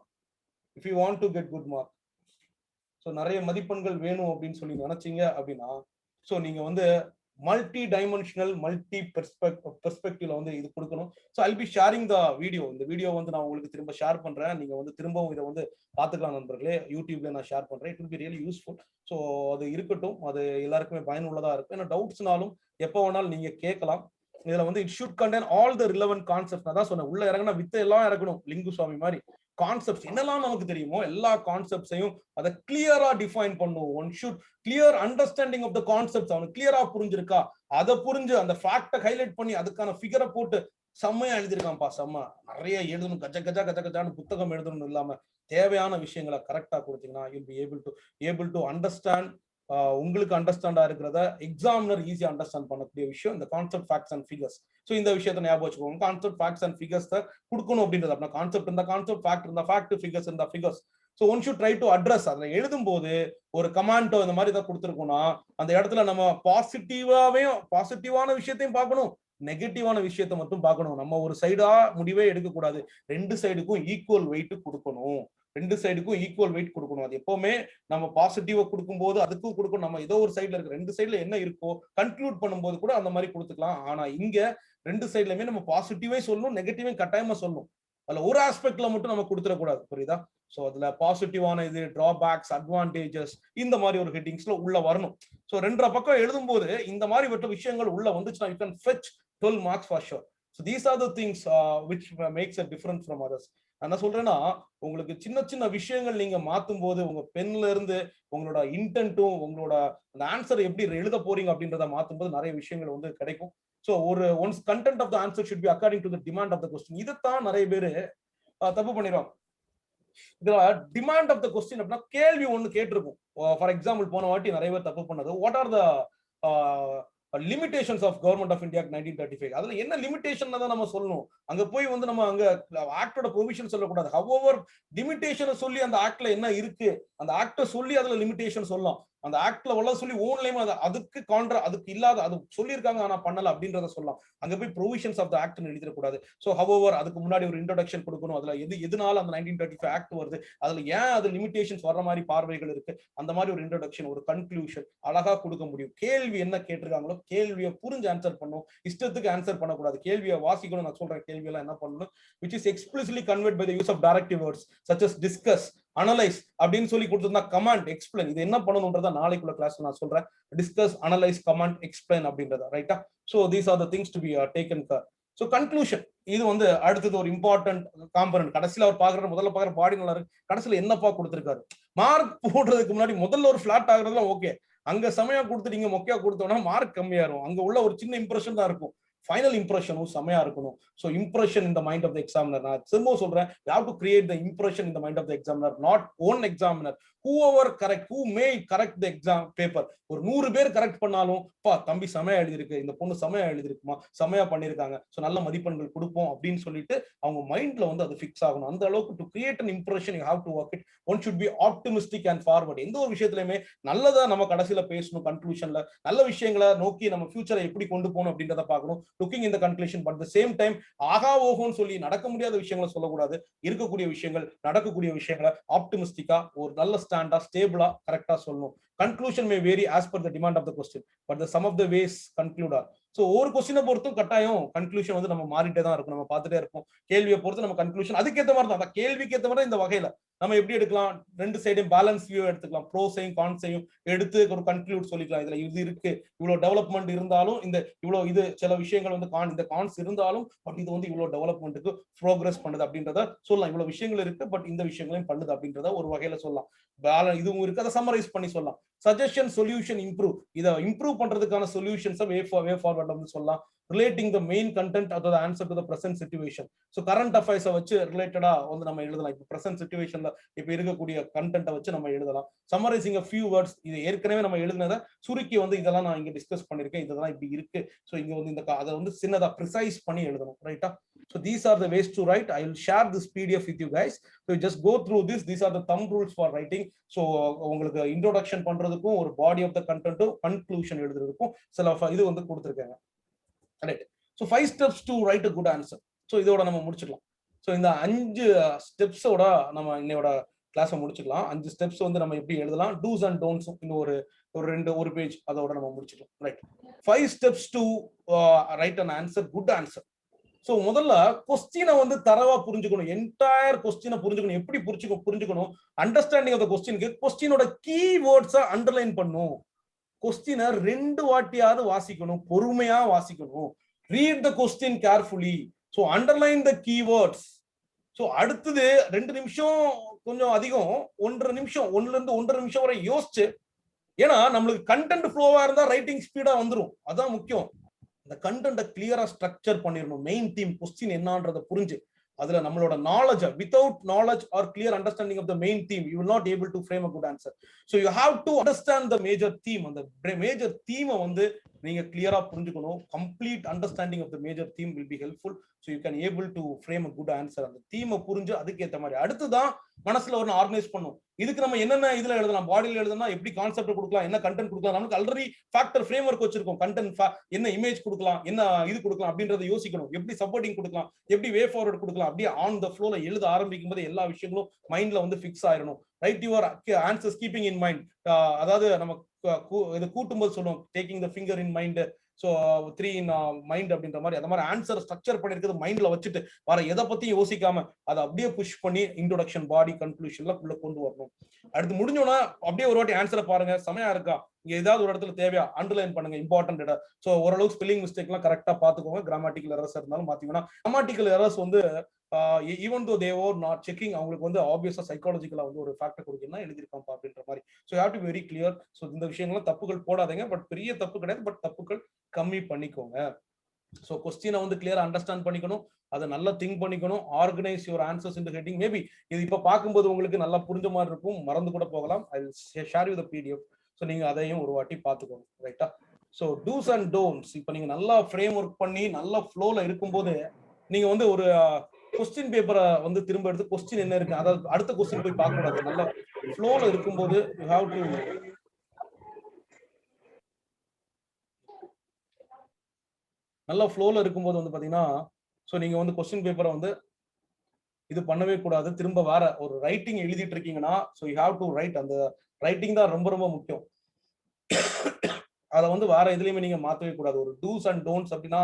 so நிறைய மதிப்பெண்கள் வேணும் அப்படின்னு சொல்லி நினைச்சீங்க அப்படின்னா ஸோ நீங்க வந்து மல்டி டைமென்ஷனல் மல்டி பெர்ஸ்பெக்டிவ்ல வந்து இது கொடுக்கணும். So I'll be sharing the video. இந்த வீடியோ வந்து நான் உங்களுக்கு திரும்ப ஷேர் பண்றேன். நீங்க வந்து திரும்பவும் இதை வந்து பார்த்துக்கலாம் நண்பர்களே. யூடியூப்ல நான் ஷேர் பண்றேன். It will be really useful. So அது இருக்கட்டும், அது எல்லாருக்குமே பயனுள்ளதா இருக்கும். ஏன்னா டவுட்ஸ்னாலும் எப்போ வேணாலும் நீங்க கேட்கலாம். இதுல வந்து it should contain all the relevant concept. நான் தான் சொன்னேன், உள்ள இறங்கினா வித்தை எல்லாம் இறக்கணும். லிங்குசாமி மாதிரி கான்செப்ட்ஸ் என்னெல்லாம் நமக்கு தெரியுமோ எல்லா கான்செப்ட்ஸையும் அதை கிளியரா டிஃபைன் பண்ணுவோம். One should clear understanding of the concepts. அவனுக்கு கிளியரா புரிஞ்சிருக்கா அதை புரிஞ்சு அந்த ஃபேக்டை ஹைலைட் பண்ணி அதுக்கான ஃபிகரை போட்டு செம்மையா எழுதியிருக்கான்ப்பா, செம்ம நிறைய எழுதணும், கஜ கஜா கஜ கஜான்னு புத்தகம் எழுதணும் இல்லாம தேவையான விஷயங்களை கரெக்டா கொடுத்தீங்கன்னா you'll be able to understand. உங்களுக்கு அண்டர்ஸ்டாண்டா இருக்கிறத எக்ஸாமினர் ஈஸியா அண்டர்ஸ்டாண்ட் பண்ணக்கூடிய விஷயம் இந்த concept, facts and figures. So இந்த விஷயத்தை ஞாபகம் வச்சுக்கோங்க. கான்செப்ட், ஃபேக்ட்ஸ் அண்ட் ஃபிகர்ஸ் தான் கொடுக்கணும் அப்படின்றது. அப்படின்னா கான்செப்ட் இருந்தா கான்செப்ட், ஃபேக்ட் இருந்தா ஃபேக்ட், ஃபிகர்ஸ் இருந்தா figures. So one should try to address. அதை எழுதும் போது ஒரு கமாண்டோ இந்த மாதிரி தான் கொடுத்துருக்கோம்னா அந்த இடத்துல நம்ம பாசிட்டிவான விஷயத்தையும் பார்க்கணும், நெகட்டிவான விஷயத்தை மட்டும் பார்க்கணும். நம்ம ஒரு சைடா முடிவே எடுக்கக்கூடாது, ரெண்டு சைடுக்கும் ஈக்குவல் வெயிட் கொடுக்கணும். அது எப்பவுமே நம்ம பாசிட்டிவா கொடுக்கும்போது அதுக்கும் கொடுக்கணும். நம்ம ஏதோ ஒரு சைட்ல இருக்கு, ரெண்டு சைட்ல என்ன இருக்கோ கன்க்ளூட் பண்ணும்போது கூட அந்த மாதிரி கொடுத்துக்கலாம். ஆனா இங்க ரெண்டு சைட்லயுமே நம்ம பாசிட்டிவே சொல்லணும், நெகட்டிவே கட்டாயமா சொல்லணும். அதுல ஒரு ஆஸ்பெக்ட்ல மட்டும் நம்ம கொடுத்துடக்கூடாது, புரியுதா? சோ அதுல பாசிட்டிவான இது, டிராபேக்ஸ், அட்வான்டேஜஸ், இந்த மாதிரி ஒரு ஹெட்டிங்ஸ்ல உள்ள வரணும். சோ ரெண்டரை பக்கம் எழுதும் போது இந்த மாதிரி மற்ற விஷயங்கள் உள்ள வந்துச்சுன்னா you can fetch 12 marks for sure. So these are the things which makes a difference from others. என்ன சொல்றேன்னா, உங்களுக்கு சின்ன சின்ன விஷயங்கள் நீங்க மாத்தும் போது உங்க பென்ல இருந்து உங்களோட இன்டென்ட்டும் உங்களோட அந்த ஆன்சர் எப்படி எழுத போறீங்க அப்படின்றத மாத்தும் போது நிறைய விஷயங்கள் வந்து கிடைக்கும். ஸோ ஒரு once content of the answer should be according to the demand of the question. இதைத்தான் நிறைய பேர் தப்பு பண்ணிடுவாங்க. இதுல டிமாண்ட் ஆஃப் த கொஸ்டின் அப்படின்னா கேள்வி ஒண்ணு கேட்டிருக்கும். ஃபார் எக்ஸாம்பிள் போன வாட்டி நிறைய பேர் தப்பு பண்ணது, what are the limitations of government of India 1935. அதுல என்ன லிமிடேஷன் தான் நம்ம சொல்லணும். அங்க போய் வந்து நம்ம அங்க ஆக்டோட ப்ரொவிஷன் சொல்லக்கூடாது. ஹவெவர் லிமிடேஷனை சொல்லி அந்த ஆக்ட்ல என்ன இருக்கு அந்த ஆக்ட சொல்லி அதுல லிமிடேஷன் சொல்லலாம். அந்த ஆக்ட்ல உள்ள சொல்லி ஓன்லையும் அதுக்கு கான்ட்ரா, அதுக்கு இல்லாத அது சொல்லியிருக்காங்க ஆனா பண்ணல அப்படின்றத சொல்லலாம். அங்க போய் ப்ரொவிஷன்ஸ் ஆஃப் த ஆக்ட்னு எழுதிடக்கூடாது. ஸோ ஹவெவர் அதுக்கு முன்னாடி ஒரு இன்ட்ரோடக்ஷன் கொடுக்கணும். அதுல எதுனால அந்த 1935 ஆக்ட் வருது, அதுல ஏன் அது லிமிடேஷன்ஸ் வர்ற மாதிரி பார்வைகள் இருக்கு, அந்த மாதிரி ஒரு இன்ட்ரோடக்ஷன், ஒரு கன்க்ளூஷன் அழகா கொடுக்க முடியும். கேள்வி என்ன கேட்டிருக்காங்களோ கேள்வியை புரிஞ்சு ஆன்சர் பண்ணும், இஷ்டத்துக்கு ஆன்சர் பண்ணக்கூடாது. கேள்வியை வாசிக்கணும். நான் சொல்றேன் கேள்வியெல்லாம் என்ன பண்ணணும், which is explicitly conveyed by the use of directive words such as discuss, analyze அப்படின்னு சொல்லி கொடுத்திருந்தா கமாண்ட், எக்ஸ்பிளைன். இது என்ன பண்ணணும்ன்றத நாளைக்குள்ள கிளாஸ்ல நான் சொல்றேன். டிஸ்கஸ், அனலைஸ், கமாண்ட், எக்ஸ்பிளைன் அப்படின்றத, ரைட்டா? So these are the things to be taken care. So conclusion இது வந்து அடுத்தது ஒரு இம்பார்ட்டன்ட் காம்பனன்ட். கடைசியில அவர் பாக்குற முதல்ல பாக்குற பாடி நல்லா இருக்கு, கடைசியில என்னப்பா கொடுத்திருக்காரு. மார்க் போடுறதுக்கு முன்னாடி முதல்ல ஒரு ஃபிளாட் ஆகுறதுலாம் ஓகே, அங்க செமையா கொடுத்துட்டீங்க மொக்கையா கொடுத்தோம்னா மார்க் கம்மியாயிரும். அங்க உள்ள ஒரு சின்ன இம்ப்ரெஷன் தான் இருக்கும், ஃபைனல் இம்ப்ரெஷனும் செமையா இருக்கணும். So impression in the mind of the examiner. நான் திரும்ப சொல்றேன், you have to create the impression in the mind of the examiner, not one examiner. whoever correct, who may correct the exam paper. ஒரு 100 பேர் correct பண்ணாலும் பா தம்பி செமையா எழுதிருக்கு, இந்த பொண்ணு செமையா எழுதிருக்குமா, செமையா பண்ணிருக்காங்க, ஸோ நல்ல மதிப்பெண்கள் கொடுப்போம் அப்படின்னு சொல்லிட்டு அவங்க மைண்ட்ல வந்து அது ஃபிக்ஸ் ஆகணும். அந்த அளவுக்கு to create an impression you have to work it. One should be optimistic and forward. எந்த ஒரு விஷயத்திலுமே நல்லதா நம்ம கடைசியில பேசணும். கன்க்ளூஷன்ல நல்ல விஷயங்களை நோக்கி நம்ம ஃபியூச்சரை எப்படி கொண்டு போகணும் அப்படின்றத பார்க்கணும். Looking in the conclusion, but the same time ஆகா ஓகோன்னு சொல்லி நடக்க முடியாத விஷயங்களை சொல்லக்கூடாது. இருக்கக்கூடிய விஷயங்கள், நடக்கக்கூடிய விஷயங்களை ஆப்டிமிஸ்டிக்கா ஒரு நல்ல ஸ்டாண்டா ஸ்டேபிளா கரெக்டா சொல்லணும். Conclusion may vary as per the demand of the question, but the sum of the ways conclude are. So ஒரு கொஸ்டினை பொறுத்தும் கட்டாயம் கன்க்ளூஷன் வந்து நம்ம மாறிட்டே தான் இருக்கும், நம்ம பார்த்துட்டே இருப்போம். கேள்வியை பொறுத்து நம்ம கன்க்ளூஷன் அதுக்கேற்ற மாதிரி தான், கேள்விக்கு ஏற்ற மாதிரி இந்த வகையில நம்ம எப்படி எடுக்கலாம், ரெண்டு சைடையும் பேலன்ஸ் வியூ எடுத்துக்கலாம், ப்ரோஸையும் கான்ஸையும் எடுத்து ஒரு கன்க்ளூட் சொல்லிக்கலாம். இதுல இது இருக்கு, இவ்வளவு டெவலப்மெண்ட் இருந்தாலும், இந்த இவ்வளவு இது சில விஷயங்கள் வந்து இந்த கான்ஸ் இருந்தாலும், பட் இது வந்து இவ்வளவு டெவலப்மெண்ட்டுக்கு ப்ரோக்ரஸ் பண்ணுது அப்படின்றத சொல்லலாம். இவ்வளவு விஷயங்கள் இருக்கு, பட் இந்த விஷயங்களையும் பண்ணுது அப்படின்றத ஒரு வகையில சொல்லலாம். இதுவும் இருக்கு, அதை சம்மரைஸ் பண்ணி சொல்லலாம். Suggestion, solution, improve. இதை இம்ப்ரூவ் பண்றதுக்கான சொல்யூஷன்ஸ் வே ஃபார்வர்ட் சொல்லலாம். ரிலேட்டிங் த மெயின் கண்டென்ட் அதாவது answer to the present situation. So current அஃபேர்ஸை வச்சு ரிலேட்டடா வந்து நம்ம எழுதலாம். இப்போ பிரசன்ட் சிச்சுவேஷன்ல இப்போ இருக்கக்கூடிய கண்டென்ட்டை வச்சு நம்ம எழுதலாம். சம்மரைசிங் ஃபியூ வேர்ட்ஸ், இது ஏற்கனவே நம்ம எழுதினதை சுருக்கி வந்து இதெல்லாம் நான் இங்க டிஸ்கஸ் பண்ணிருக்கேன், இதெல்லாம் இப்படி இருக்கு, ஸோ இங்க வந்து இந்த அதை வந்து சின்னதா ப்ரிசைஸ் பண்ணி எழுதணும், ரைட்டா? So these are the ways to write. I will share this PDF with you guys. So you just go through this. These are the thumb rules for writing. So உங்களுக்கு introduction பண்றதுக்கும் ஒரு body of the content conclusion எழுதுறதுக்கும் சில இது வந்து கொடுத்திருக்காங்க. Right. So 5 steps to write a good answer. So இதோட நம்ம முடிச்சுக்கலாம். So இந்த 5 ஸ்டெப்ஸோட நம்ம இன்னையோட கிளாஸை முடிச்சுக்கலாம். 5 ஸ்டெப்ஸ் வந்து நம்ம எப்படி எழுதலாம், do's and don'ts இன்னும் ஒரு பேஜ் அதோட நம்ம முடிச்சுக்கலாம். Right. 5 steps to write an answer, good answer. So முதல்ல கொஸ்டினை வந்து தரவா புரிஞ்சுக்கணும், என்டையர் கொஸ்டினை புரிஞ்சுக்கணும். எப்படி புரிஞ்சுக்கணும், அண்டர்ஸ்டாண்டிங் ஆஃப் த கொஸ்டினுக்கு கொஸ்டினோட கீ வேர்ட்ஸை அண்டர்லைன் பண்ணும். கொஸ்டினை 2 வாட்டியாவது வாசிக்கணும், பொறுமையா வாசிக்கணும். Read the question carefully. So underline the keywords. So அடுத்தது 2 நிமிஷம் கொஞ்சம் அதிகம், 1.5 நிமிஷம், 1ல இருந்து 1.5 நிமிஷம் வரை யோசிச்சு ஏன்னா நம்மளுக்கு கண்டென்ட் ஃப்ளோவா இருந்தா ரைட்டிங் ஸ்பீடா வந்துரும். அதான் முக்கியம். அந்த கண்டென்ட்டை கிளியரா ஸ்ட்ரக்சர் பண்ணிடணும். மெயின் தீம் கொஸ்டின் என்னன்றதை புரிஞ்சு அதுல நம்மளோட knowledge, without knowledge or clear understanding of the main theme you will not able to frame a good answer. So you have to understand the major theme. அந்த major தீமை வந்து நீங்க கிளியரா புரிஞ்சுக்கணும். Complete understanding of the major theme will be helpful. So you can able to frame a good answer. அந்த தீமை புரிஞ்சு அதுக்கேற்ற மாதிரி அடுத்துதான் மனசுல ஒரு ஆர்கனைஸ் பண்ணும். இதுக்கு நம்ம என்னென்ன இதுல எழுதலாம், பாடியில் எழுதலாம், எப்படி கான்செப்ட் கொடுக்கலாம், என்ன கண்டென்ட் கொடுக்கலாம். நமக்கு ஆல்ரெடி ஃபேக்டர் ஃப்ரேம் ஒர்க் வச்சிருக்கோம். கண்டென்ட் என்ன இமேஜ் கொடுக்கலாம், என்ன இது கொடுக்கலாம் அப்படின்றத யோசிக்கணும். எப்படி சப்போர்ட்டிங் கொடுக்கலாம், எப்படி வே ஃபார்வர்ட் கொடுக்கலாம். அப்படியே ஆன் த ஃப்ளோல எழுத ஆரம்பிக்கும் போது எல்லா விஷயங்களும் மைண்ட்ல வந்து ஃபிக்ஸ் ஆயிடணும். Write your answers keeping in mind. அதாவது நம்ம இது கூட்டும்போது சொல்லுவோம், taking the finger in mind. So 3 in mind அப்படின்ற மாதிரி அந்த மாதிரி ஆன்சர் ஸ்ட்ரக்சர் பண்ணிருக்கிறது மைண்ட்ல வச்சுட்டு வர எதை பத்தியும் யோசிக்காம அதை அப்படியே புஷ் பண்ணி இன்ட்ரோடக்ஷன், பாடி, கன்க்ளூஷன்ல உள்ள கொண்டு வரணும். அடுத்து முடிஞ்சோன்னா அப்படியே ஒரு வாட்டி ஆன்சரை பாருங்க, செமையா இருக்கா, இங்க ஏதாவது ஒரு இடத்துல தேவையா அண்டர்லைன் பண்ணுங்க, இம்பார்ட்டன்ட் இடம். ஸோ ஓரளவுக்கு ஸ்பெல்லிங் மிஸ்டேக் எல்லாம் கரெக்டா பாத்துக்கோங்க. கிராமட்டிக்கல் எரர்ஸ் இருந்தாலும் மாத்திங்கன்னா, கிராமட்டிக்கல் எரர்ஸ் வந்து even though they are not checking, அவங்களுக்கு வந்து ஆப்வியஸா சைக்காலஜிக்கலா வந்து ஒரு ஃபேக்டர் கொடுக்கணும்னா எழுதிருக்காங்க அப்படின்ற மாதிரி. So have to very clear. So இந்த விஷயங்கள்லாம் தப்புகள் போடாதீங்க. பட் பெரிய தப்பு கிடையாது, பட் தப்புகள் கம்மி பண்ணிக்கோங்க. ஸோ கொஸ்டினை வந்து கிளியரா அண்டர்ஸ்டாண்ட் பண்ணிக்கணும், அதை நல்லா திங்க் பண்ணிக்கணும். Organise your answers into heading. Maybe இது இப்ப பார்க்கும்போது உங்களுக்கு நல்லா புரிஞ்ச மாதிரி இருக்கும், மறந்து கூட போகலாம். I will share you the PDF. So நீங்க அதையும் ஒரு வாட்டி பார்த்துக்கோங்க. ரைட்டா? So dos and don'ts. இப்போ நீங்க நல்லா ஃப்ரேம் ஒர்க் பண்ணி நல்ல ஃப்ளோல இருக்கும்போது நீங்க வந்து ஒரு கொஸ்டின் பேப்பரை வந்து திரும்ப எடுத்து கொஸ்டின் என்ன இருக்கு, அதாவது அடுத்த கொஸ்டின் போய் பார்க்க கூடாது. நல்ல ஃப்ளோல இருக்கும்போது யூ ஹாவ் டு நல்ல ஃப்ளோல இருக்கும்போது வந்து பாத்தீங்கன்னா, ஸோ நீங்க வந்து கொஸ்டின் பேப்பரை வந்து இது பண்ணவே கூடாது. திரும்ப வேற ஒரு ரைட்டிங் எழுதிட்டு இருக்கீங்கன்னா, so you have to right. அந்த ரைட்டிங் தான் ரொம்ப ரொம்ப முக்கியம். அதை வந்து வேற எதுலையுமே நீங்க மாத்தவே கூடாது. ஒரு டூஸ் அண்ட் டோன்ட்ஸ் அப்படின்னா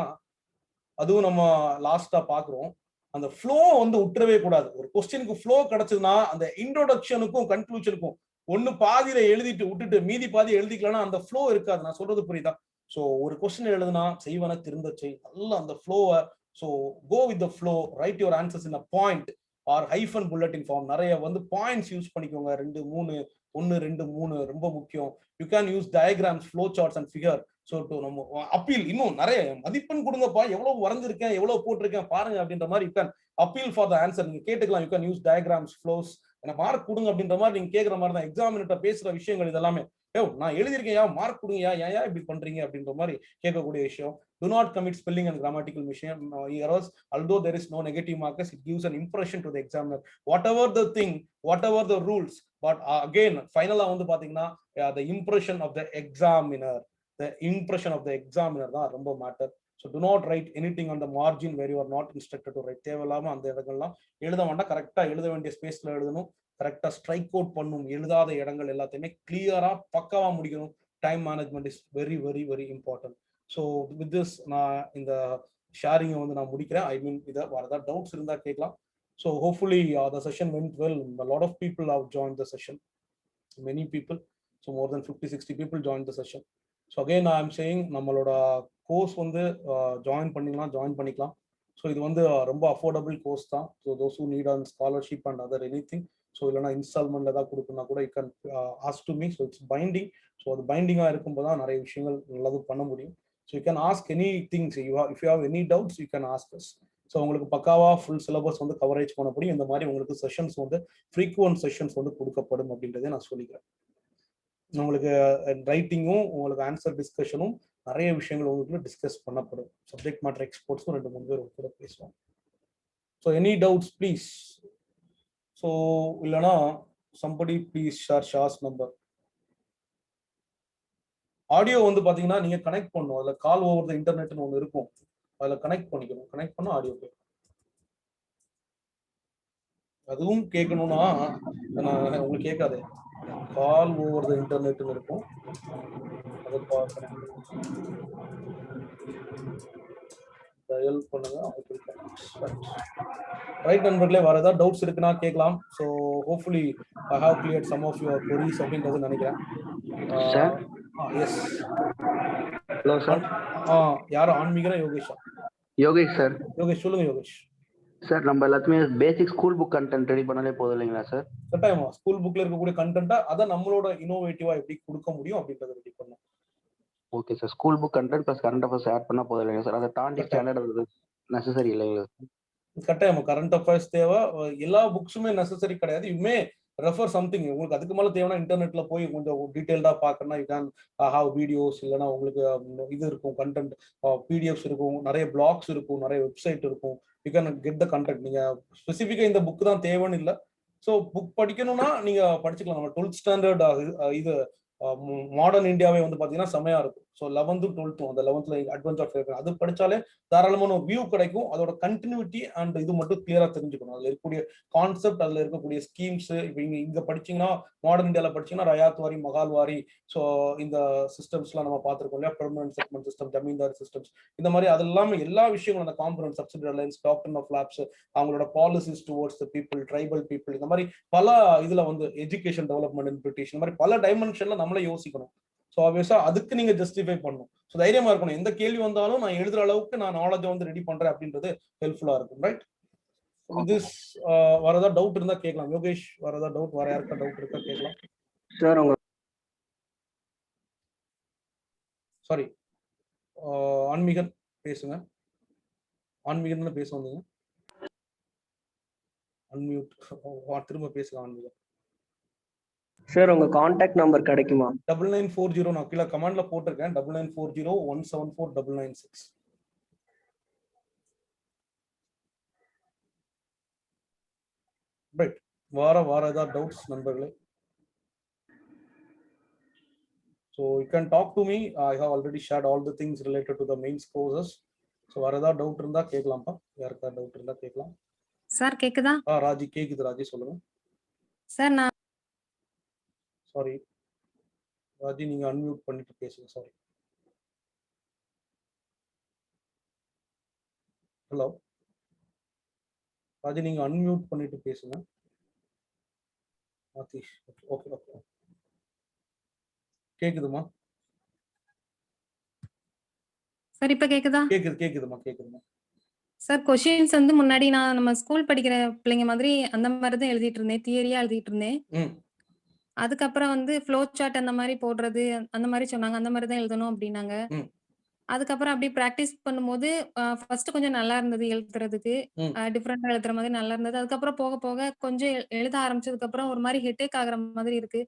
அதுவும் நம்ம லாஸ்டா பாக்குறோம். அந்த ஃப்ளோ வந்து விட்டுறவே கூடாது. ஒரு கொஸ்டினுக்கு ஃப்ளோ கிடைச்சதுன்னா அந்த இன்ட்ரோடக்ஷனுக்கும் கன்க்ளூஷனுக்கும் ஒன்னு பாதியில எழுதிட்டு விட்டுட்டு மீதி பாதி எழுதிக்கலன்னா அந்த ஃப்ளோ இருக்காது. நான் சொல்றது புரியுதா? ஸோ ஒரு கொஸ்டின் எழுதுனா செய்வன திருந்த செய், நல்லா அந்த ஃப்ளோவை. So go with the flow. Write your answers in a point or hyphen புல்லட்டின் ஃபார்ம். நிறைய வந்து பாயிண்ட்ஸ் யூஸ் பண்ணிக்கோங்க. 2, 3, 1, 2, 3 ரொம்ப முக்கியம். You can use diagrams, flow charts and figure. So to நம்ம அப்பீல் இன்னும் நிறைய மதிப்பெண் கொடுங்கப்பா, எவ்வளவு வரைஞ்சிருக்கேன், எவ்வளவு போட்டிருக்கேன் பாருங்க அப்படின்ற மாதிரி you can appeal for the answer. நீங்க கேட்டுக்கலாம். You can use diagrams, flows, எனக்கு மார்க் கொடுங்க அப்படின்ற மாதிரி நீங்க கேட்குற மாதிரி தான். எக்ஸாமினர்ட்ட பேசுற விஷயங்கள் இதெல்லாமே, நான் எழுதியிருக்கேன், மார்க் கொடுங்கயா, ஏன் இப்படி பண்றீங்க அப்படின்ற மாதிரி கேட்கக்கூடிய விஷயம். Do not commit spelling and grammatical errors. Although there is no negative markers, it gives an impression to the examiner. Whatever the thing, whatever the rules, but again, finally வந்து பாத்தீங்கன்னா the impression of the examiner, தான் ரொம்ப matter. So do not write anything on the margin where you are not instructed to write. தேவையில்லாம அந்த இடங்கள்லாம் எழுத வேண்டாம். கரெக்டா எழுத வேண்டிய ஸ்பேஸ்ல எழுதணும். கரெக்டா ஸ்ட்ரைக் அவுட் பண்ணும். எழுதாத இடங்கள் எல்லாத்தையுமே கிளியரா பக்காவா முடிக்கணும். Time management is very very very important. So with this நான் இந்த ஷேரிங்கை வந்து நான் முடிக்கிறேன். ஐ மீன் இதை வேறு ஏதாவது டவுட்ஸ் இருந்தால் கேட்கலாம். So hopefully the session went well. Lot of people have join the session, many people. So more than 50-60 people join the session. So again I am saying, நம்மளோட கோர்ஸ் வந்து ஜாயின் பண்ணிக்கலாம். ஸோ இது வந்து ரொம்ப affordable course தான். So those who need an scholarship and other any. So இல்லைனா instalment ஏதாவது கொடுக்கணும்னா கூட you can ask to me. So it's binding. So அது பைண்டிங்காக இருக்கும்போது தான் நிறைய விஷயங்கள் நல்லது பண்ண முடியும். So you can ask any things. If you have any doubts you can ask as. So உங்களுக்கு பக்காவா ஃபுல் சிலபஸ் வந்து கவரேஜ் பண்ண முடியும். இந்த மாதிரி உங்களுக்கு செஷன்ஸ் வந்து ஃப்ரீக்வென்ட் செஷன்ஸ் வந்து கொடுக்கப்படும் அப்படின்றத நான் சொல்லிக்கிறேன். உங்களுக்கு ரைட்டிங்கும் உங்களுக்கு ஆன்சர் டிஸ்கஷனும் நிறைய விஷயங்கள் உங்களுக்கு டிஸ்கஸ் பண்ணப்படும். சப்ஜெக்ட் மேட்டர் எக்ஸ்பர்ட்ஸும் 2-3 பேர் கூட பேசுவாங்க. So any doubts please. So இல்லைனா somebody please share Shah's number. Audio வந்து பாத்தீங்கன்னா நீங்க கனெக்ட் பண்ணணும். அதுல கால் ஓவர் த இன்டர்நெட்னு ஒன்று இருக்கும், அதுல கனெக்ட் பண்ணிக்கணும். கனெக்ட் பண்ண ஆடியோ கேட்கும். அதுவும் கேட்கணும்னா உங்களுக்கு கேட்காது. கால் ஓவர் த இன்டர்நெட்னு இருக்கும், அதை பார்க்கணும். டயல் பண்ணுங்க. ரைட் நண்பர்களே, வேற ஏதாவது டவுட்ஸ் இருக்குன்னா கேட்கலாம். So hopefully I have cleared some of your queries அப்படின்றது நினைக்கிறேன். எஸ். Hello sir. யாரும் ஆன்மீகரா யோகேஷா? யோகேஷ் சார். யோகேஷ் சொல்லுங்க. யோகேஷ் சார் நம்ம எல்லாத்துமே basic school book content ready பண்ணாலே போதும் இல்லைங்களா சார்? கட்டாயமா ஸ்கூல் புக்ல இருக்கக்கூடிய கண்டென்ட்டா அதை நம்மளோட இனோவேட்டிவா எப்படி கொடுக்க முடியும் அப்படின்றத ரெடி பண்ணணும். Okay sir. School book content plus current affairs add பண்ணா போதும் இல்லைங்களா சார்? அதை தாண்டி ஸ்டாண்டர்ட் அது நெசசரி இல்லைங்களா? கட்டாயமா கரண்ட் அஃபேர்ஸ் தேவை. எல்லா புக்ஸுமே நெசசரி கிடையாது. யுமே ரெஃபர் சம்திங். உங்களுக்கு அதுக்கு மேல தேவைன்னா இன்டர்நெட்ல போய் கொஞ்சம் டீடைல்டா பார்க்கணும்னா யூ கேன் ஹாவ் வீடியோஸ், இல்லைன்னா உங்களுக்கு இது இருக்கும் கண்டென்ட், பிடிஎஃப்ஸ் இருக்கும், நிறைய பிளாக்ஸ் இருக்கும், நிறைய வெப்சைட் இருக்கும். You can get the content. நீங்க ஸ்பெசிஃபிக்கா இந்த புக் தான் தேவைன்னு இல்லை. ஸோ புக் படிக்கணும்னா நீங்க படிச்சுக்கலாம். நம்ம 12th ஸ்டாண்டர்ட் இது மாடர்ன் இந்தியாவே வந்து பாத்தீங்கன்னா செமையா இருக்கும். ஸோ 11th 12th அந்த 11th அட்வான்ஸ் ஆஃப் அது படிச்சாலே தாராளமான ஒரு வியூ கிடைக்கும். அதோட கண்டினியூட்டி அண்ட் இது மட்டும் கிளியரா தெரிஞ்சுக்கணும். அதுல இருக்கக்கூடிய கான்செப்ட், அதுல இருக்கக்கூடிய ஸ்கீம்ஸ். இப்போ இங்க படிச்சீங்கன்னா மாடர்ன் இந்தியாவில் படிச்சீங்கன்னா ரயாத் வாரி, மகால் வாரி, ஸோ இந்த சிஸ்டம்ஸ்லாம் நம்ம பார்த்துருக்கோம் இல்லையா? Permanent settlement system, zamindar systems, இந்த மாதிரி அது இல்லாம எல்லா விஷயங்களும் அந்த component, subsidiary alliance, doctrine of lapse, அவங்களோட policies towards the people, tribal people, இந்த மாதிரி பல இதுல வந்து எஜுகேஷன் டெவலப்மெண்ட் இன் பிரிட்டிஷ், இந்த மாதிரி பல டைமென்ஷன்ல நம்மளே யோசிக்கணும். ஸோ ஆப்வியஸா அதுக்கு நீங்க ஜஸ்டிஃபை பண்ணணும். ஸோ தைரியமா இருக்கணும். எந்த கேள்வி வந்தாலும் நான் எழுதுற அளவுக்கு நான் நாலேஜ் வந்து ரெடி பண்றேன் அப்படின்றது ஹெல்ப்ஃபுல்லா இருக்கும். ரைட்? திஸ் வேற ஏதாவது டவுட் இருந்தா கேட்கலாம். யோகேஷ், வேற ஏதாவது டவுட், வேற யாருக்கா டவுட் இருக்கா கேட்கலாம். சார் உங்க சாரி, ஆன்மீகன் பேசுங்க. ஆன்மீகன் தானே பேச வந்தீங்க? அன்மியூட். திரும்ப பேசலாம் ஆன்மீகன். சார் உங்க கான்டாக்ட் நம்பர் கிடைக்குமா? 9940 நான் கீழே கமாண்ட்ல போட்டிருக்கேன். 9940174996. ரைட். வேற ஏதாவது டவுட்ஸ் நண்பர்களே? So you can talk to me. I have already shared all the things related to the mains courses. So வேற ஏதாவது டவுட் இருந்தா கேட்கலாம்ப்பா. யாருக்கா டவுட் இருந்தா கேட்கலாம். சார் கேக்குதா? ராஜி கேக்குது. ராஜி சொல்லுங்க. சார் நான் சாரி ராஜி, நீங்க அன்மியூட் பண்ணிட்டு பேசுங்க. சாரி. ஹலோ ராஜி, நீங்க அன்மியூட் பண்ணிட்டு பேசுங்க. ஆதிஷ். Okay okay. கேக்குதுமா? சார் இப்ப கேக்குதா? கேக்குதுமா கேக்குதுமா. சார் கொஸ்டின்ஸ் வந்து முன்னாடி நான் நம்ம ஸ்கூல் படிக்கிற பிள்ளைங்க மாதிரி அந்த மாதிரி தான் எழுதிட்டு இருந்தேன். தியரியா எழுதிட்டு இருந்தேன். அதுக்கப்புறம் வந்து ஃப்ளோ சார்ட் அந்த மாதிரி போடுறது அந்த மாதிரி சொன்னாங்க. அந்த மாதிரி தான் எழுதணும் அப்படின்னாங்க. அதுக்கப்புறம் அப்படியே பிராக்டிஸ் பண்ணும்போது ஃபர்ஸ்ட் கொஞ்சம் நல்லா இருந்தது எழுதுறதுக்கு. டிஃப்ரெண்டா எழுதுற மாதிரி நல்லா இருந்தது. அதுக்கப்புறம் போக போக கொஞ்சம் எழுத ஆரம்பிச்சதுக்கு அப்புறம் ஒரு மாதிரி ஹெட்டேக் ஆகுற மாதிரி இருக்கு.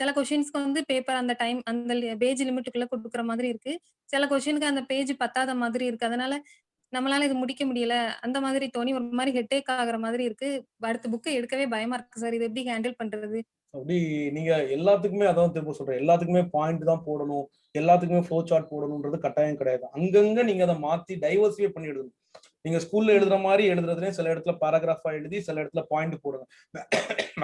சில கொஸ்டின்ஸ்க்கு வந்து பேப்பர் அந்த டைம் அந்த பேஜ் லிமிட்டுக்குள்ள கொடுக்குற மாதிரி இருக்கு. சில கொஸ்டினுக்கு அந்த பேஜ் பத்தாத மாதிரி இருக்கு. அதனால நம்மளால இது முடிக்க முடியல. அந்த மாதிரி தோணி ஒரு மாதிரி ஹெட்டேக் ஆகுற மாதிரி இருக்கு. அடுத்த புக் எடுக்கவே பயமா இருக்கு சார். இது எப்படி ஹேண்டில் பண்றது? அப்படி நீங்க எல்லாத்துக்குமே அதான் திரும்ப சொல்றேன். எல்லாத்துக்குமே பாயிண்ட் தான் போடணும், எல்லாத்துக்குமே ஃப்ளோ சார்ட் போடணும்ன்றது கட்டாயம் கிடையாது. அங்கங்க நீங்க அதை மாத்தி டைவர்சிஃபை பண்ணி எழுதணும். நீங்க ஸ்கூல்ல எழுதுற மாதிரி எழுதுறதுலேயே சில இடத்துல பேராகிராஃபா எழுதி சில இடத்துல பாயிண்ட் போடுங்க.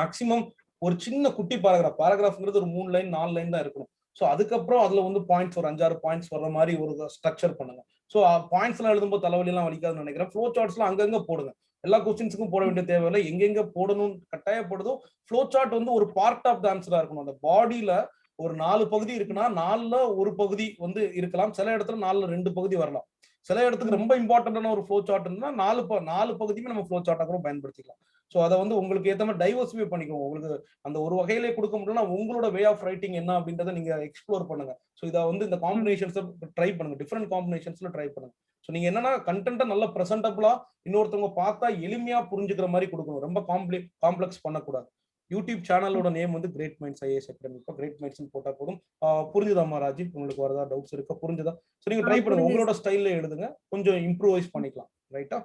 மேக்சிமம் ஒரு சின்ன குட்டி பேராகிராஃப்ங்கிறது ஒரு 3 லைன் 4 லைன் தான் இருக்கணும். ஸோ அதுக்கப்புறம் அதுல வந்து பாயிண்ட்ஸ் ஒரு 5-6 பாயிண்ட்ஸ் வர்ற மாதிரி ஒரு ஸ்ட்ரக்சர் பண்ணுங்க. ஸோ பாயிண்ட்ஸ் எல்லாம் எழுதும்போது தலைவலி எல்லாம் வலிக்காதுன்னு நினைக்கிறேன். ஃப்ளோ சார்ட்ஸ்லாம் அங்கங்க போடுங்க. எல்லா கொஸ்டின்ஸுக்கும் போட வேண்டிய தேவையில்லை. எங்கெங்க போடணும் கட்டாயப்படுதோ ஃப்ளோ சார்ட் வந்து ஒரு பார்ட் ஆஃப் த ஆன்சரா இருக்கணும். அந்த பாடியில ஒரு 4 பகுதி இருக்குன்னா 4ல ஒரு பகுதி வந்து இருக்கலாம். சில இடத்துல 4ல 2 பகுதி வரலாம். சில இடத்துக்கு ரொம்ப இம்பார்ட்டன்டான ஒரு ஃப்ளோ சார்ட் இருந்தா 4 பகுதியுமே நம்ம ஃப்ளோ சார்ட்டா கூட பயன்படுத்திக்கலாம். ஸோ அதை வந்து உங்களுக்கு ஏற்ற மாதிரி டைவர்சிஃபை பண்ணிக்கோங்க. உங்களுக்கு அந்த ஒரு வகையிலே கொடுக்க முடியலன்னா உங்களோட வே ஆஃப் ரைட்டிங் என்ன அப்படின்றத நீங்க எக்ஸ்ப்ளோர் பண்ணுங்க. ஸோ இதை வந்து இந்த காம்பினேஷன்ஸ் ட்ரை பண்ணுங்க. டிஃப்ரெண்ட் காம்பினேஷன்ஸ்ல ட்ரை பண்ணுங்க. ஸோ நீங்க என்னன்னா கண்டென்ட்டை நல்ல ப்ரெசென்டபிளா இன்னொருத்தவங்க பார்த்தா எளிமையா புரிஞ்சுக்கிற மாதிரி கொடுக்கணும். ரொம்ப காம்ப்ளெக்ஸ் பண்ணக்கூடாது. யூடியூப் சேனலோட நேம் வந்து கிரேட் மைண்ட்ஸ் ஐஏஎஸ் அகாடமி. இப்போ கிரேட் மைண்ட்ஸ் போட்டா போதும். புரிஞ்சுதாமா ராஜி? உங்களுக்கு வரதா டவுட்ஸ் இருக்கா? புரிஞ்சுதா? ஸோ நீங்க ட்ரை பண்ணுங்க. உங்களோட ஸ்டைல்ல எழுதுங்க. கொஞ்சம் இம்ப்ரூவைஸ் பண்ணிக்கலாம். ரைட்டா?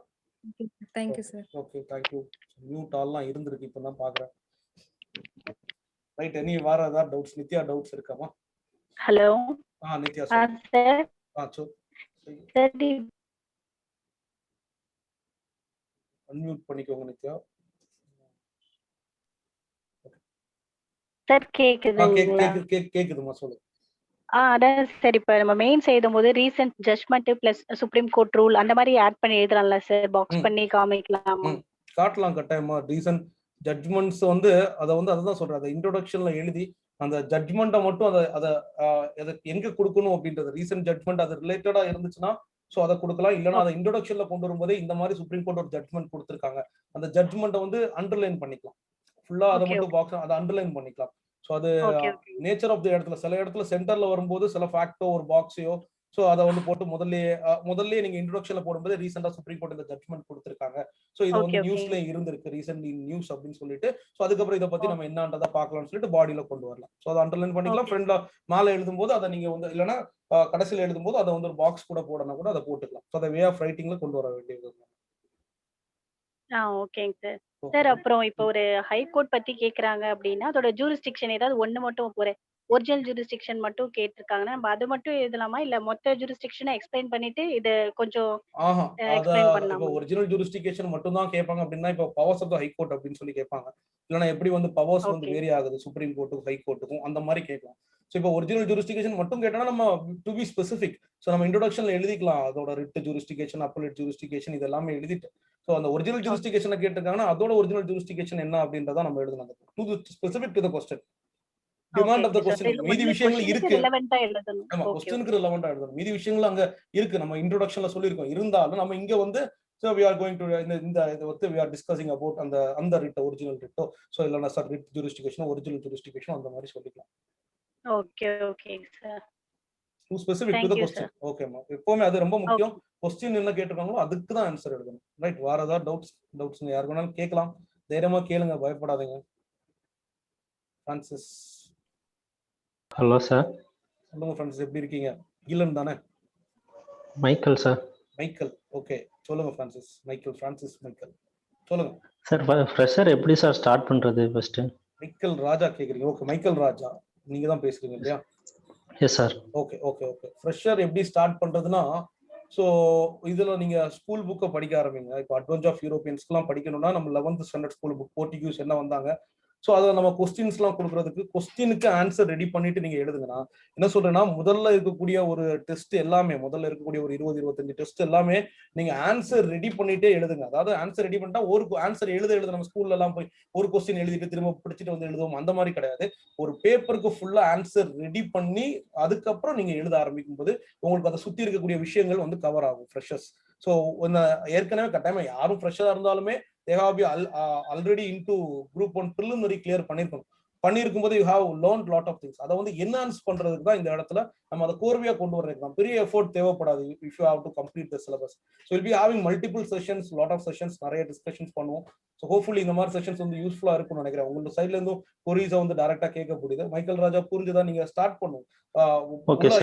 Thank you sir. Okay, thank you. Mute ஆல்லாம் இருந்திருக்கு, இப்போ தான் பாக்குறேன். ரைட். நீ வேற ஏதாவது டவுட்ஸ்? நித்யா டவுட்ஸ் இருக்காமா? ஹலோ. நித்யா சார். சரி. அன்மியூட் பண்ணிக்கோங்க நித்யா. சார் கேக்குதுங்களா? கேக்குதுமா, சொல்லு. அதான் சார். இப்ப நம்ம மெயின்ஸ் எழுதும்போது recent judgment plus supreme court rule அந்த மாதிரி ஆட் பண்ணி எழுதலாம்ல சார்? பாக்ஸ் பண்ணி காமிக்கலாமா? காட்டலாம் கட்டாயமா. ரீசன்ட் ஜட்ஜ்மெண்ட்ஸ் வந்து அதான் சொல்றேன். அதை இன்ட்ரோடக்ஷன்ல எழுதி அந்த ஜட்ஜ்மெண்ட்டை மட்டும் அதை எங்க கொடுக்கணும் அப்படின்றது. ரீசன்ட் ஜட்ஜ்மெண்ட் அது ரிலேட்டடா இருந்துச்சுன்னா ஸோ அதை கொடுக்கலாம். இல்லைன்னா அதை இன்ட்ரோடக்ஷன்ல கொண்டு வரும்போதே இந்த மாதிரி சுப்ரீம் கோர்ட் ஒரு ஜட்மெண்ட் கொடுத்துருக்காங்க, அந்த ஜட்மெண்ட்டை வந்து அண்டர்லைன் பண்ணிக்கலாம். ஃபுல்லா அதை மட்டும் பாக்ஸ் அதை அண்டர்லைன் பண்ணிக்கலாம். ஸோ அது நேச்சர் ஆஃப் த இடத்துல சில இடத்துல சென்டர்ல வரும்போது சில ஃபேக்டோ ஒரு பாக்ஸையோ ஸோ அதை வந்து போட்டு முதல்ல நீங்க இன்ட்ரோடக்ஷன்ல போடும்போது ரீசெண்டா சுப்ரீம் கோர்ட் இந்த ஜட்மெண்ட் கொடுத்துருக்காங்க, ஸோ இது வந்து நியூஸ்ல இருந்திருக்கு ரீசென்ட்லி நியூஸ் அப்படின்னு சொல்லிட்டு, ஸோ அதுக்கப்புறம் இதை பத்தி நம்ம என்னன்றதை பார்க்கலாம்னு சொல்லிட்டு பாடியில கொண்டு வரலாம். ஸோ அதை அண்டர்லைன் பண்ணிக்கலாம். ஃப்ரெண்ட்ல மேலே எழுதும் போது அதை நீங்க வந்து இல்லைன்னா கடைசியில் எழுதும் போது அதை வந்து ஒரு பாக்ஸ் கூட போடணும் கூட அதை போட்டுக்கலாம். ஸோ அதை வே ஆஃப் ரைட்டிங்ல கொண்டு வர வேண்டியது. ஓகேங்க சார். சார் அப்புறம் இப்போ ஒரு ஹைகோர்ட் பத்தி கேக்குறாங்க அப்படின்னா அதோட ஜூரிஸ்டிக்ஷன் ஏதாவது ஒண்ணு மட்டும் ஒரு ஒரிஜினல் ஜூரிஸ்டிக்ஷன் மட்டும் கேட்டிருக்காங்கன்னா நம்ம அதை மட்டும் எழுதலாமா இல்ல மொத்த ஜூரிஸ்டிக்ஷனை எக்ஸ்பிளைன் பண்ணிட்டு இது கொஞ்சம் எக்ஸ்பிளைன் இப்போ பண்ணலாமா? ஒரிஜினல் ஜூரிஸ்டிகேஷன் மட்டும் தான் கேட்பாங்க அப்படின்னா இப்போ பவர்ஸ் ஆஃப் த ஹைகோர்ட் அப்படின்னு சொல்லி கேட்பாங்க. இல்லைன்னா எப்படி வந்து பவர்ஸ் வந்து வேரி ஆகுது சுப்ரீம் கோர்ட்டுக்கும் ஹைகோர்ட்டுக்கும் அந்த மாதிரி கேட்கலாம். ஸோ இப்போ ஒரிஜினல் ஜூரிஸ்டிகேஷன் மட்டும் கேட்டோம்னா நம்ம டு பி ஸ்பெசிஃபிக் ஸோ நம்ம இன்ட்ரோடக்ஷன்ல எழுதிக்கலாம் அதோட ரிட் ஜூரிஸ்டிகேஷன் அப்பலேட் ஜூரிஸ்டிகேஷன் இது எல்லாமே எழுதிட்டு. ஸோ அந்த ஒரிஜினல் ஜூரிஸ்டிகேஷனை கேட்டிருக்காங்கன்னா அதோட ஒரிஜினல் ஜூரிஸ்டிகேஷன் என்ன அப்படின்றத நம்ம எழுதணும். To specific to the question demand of the question. மீதி விஷயங்கள் இருக்கு, ஆமா கொஸ்டினுக்கு ரிலவெண்டா எழுதணும். மீதி விஷயங்கள் அங்க இருக்கு, நம்ம இன்ட்ரோடக்ஷன்ல சொல்லியிருக்கோம். இருந்தாலும் நம்ம இங்க வந்து so we are going to இந்த இதை வந்து we are discussing about அந்த ரிட் ஒரிஜினல் ரிட்டோ ஸோ இல்லைன்னா sir writ jurisdiction original jurisdiction அந்த மாதிரி சொல்லிக்கலாம். Okay okay sir. To specific to the question. ஓகேமா, எப்பவுமே அது ரொம்ப முக்கியம். கொஸ்டின் என்ன கேட்டிருக்காங்களோ அதுக்கு தான் ஆன்சர் எழுதணும். ரைட், வேற ஏதாவது டவுட்ஸ் யாருக்கு வேணாலும் கேட்கலாம், தைரியமா கேளுங்க, பயப்படாதீங்க. பிரான்சிஸ். Hello sir. சொல்லுங்க பிரான்சிஸ், எப்படி இருக்கீங்க? கீழன் தானே? Michael sir. மைக்கேல், ஓகே சொல்லுங்க பிரான்சிஸ். பிரான்சிஸ் மைக்கேல் சொல்லுங்க சார். ஃப்ரெஷர் எப்படி சார் ஸ்டார்ட் பண்றது ஃபர்ஸ்ட்? மைக்கேல் ராஜா கேக்குறீங்க? ஓகே மைக்கேல் ராஜா நீங்க தான் பேசுறீங்க இல்லையா? Yes sir. Okay okay okay. Fresher எப்படி ஸ்டார்ட் பண்றதுன்னா, ஸோ இதுல நீங்க ஸ்கூல் புக்கை படிக்க ஆரம்பிங்க. இப்போ அட்வென்ச்சர் ஆஃப் யூரோப்பியன்ஸ்க்குலாம் படிக்கணும்னா நம்ம 11th standard school book Portuguese என்ன வந்தாங்க, ஸோ அதை நம்ம கொஸ்டின்ஸ்லாம் கொடுக்குறதுக்கு கொஸ்டினுக்கு ஆன்சர் ரெடி பண்ணிட்டு நீங்க எழுதுங்கன்னா என்ன சொல்றேன்னா, முதல்ல இருக்கக்கூடிய ஒரு டெஸ்ட் எல்லாமே முதல்ல இருக்கக்கூடிய ஒரு 20-25 டெஸ்ட் எல்லாமே நீங்க ஆன்சர் ரெடி பண்ணிட்டே எழுதுங்க. அதாவது ஆன்சர் ரெடி பண்ணிட்டா ஒரு ஆன்சர் எழுத நம்ம ஸ்கூல்ல எல்லாம் போய் ஒரு கொஸ்டின் எழுதிட்டு திரும்ப பிடிச்சிட்டு வந்து எழுதுவோம் அந்த மாதிரி கிடையாது. ஒரு பேப்பருக்கு ஃபுல்லா ஆன்சர் ரெடி பண்ணி அதுக்கப்புறம் நீங்க எழுத ஆரம்பிக்கும் போது உங்களுக்கு அதை சுத்தி இருக்கக்கூடிய விஷயங்கள் வந்து கவர் ஆகும். ஃப்ரெஷர்ஸ் ஸோ ஏற்கனவே கட்டாயமா யாரும் ஃப்ரெஷரா இருந்தாலுமே they have been already into group 1 preliminary clear பண்ணிருக்கும் போது you have learned lot of things. அதை வந்து என்ஹான்ஸ் பண்றதுக்கு தான் இந்த இடத்துல நம்ம அதை கோர்வையா கொண்டு வர்றதுக்கு தான். பெரிய எஃபோர்ட் தேவைப்படாது if you have to complete the syllabus. So we'll be having multiple sessions, lot of sessions, நிறைய டிஸ்கஷன்ஸ் பண்ணுவோம். ஸோ ஹோப்ஃபுல்லி இந்த மாதிரி செஷன்ஸ் வந்து யூஸ்ஃபுல்லா இருக்கும்னு நினைக்கிறேன். உங்களோட சைட்ல இருந்தும் கொரீஸை வந்து டைரக்டா கேட்க முடியுது. மைக்கேல் ராஜா புரிஞ்சுதான், நீங்க ஸ்டார்ட் பண்ணும்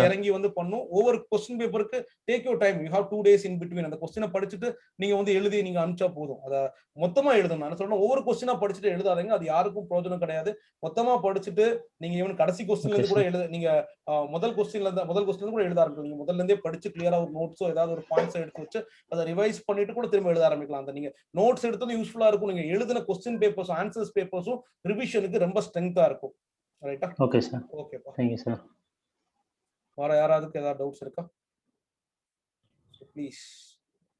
இறங்கி வந்து பண்ணும். ஒவ்வொரு கொஸ்டின் பேப்பருக்கு take your time, you have 2 days in between. அந்த கொஸ்டினை படிச்சுட்டு நீங்க வந்து எழுதி நீங்க அனுப்பிச்சா போதும். அதை மொத்தமா எழுதணும். நான் சொல்றேன் ஒவ்வொரு கொஸ்டினா படிச்சுட்டு எழுதாதீங்க, அது யாருக்கும் பிரயோஜனம் கிடையாது. மொத்தமா படிச்சுட்டு நீங்க ஈவன் கடைசி கொஸ்டின்ல இருந்து கூட எழுத, நீங்க முதல் கொஸ்டின்ல கூட எழுத ஆரம்பிக்கலாம். நீங்க முதல்ல இருந்தே படிச்சு கிளியரா ஒரு நோட்ஸோ ஏதாவது ஒரு பாயிண்ட்ஸ் எடுத்து வச்சு அதை ரிவைஸ் பண்ணிட்டு கூட திரும்ப எழுத ஆரம்பிக்கலாம். அந்த நீங்க நோட்ஸ் எடுத்தது யூஸ்ஃபுல்லா இருக்கும். நீங்க எழுதின கொஸ்டின் பேப்பர்ஸ் ஆன்சர்ஸ் பேப்பர்ஸும் ரிவிஷனுக்கு ரொம்ப ஸ்ட்ரெngthா இருக்கும். ரைட்டா? Okay sir. ஓகேப்பா, தேங்க் யூ சார். வேற யாராவது ஏதாவது டவுட்ஸ் இருக்கா? ப்ளீஸ்.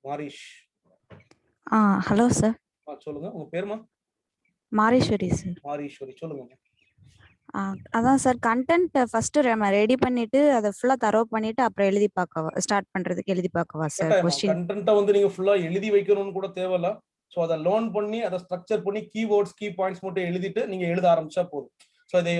மாரிஷ். Hello sir. சொல்லுங்க, உங்க பேருமா? மாரீஸ்வரி சார். மாரீஸ்வரி சொல்லுங்க. அதான் சார், கண்டென்ட் ஃபர்ஸ்ட் நம்ம ரெடி பண்ணிட்டு அதை ஃபுல்லா தரவு பண்ணிட்டு அப்புறம் எழுதி பார்க்கவா, ஸ்டார்ட் பண்றதுக்கு எழுதி பார்க்கவா சார்? கொஸ்டின் கண்டென்ட்டை வந்து நீங்க ஃபுல்லா எழுதி வைக்கணும்னு கூட தேவையில்ல. ஸோ அதை லேர்ன் பண்ணி அதை ஸ்ட்ரக்சர் பண்ணி கீவேர்ட்ஸ் கீ பாயிண்ட்ஸ் மட்டும் எழுதிட்டு நீங்க எழுத ஆரம்பிச்சா போதும். ஸோ அதை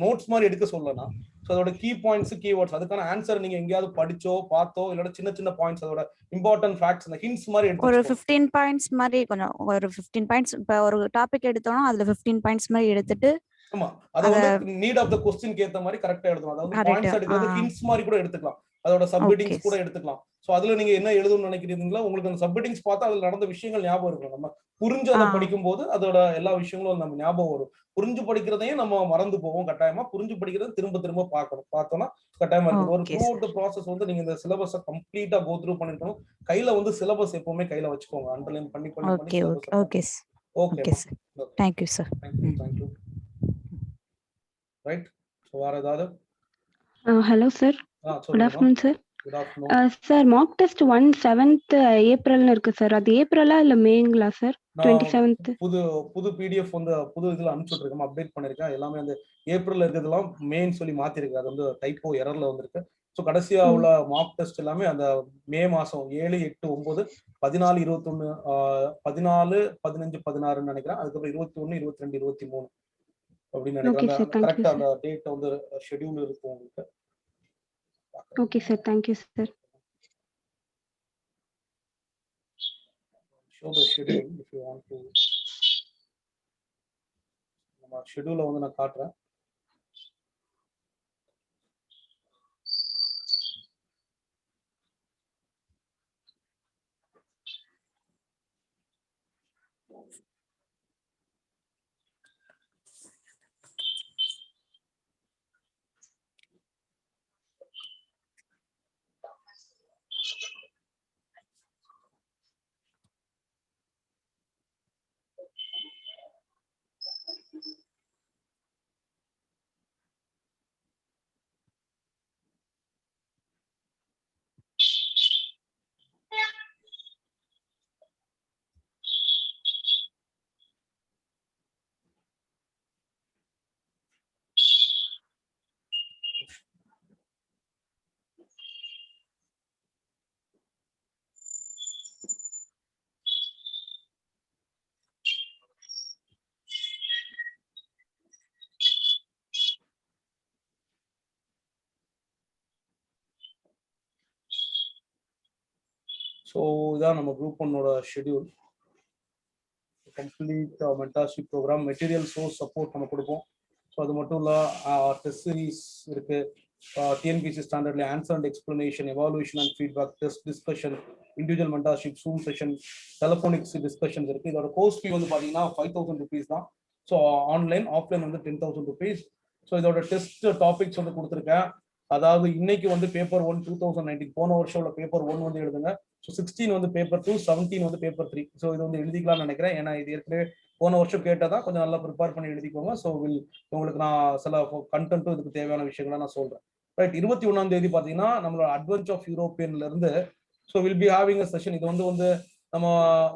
நோட்ஸ் மாதிரி எடுக்க சொல்லலாம். ஸோ அதோட கீ பாயிண்ட்ஸ் கீவேர்ட்ஸ் அதுக்கான ஆன்சர் நீங்க எங்கேயாவது படிச்சோ பார்த்தோ இல்ல சின்ன சின்ன பாயிண்ட்ஸ் அதோட இம்பார்ட்டன்ட் ஃபேக்ட்ஸ் அந்த ஹிண்ட்ஸ் மாதிரி எடுத்து ஒரு 15 பாயிண்ட்ஸ் மாதிரி கொஞ்சம் ஒரு 15 பாயிண்ட்ஸ் இப்போ ஒரு டாபிக் எடுத்தோம்னா அதுல 15 பாயிண்ட்ஸ் மாதிரி எடுத்துட்டு ஆமா அதை வந்து நீட் ஆஃப் த கொஸ்டினுக்கு ஏத்த மாதிரி கரெக்டா எழுதணும். அதாவது பாயிண்ட்ஸ் எடுக்கிறது ஹிண்ட்ஸ் மாதிரி கூட எடுத்துக்கலாம், அதோட சப்ஹெட்டிங்ஸ் கூட எடுத்துக்கலாம். சோ அதுல நீங்க என்ன எழுதணும்னு நினைக்கிறீங்களா, உங்களுக்கு அந்த சப்ஹெட்டிங்ஸ் பார்த்தா அதுல நடந்த விஷயங்கள் ஞாபகம் இருக்கும். நம்ம புரிஞ்சு அதை படிக்கும் போது அதோட எல்லா விஷயங்களும் நம்ம ஞாபகம் வரும். புரிஞ்சு படிக்கிறதையும் நம்ம மறந்து போவோம். கட்டாயமா புரிஞ்சு படிக்கிறத திரும்ப திரும்ப பார்த்தோம்னா கட்டாயமா இருக்கும். ஒரு த்ரூ அவுட் தி ப்ராசஸ் வந்து நீங்க இந்த சிலபஸை கம்ப்ளீட்டா கோ த்ரூ பண்ணிக்கணும். கையில வந்து சிலபஸ் எப்பவுமே கையில வச்சுக்கோங்க, அண்டர்லைன் பண்ணி பண்ணி. Okay okay okay sir. Thank you sir. Thank you. Right. So வேற ஏதாவது? Hello sir. Good afternoon sir. Good afternoon sir. Mach test 1 7th ஏப்ரல்னு இருக்கு சார். அது ஏப்ரலா இல்ல மேங்களா சார்? 27th புது PDF வந்து புது இதுல அனுப்பிச்சு இருக்கேன், அப்டேட் பண்ணிருக்கேன். எல்லாமே அந்த ஏப்ரல்ல இருக்கிறதெல்லாம் மேன்னு சொல்லி மாத்திருக்கு. அது வந்து டைப்போ எரர்ல வந்திருக்கு. ஸோ கடைசியா உள்ள மார்க் டெஸ்ட் எல்லாமே அந்த மே மாசம் 7, 8, 9, 14, 21, 14, 15, 16 நினைக்கிறேன். அதுக்கப்புறம் 21, 22, 23 அப்படின்னு நினைக்கிறேன். கரெக்டா அந்த டேட் வந்து ஷெட்யூல் இருக்கும் உங்களுக்கு. Okay sir, thank you sir. Show the schedule if you want to. நம்ம ஷெட்யூலை வந்து நான் காட்டுறேன். ஸோ இதான் நம்ம குரூப் ஒன்னோட schedule. Complete mentorship programme, material source support நம்ம கொடுப்போம். ஸோ அது மட்டும் இல்லை, டெஸ்ட் சீரீஸ் இருக்கு, டிஎன்பிசி ஸ்டாண்டர்ட்ல answer and explanation, evaluation and feedback, test discussion, individual mentorship, zoom session, telephonic discussions இருக்கு. இதோட கோர்ஸ் ஃபீ வந்து பார்த்தீங்கன்னா 5,000 rupees தான். ஸோ ஆன்லைன், ஆஃப்லைன் வந்து 10,000 rupees. ஸோ இதோட டெஸ்ட் டாபிக்ஸ் வந்து கொடுத்துருக்கேன். அதாவது இன்னைக்கு வந்து பேப்பர் 1 2019, போன வருஷம் உள்ள பேப்பர் 1 வந்து எழுதுங்க. ஸோ 16 வந்து பேப்பர் 2, 17 வந்து பேப்பர் 3. ஸோ இது வந்து எழுதிக்கலாம்னு நினைக்கிறேன். ஏன்னா இது ஏற்கனவே போன வருஷம் கேட்டதான் கொஞ்சம் நல்லா ப்ரிப்பேர் பண்ணி எழுதிக்கோங்க. ஸோ உங்களுக்கு நான் சில கண்டென்ட்டும் இதுக்கு தேவையான விஷயங்களை நான் சொல்றேன். ரைட், 21ஆம் தேதி பார்த்தீங்கன்னா நம்மளோட அட்வென்ச்சர் ஆஃப் யூரோப்பியன்ல இருந்து so will be having a session. இது வந்து நம்ம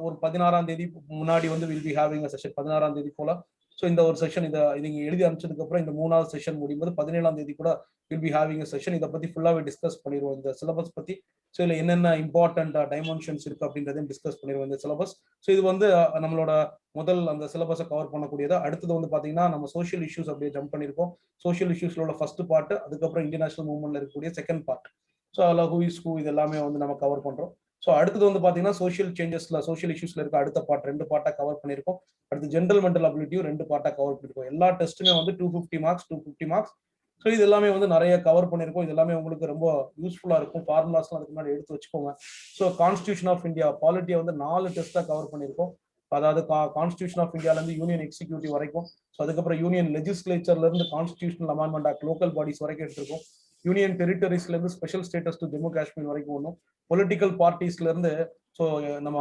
ஒரு 16ஆம் தேதி முன்னாடி வந்து will be having a session, 16ஆம் தேதி போல. ஸோ இந்த ஒரு செஷன் இதை நீங்க எழுதி அனுப்பிச்சதுக்கு அப்புறம் இந்த 3வது செஷன் முடியும்போது 17ஆம் தேதி கூட will be having a session. இதை பத்தி ஃபுல்லாவே டிஸ்கஸ் பண்ணிடுவோம், இந்த சிலபஸ் பத்தி. ஸோ இதில் என்னென்ன இம்பார்ட்டன்ட் டைமென்ஷன்ஸ் இருக்கு அப்படின்றதையும் டிஸ்கஸ் பண்ணிடுவோம் இந்த சிலபஸ். ஸோ இது வந்து நம்மளோட முதல் அந்த சிலபஸை கவர் பண்ணக்கூடியது. அடுத்தது வந்து பாத்தீங்கன்னா நம்ம சோஷியல் இஷ்யூஸ் அப்படியே ஜம்ப் பண்ணியிருக்கோம். சோஷியல் இஷ்யூஸ்ல உள்ள ஃபர்ஸ்ட் பார்ட், அதுக்கப்புறம் இன்டர்நேஷனல் மூவ்மெண்ட்ல இருக்கக்கூடிய செகண்ட் பார்ட். ஸோ அதில் ஹூ இஸ் ஹூ இது எல்லாமே வந்து நம்ம கவர் பண்றோம். ஸோ அடுத்தது வந்து பாத்தீங்கன்னா சோஷியல் சேஞ்சஸ்ல, சோஷியல் இஷ்யூஸ்ல இருக்க அடுத்த பார்ட் 2 பார்ட்டா கவர் பண்ணியிருக்கோம். அடுத்து ஜென்ரல் மென்டல் அபிலிட்டியும் 2 பார்ட்டா கவர் பண்ணியிருக்கோம். எல்லா டெஸ்ட்டுமே வந்து 250 மார்க்ஸ் 250 மார்க்ஸ். ஸோ இது எல்லாமே வந்து நிறைய கவர் பண்ணியிருக்கோம். இது எல்லாமே உங்களுக்கு ரொம்ப யூஸ்ஃபுல்லா இருக்கும். ஃபார்முலாஸ்லாம் அதுக்கு முன்னாடி எடுத்து வச்சுக்கோங்க. ஸோ கான்ஸ்டியூஷன் ஆஃப் இந்தியா, பாலிட்டியை வந்து 4 டெஸ்ட்டா கவர் பண்ணியிருக்கோம். அதாவது கான்ஸ்டியூஷன் ஆஃப் இந்தியால இருந்து யூனியன் எக்ஸிக்யூட்டிவ் வரைக்கும். ஸோ அதுக்கப்புறம் யூனியன் லெஜிஸ்லேச்சர்ல இருந்து constitutional amendment act, local bodies வரைக்கும் எடுத்திருக்கோம். யூனியன் டெரிட்டரிஸ்ல இருந்து special status to Jammu Kashmir வரைக்கும் ஒன்றும், பொலிட்டிக்கல் பார்ட்டிஸ்ல இருந்து ஸோ நம்ம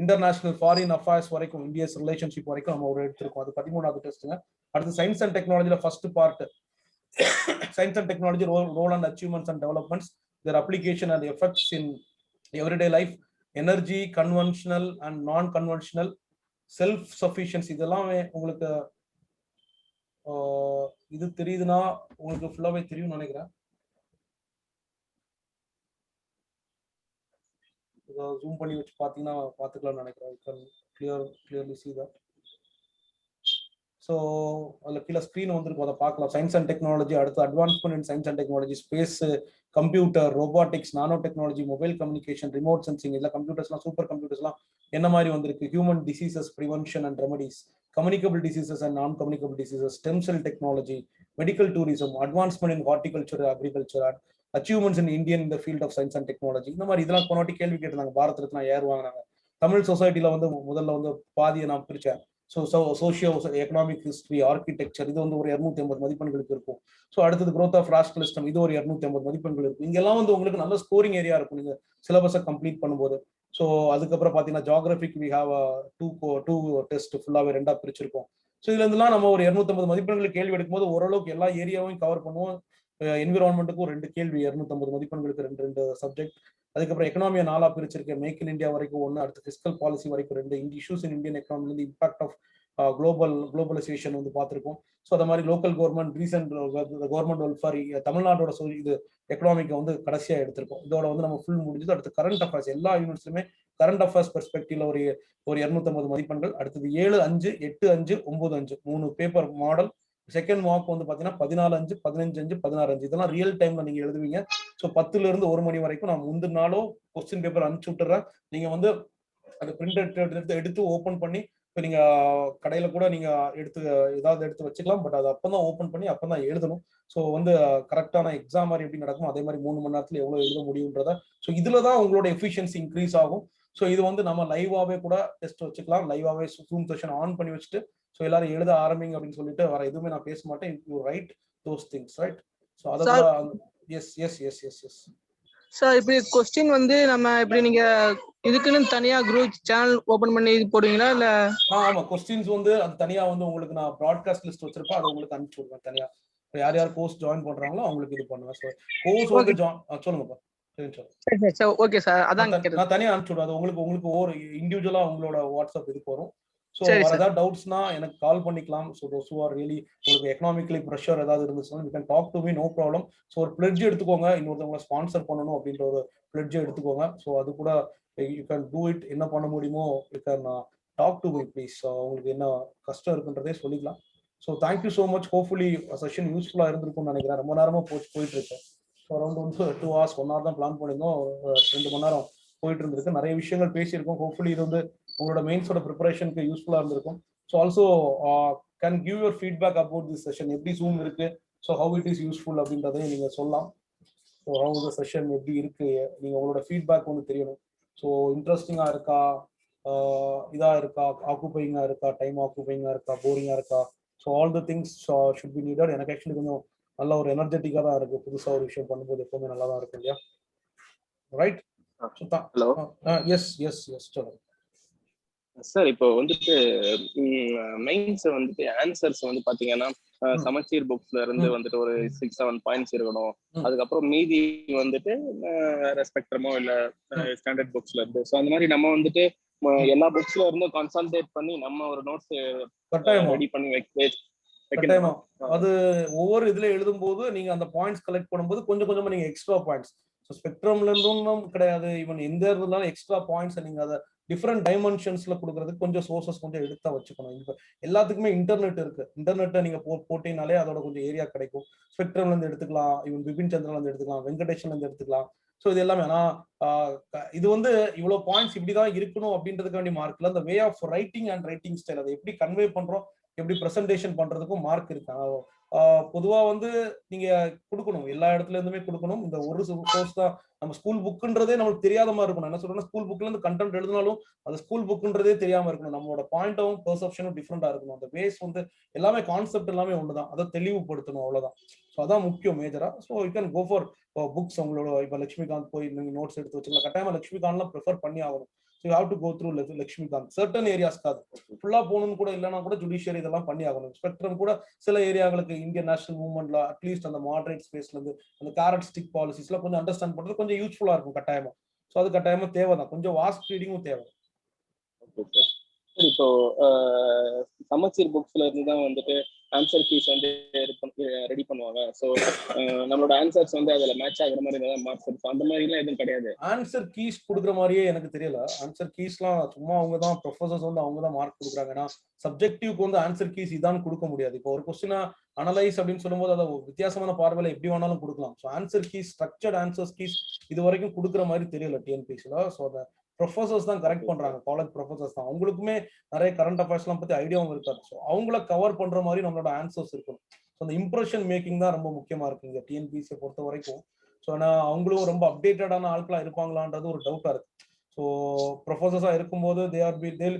இன்டர்நேஷனல் ஃபாரின் அஃபேர்ஸ் வரைக்கும், இந்தியஸ் ரிலேஷன்ஷிப் வரைக்கும் நம்ம ஒரு எடுத்திருக்கோம். அது 13வது டெஸ்ட்டுங்க. அடுத்து சயின்ஸ் அண்ட் டெக்னாலஜில first part, science and technology role and achievements and developments, their application and effects in everyday life, energy, conventional and non-conventional, self sufficiency. இதெல்லாம் உங்களுக்கு இது தெரியுதுன்னா உங்களுக்கு ஃபுல்லாவே தெரியும் நினைக்கிறேன். ஜூம் பண்ணி வச்சு பார்த்தீங்கன்னா பார்த்துக்கலாம்னு நினைக்கிறேன். You can clearly see that. So அதில் கீழே ஸ்க்ரீன் வந்துருக்கு, அதை பார்க்கலாம். சயின்ஸ் அண்ட் டெக்னாலஜி, அடுத்து advancement in science and technology, space, computer, robotics, nanotechnology, mobile communication, remote sensing, இல்லை கம்ப்யூட்டர்ஸ்லாம், சூப்பர் கம்ப்யூட்டர்ஸ்லாம் என்ன மாதிரி வந்திருக்கு, human diseases prevention and remedies, communicable diseases and non communicable diseases, stem cell technology, medical tourism, advancement in horticulture, agriculture, achievements in Indian இந்த field of science and technology. இந்த மாதிரி இதெல்லாம் போனாட்டி கேள்வி கேட்டிருந்தாங்க. பாரத் ரத்னா யார் வாங்கினாங்க? தமிழ் சொசைட்டில வந்து முதல்ல வந்து பாதியை நான் பிரிச்சேன். சோஷியோ எக்கனாமிக் ஹிஸ்டரி, ஆர்கிடெக்சர், இது வந்து ஒரு 250 மதிப்பெண்களுக்கு இருக்கும். ஸோ அடுத்தது growth ஆஃப் ராஷ்டிரலிஸ்டம், இது ஒரு 250 மதிப்பெண்கள் இருக்கும். இங்கெல்லாம் வந்து உங்களுக்கு நல்ல ஸ்கோரிங் ஏரியா இருக்கும் நீங்க சிலபஸை கம்ப்ளீட் பண்ணும்போது. ஸோ அதுக்கப்புறம் பார்த்தீங்கன்னா geographic we have two test ஃபுல்லாகவே 2ஆ பிரிச்சிருக்கோம். ஸோ இதுல இருந்துலாம் நம்ம ஒரு 250 மதிப்பெண்களுக்கு கேள்வி எடுக்கும்போது ஓரளவுக்கு எல்லா ஏரியாவையும் கவர் பண்ணுவோம். என்விரான்மெண்ட்டுக்கும் 2 கேள்வி, 250 மதிப்பெண்களுக்கு 2 சப்ஜெக்ட். அதுக்கப்புறம் எக்கனாமியா 4ஆ பிரிச்சிருக்கேன். மேக் இன் இந்தியா வரைக்கும் 1, அடுத்து ஃபிஸ்கல் பாலிசி வரைக்கும் 2, இஷ்யூஸ் இன் இந்தியன் எக்கனாமில இருந்து இம்பாக்ட் ஆஃப் குளோபலைசேஷன் வந்து பார்த்துருக்கோம். ஸோ அந்த மாதிரி local government recent government welfare தமிழ்நாட்டோட இது எக்கனாமிக்கை வந்து கடைசியாக எடுத்திருக்கோம். இதோட வந்து நம்ம ஃபுல் முடிஞ்சது. அடுத்து கரண்ட் அஃபேர்ஸ் எல்லா யூனிட்ஸ்லுமே கரண்ட் அஃபேர்ஸ் பெர்ஸ்பெக்டிவ்ல ஒரு 250 மதிப்பெண்கள். அடுத்தது 7-5, 8-5, 9-5 3 பேப்பர் மாடல். செகண்ட் மார்க் வந்து பார்த்தீங்கன்னா 14-5, 15-5, 16-5 இதெல்லாம் ரியல் டைம்ல நீங்க எழுதுவீங்க. ஸோ 10ல இருந்து 1 மணி வரைக்கும் நான் முந்தின நாளோ கொஸ்டின் பேப்பர் அனுப்பிச்சு விட்டுறேன். நீங்க வந்து அந்த பிரிண்ட் எடுத்து ஓப்பன் பண்ணி இப்போ நீங்க கடையில கூட நீங்க எடுத்து வச்சுக்கலாம். பட் அது அப்பதான் ஓப்பன் பண்ணி அப்பதான் எழுதணும். ஸோ வந்து கரெக்டான எக்ஸாம் மாதிரி எப்படி நடக்கும் அதே மாதிரி 3 மணி நேரத்துல எவ்வளவு எழுத முடியுன்றத. ஸோ இதுலதான் உங்களோட எஃபிஷியன்சி இன்க்ரீஸ் ஆகும். ஸோ இது வந்து நம்ம லைவாவே கூட டெஸ்ட் வச்சுக்கலாம். லைவாவே ஜூம் செஷன் ஆன் பண்ணி வச்சுட்டு ஸோ எல்லாரும் எழுத ஆரம்பிங்க அப்படின்னு சொல்லிட்டு வர எதுவுமே நான் பேச மாட்டேன். You write those things right. So அதை கூட yes yes yes yes yes sir இப்படி கொஸ்டின் வந்து நம்ம இப்படி நீங்க இதுக்குன்னு தனியா குரூப் சேனல் ஓபன் பண்ணி இது போடுவீங்களா இல்ல? ஆமா, கொஸ்டின்ஸ் வந்து அது தனியா வந்து உங்களுக்கு நான் ப்ராட்காஸ்ட் லிஸ்ட் வச்சிருப்பேன். அதை உங்களுக்கு அனுப்பிச்சு விடுவேன் தனியா. யார் யார் கோர்ஸ் ஜாயின் பண்றாங்களோ அவங்களுக்கு இது பண்ணுவேன். ஸோ கோர்ஸ் வந்து சொல்லுங்கப்பா. ஓகே சார், அதான் நான் தனியா அனுப்பிச்சு விடுவேன். அது உங்களுக்கு ஒரு இண்டிவிஜுவலா உங்களோட வாட்ஸ்அப் இதுக்கு வரும். ஸோ ஏதாவது டவுட்ஸ்னா எனக்கு கால் பண்ணிக்கலாம். So those who are really உங்களுக்கு எக்கனாமிக்கலி ப்ரெஷர் ஏதாவது இருந்துச்சுன்னா you can talk to me, no problem. So ஒரு பிளட்ஜ் எடுத்துக்கோங்க, இன்னொருத்தவங்களை ஸ்பான்சர் பண்ணணும் அப்படின்ற ஒரு பிளட்ஜ் எடுத்துக்கோங்க. ஸோ அது கூட யூ கேன் டூ இட். என்ன பண்ண முடியுமோ you can talk to me please. உங்களுக்கு என்ன கஷ்டம் இருக்குன்றதே சொல்லிக்கலாம். So thank you so much. Hopefully session யூஸ்ஃபுல்லாக இருந்திருக்கும்னு நினைக்கிறேன். ரொம்ப நேரமாக போயிட்டு இருக்கேன். ஸோ அரௌண்ட் வந்து 2 hours 1 hour தான் பிளான் பண்ணியிருந்தோம். 2 மணி நேரம் போயிட்டு இருந்திருக்கு. நிறைய விஷயங்கள் பேசியிருக்கோம். ஹோப்ஃபுல்லி இது வந்து உங்களோட மெயின்ஸோட ப்ரிப்பரேஷனுக்கு யூஸ்ஃபுல்லாக இருந்திருக்கும். So also can give your feedback about this session. எப்படி ஜூம் இருக்கு, so how it is useful அப்படின்றதையும் நீங்கள் சொல்லலாம். ஸோ ஹவு த செஷன் எப்படி இருக்கு, நீங்கள் உங்களோட ஃபீட்பேக் வந்து தெரியணும். ஸோ இன்ட்ரெஸ்டிங்காக இருக்கா, இதாக இருக்கா, ஆக்குபைங்காக இருக்கா, டைம் ஆக்குபைங்காக இருக்கா, போரிங்காக இருக்கா. So all the things should be needed. எனக்கு ஆக்சுவலி கொஞ்சம் நல்ல ஒரு எனர்ஜெட்டிக்காக தான் இருக்கு. புதுசாக ஒரு விஷயம் பண்ணும்போது எப்பவுமே நல்லா தான் இருக்கும் இல்லையா? Right. Hello. Yes yes yes சொல்லுங்க சார். இப்போ வந்துட்டு மெயின்ஸ் வந்துட்டு ஆன்சர்ஸ் வந்து பாத்தீங்கன்னா சமச்சீர் புக்ஸ்ல இருந்து வந்துட்டு ஒரு 6-7 பாயிண்ட்ஸ் இருக்கணும். அதுக்கப்புறம் மீதி வந்துட்டு ரெஸ்பெக்டமோ இல்ல ஸ்டாண்டர்ட் புக்ஸ்ல இருந்து. ஸோ அந்த மாதிரி நம்ம வந்துட்டு எல்லா புக்ஸ்ல இருந்து கான்சன்ட்ரேட் பண்ணி நம்ம ஒரு நோட்ஸ் ரெடி பண்ணி கட்டாயமா. அது ஒவ்வொரு இதுல எழுதும் போது நீங்க அந்த பாயிண்ட்ஸ் கலெக்ட் பண்ணும்போது கொஞ்சம் கொஞ்சமா நீங்க எக்ஸ்ட்ரா பாயிண்ட்ஸ் ஸ்பெக்ட்ரம்ல இருந்தும் கிடையாது, ஈவன் எந்த இருந்தாலும் எக்ஸ்ட்ரா பாயிண்ட்ஸ் நீங்க அதை டிஃப்ரெண்ட் டைமென்ஷன்ஸ்ல கொடுக்கறதுக்கு கொஞ்சம் சோர்சஸ் கொஞ்சம் எடுத்தா வச்சுக்கணும். இப்போ எல்லாத்துக்குமே இன்டர்நெட் இருக்கு. இன்டர்நெட்டை நீங்க போட்டீங்கனாலே அதோட கொஞ்சம் ஏரியா கிடைக்கும். ஸ்பெக்ட்ரம்ல இருந்து எடுத்துக்கலாம், ஈவன் பிபின் சந்திரன்ல இருந்து எடுத்துக்கலாம், வெங்கடேஷன்ல இருந்து எடுத்துக்கலாம். ஸோ இது எல்லாமே ஆனா இது வந்து இவ்வளவு பாயிண்ட்ஸ் இப்படிதான் இருக்கணும் அப்படின்றதுக்கு வேண்டிய மார்க்ல அந்த way of writing and writing style அதை எப்படி கன்வே பண்றோம், எப்படி ப்ரெசன்டேஷன் பண்றதுக்கும் மார்க் இருக்கு. பொதுவா வந்து நீங்க கொடுக்கணும், எல்லா இடத்துல இருந்துமே கொடுக்கணும். இந்த ஒரு கோர்ஸ் தான் நம்ம ஸ்கூல் புக்குன்றதே நமக்கு தெரியாத மாதிரி இருக்கணும். என்ன சொல்றேன்னா ஸ்கூல் புக்ல இருந்து கண்டென்ட் எழுதினாலும் அது ஸ்கூல் புக்குன்றதே தெரியாம இருக்கணும். நம்மளோட பாயிண்டும் பெர்செப்ஷனும் டிஃப்ரெண்டா இருக்கணும். அந்த பேஸ் வந்து எல்லாமே கான்செப்ட் எல்லாமே ஒண்ணுதான், அதை தெளிவுபடுத்தணும், அவ்வளவுதான். ஸோ அதான் முக்கியம் மேஜரா. So you can go for books. உங்களோட இப்போ லட்சுமிகாந்த் போய் நீங்க நோட்ஸ் எடுத்து வச்சுக்கலாம். கட்டாயமா லட்சுமிகாந்த்லாம் ப்ரிஃபர் பண்ணி ஆகணும். So you have to go through Laxmikanth. Certain ஏரியாஸ்க்கு அது ஃபுல்லா போகணும்னு கூட இல்லைன்னா கூட ஜுடிஷியரி இதெல்லாம் பண்ணி ஆகணும். ஸ்பெக்ட்ரம் கூட சில ஏரியாங்களுக்கு இந்தியன் நேஷனல் மூவ்மெண்ட்ல அட்லீஸ்ட் அந்த மாடரேட் ஸ்பேஸ்ல இருந்து அந்த கேரட் ஸ்டிக் பாலிசிஸ்லாம் கொஞ்சம் அண்டர்ஸ்டாண்ட் பண்றது கொஞ்சம் யூஸ்ஃபுல்லா இருக்கும் கட்டாயமா. ஸோ அது கட்டாயமா தேவைதான். கொஞ்சம் வாஸ்ட் ரீடிங்கும் தேவை. இப்போ சமச்சீர் புக்ஸ்ல இருந்து தான் வந்துட்டு ஆன்சர் கீஸ் வந்து ரெடி பண்ணுவாங்க. ஸோ நம்மளோட ஆன்சர்ஸ் வந்து அதுல மேட்ச் ஆகுற மாதிரி தான் மார்க்ஸ் இருக்கும். அந்த மாதிரிலாம் எதுவும் கிடையாது. ஆன்சர் கீஸ் கொடுக்குற மாதிரியே எனக்கு தெரியல. ஆன்சர் கீஸ்லாம் சும்மா அவங்க தான் ப்ரொஃபசர்ஸ் வந்து அவங்க தான் மார்க் கொடுக்குறாங்க. ஏன்னா சப்ஜெக்டிவ்க்கு வந்து ஆன்சர் கீஸ் இதான் கொடுக்க முடியாது. இப்போ ஒரு கொஸ்டினா அனலைஸ் அப்படின்னு சொல்லும்போது அதை வித்தியாசமான பார்வையில எப்படி வேணாலும் கொடுக்கலாம். So answer keys, structured answers keys இது வரைக்கும் கொடுக்குற மாதிரி தெரியல டிஎன்பிஎஸ்சில. ஸோ அதை ப்ரொஃபசர்ஸ் தான் கரெக்ட் பண்றாங்க. காலேஜ் ப்ரொஃபசர்ஸ் தான். அவங்களுக்குமே நிறைய கரண்ட் அஃபேர்ஸ்லாம் பத்தி ஐடியாவும் இருக்காது. ஸோ அவங்கள கவர் பண்ற மாதிரி நம்மளோட ஆன்சர்ஸ் இருக்கும். ஸோ அந்த இம்ப்ரெஷன் மேக்கிங் தான் ரொம்ப முக்கியமா இருக்கு இங்க டிஎன்பிஎஸ்சியை பொறுத்த வரைக்கும். ஸோ ஆனால் அவங்களும் ரொம்ப அப்டேட்டடான ஆட்களா இருப்பாங்களான்றது ஒரு டவுட்டா இருக்கு. ஸோ ப்ரொஃபசர்ஸா இருக்கும்போது தே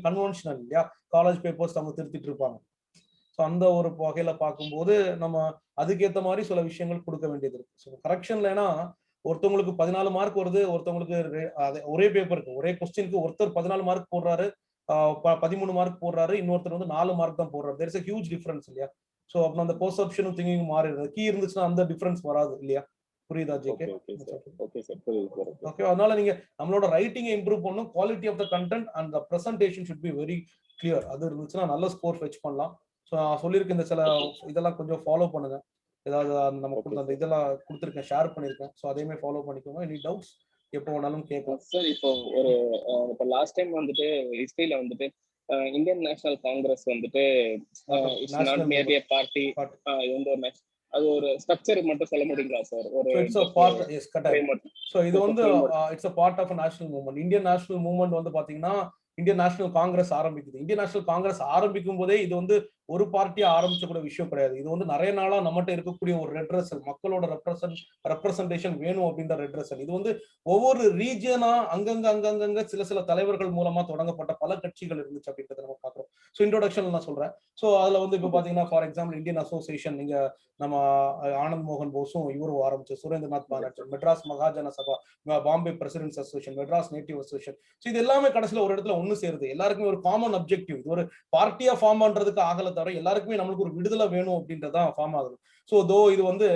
கன்வென்ஷனல் இல்லையா, காலேஜ் பேப்பர்ஸ் அவங்க திருத்திட்டு இருப்பாங்க. ஸோ அந்த ஒரு வகையில பார்க்கும்போது நம்ம அதுக்கேற்ற மாதிரி சில விஷயங்கள் கொடுக்க வேண்டியது இருக்கு. ஸோ கரெக்ஷன்லனா ஒருத்தவங்களுக்கு 14 மார்க் வருது, ஒருத்தவங்களுக்கு ஒரே பேப்பருக்கு ஒரே கொஸ்டினுக்கு ஒருத்தர் 14 மார்க் போடுறாரு, 13 மார்க் போடுறாரு, இன்னொருத்தர் வந்து 4 மார்க் தான் போடுறாரு. There is a huge difference இல்லையா? ஸோ அப்போ அந்த பெர்செப்ஷனும் திங்கிங் மாறிடுது. கீ இருந்துச்சுன்னா அந்த டிஃபரன்ஸ் வராது இல்லையா? புரியுதா ஜேகே? ஓகே சார் புரியுது சார். ஓகே, அதனால நீங்க நம்மளோட ரைட்டிங்கை இம்ப்ரூவ் பண்ணணும். Quality of the content and the presentation should be very clear. அது இருந்துச்சுன்னா நல்ல ஸ்கோர் ஃபெச் பண்ணலாம். ஸோ நான் சொல்லியிருக்க இந்த சில இதெல்லாம் கொஞ்சம் ஃபாலோ பண்ணுங்க. ஏதாவது நம்ம கொடுத்த அந்த இதெல்லாம் கொடுத்துருக்கேன், ஷேர் பண்ணியிருக்கேன். ஸோ அதையுமே ஃபாலோ பண்ணிக்கோங்க. எனி டவுட்ஸ் எப்போ வேணாலும் கேட்கலாம் சார். இப்போ லாஸ்ட் டைம் வந்துட்டு ஹிஸ்டரியில வந்துட்டு இந்தியன் நேஷனல் காங்கிரஸ் வந்துட்டு it's not maybe a party, எந்த ஒரு அது ஒரு ஸ்ட்ரக்சர் மட்டும் சொல்ல முடியுங்களா சார்? ஒரு it's a part, yes, correct. So இது வந்து it's a part of a national movement. Indian national movement வந்து பாத்தீங்கன்னா இந்தியன் நேஷனல் காங்கிரஸ் ஆரம்பிக்குது. இந்தியன் நேஷனல் காங்கிரஸ் ஆரம்பிக்கும் போதே இது வந்து ஒரு பார்ட்டியா ஆரம்பிச்ச கூட விஷயம் கிடையாது. இது வந்து நிறைய நாளா நம்மகிட்ட இருக்கக்கூடிய ஒரு ரெட்ரஸல், மக்களோட ரெப்ரசன்டேஷன் வேணும் அப்படின்ற ரெட்ரஸல். இது வந்து ஒவ்வொரு ரீஜனா அங்கங்க சில தலைவர்கள் மூலமா தொடங்கப்பட்ட பல கட்சிகள் இருந்துச்சு அப்படின்றத நம்ம பாக்குறோம். ஸோ இன்ட்ரோடக்ஷன் நான் சொல்றேன். ஸோ அதுல வந்து இப்போ பாத்தீங்கன்னா ஃபார் எக்ஸாம்பிள் இந்தியன் அசோசியேஷன், நீங்க நம்ம ஆனந்த் மோகன் போஸும் இவரும் ஆரம்பிச்சு, Surendranath Banerjee, Madras Mahajana Sabha, Bombay presidents association, Madras native association. So இது எல்லாமே கடைசியில் ஒரு இடத்துல ஒன்று சேருது. எல்லாருக்குமே ஒரு காமன் அப்ஜெக்டிவ். இது ஒரு பார்ட்டியா ஃபார்ம் பண்றதுக்கு ஆகல தவிர எல்லாருக்குமே நம்மளுக்கு ஒரு விடுதலை வேணும் அப்படின்றதான் ஃபார்ம் ஆகுது. ஸோ தோ இது வந்து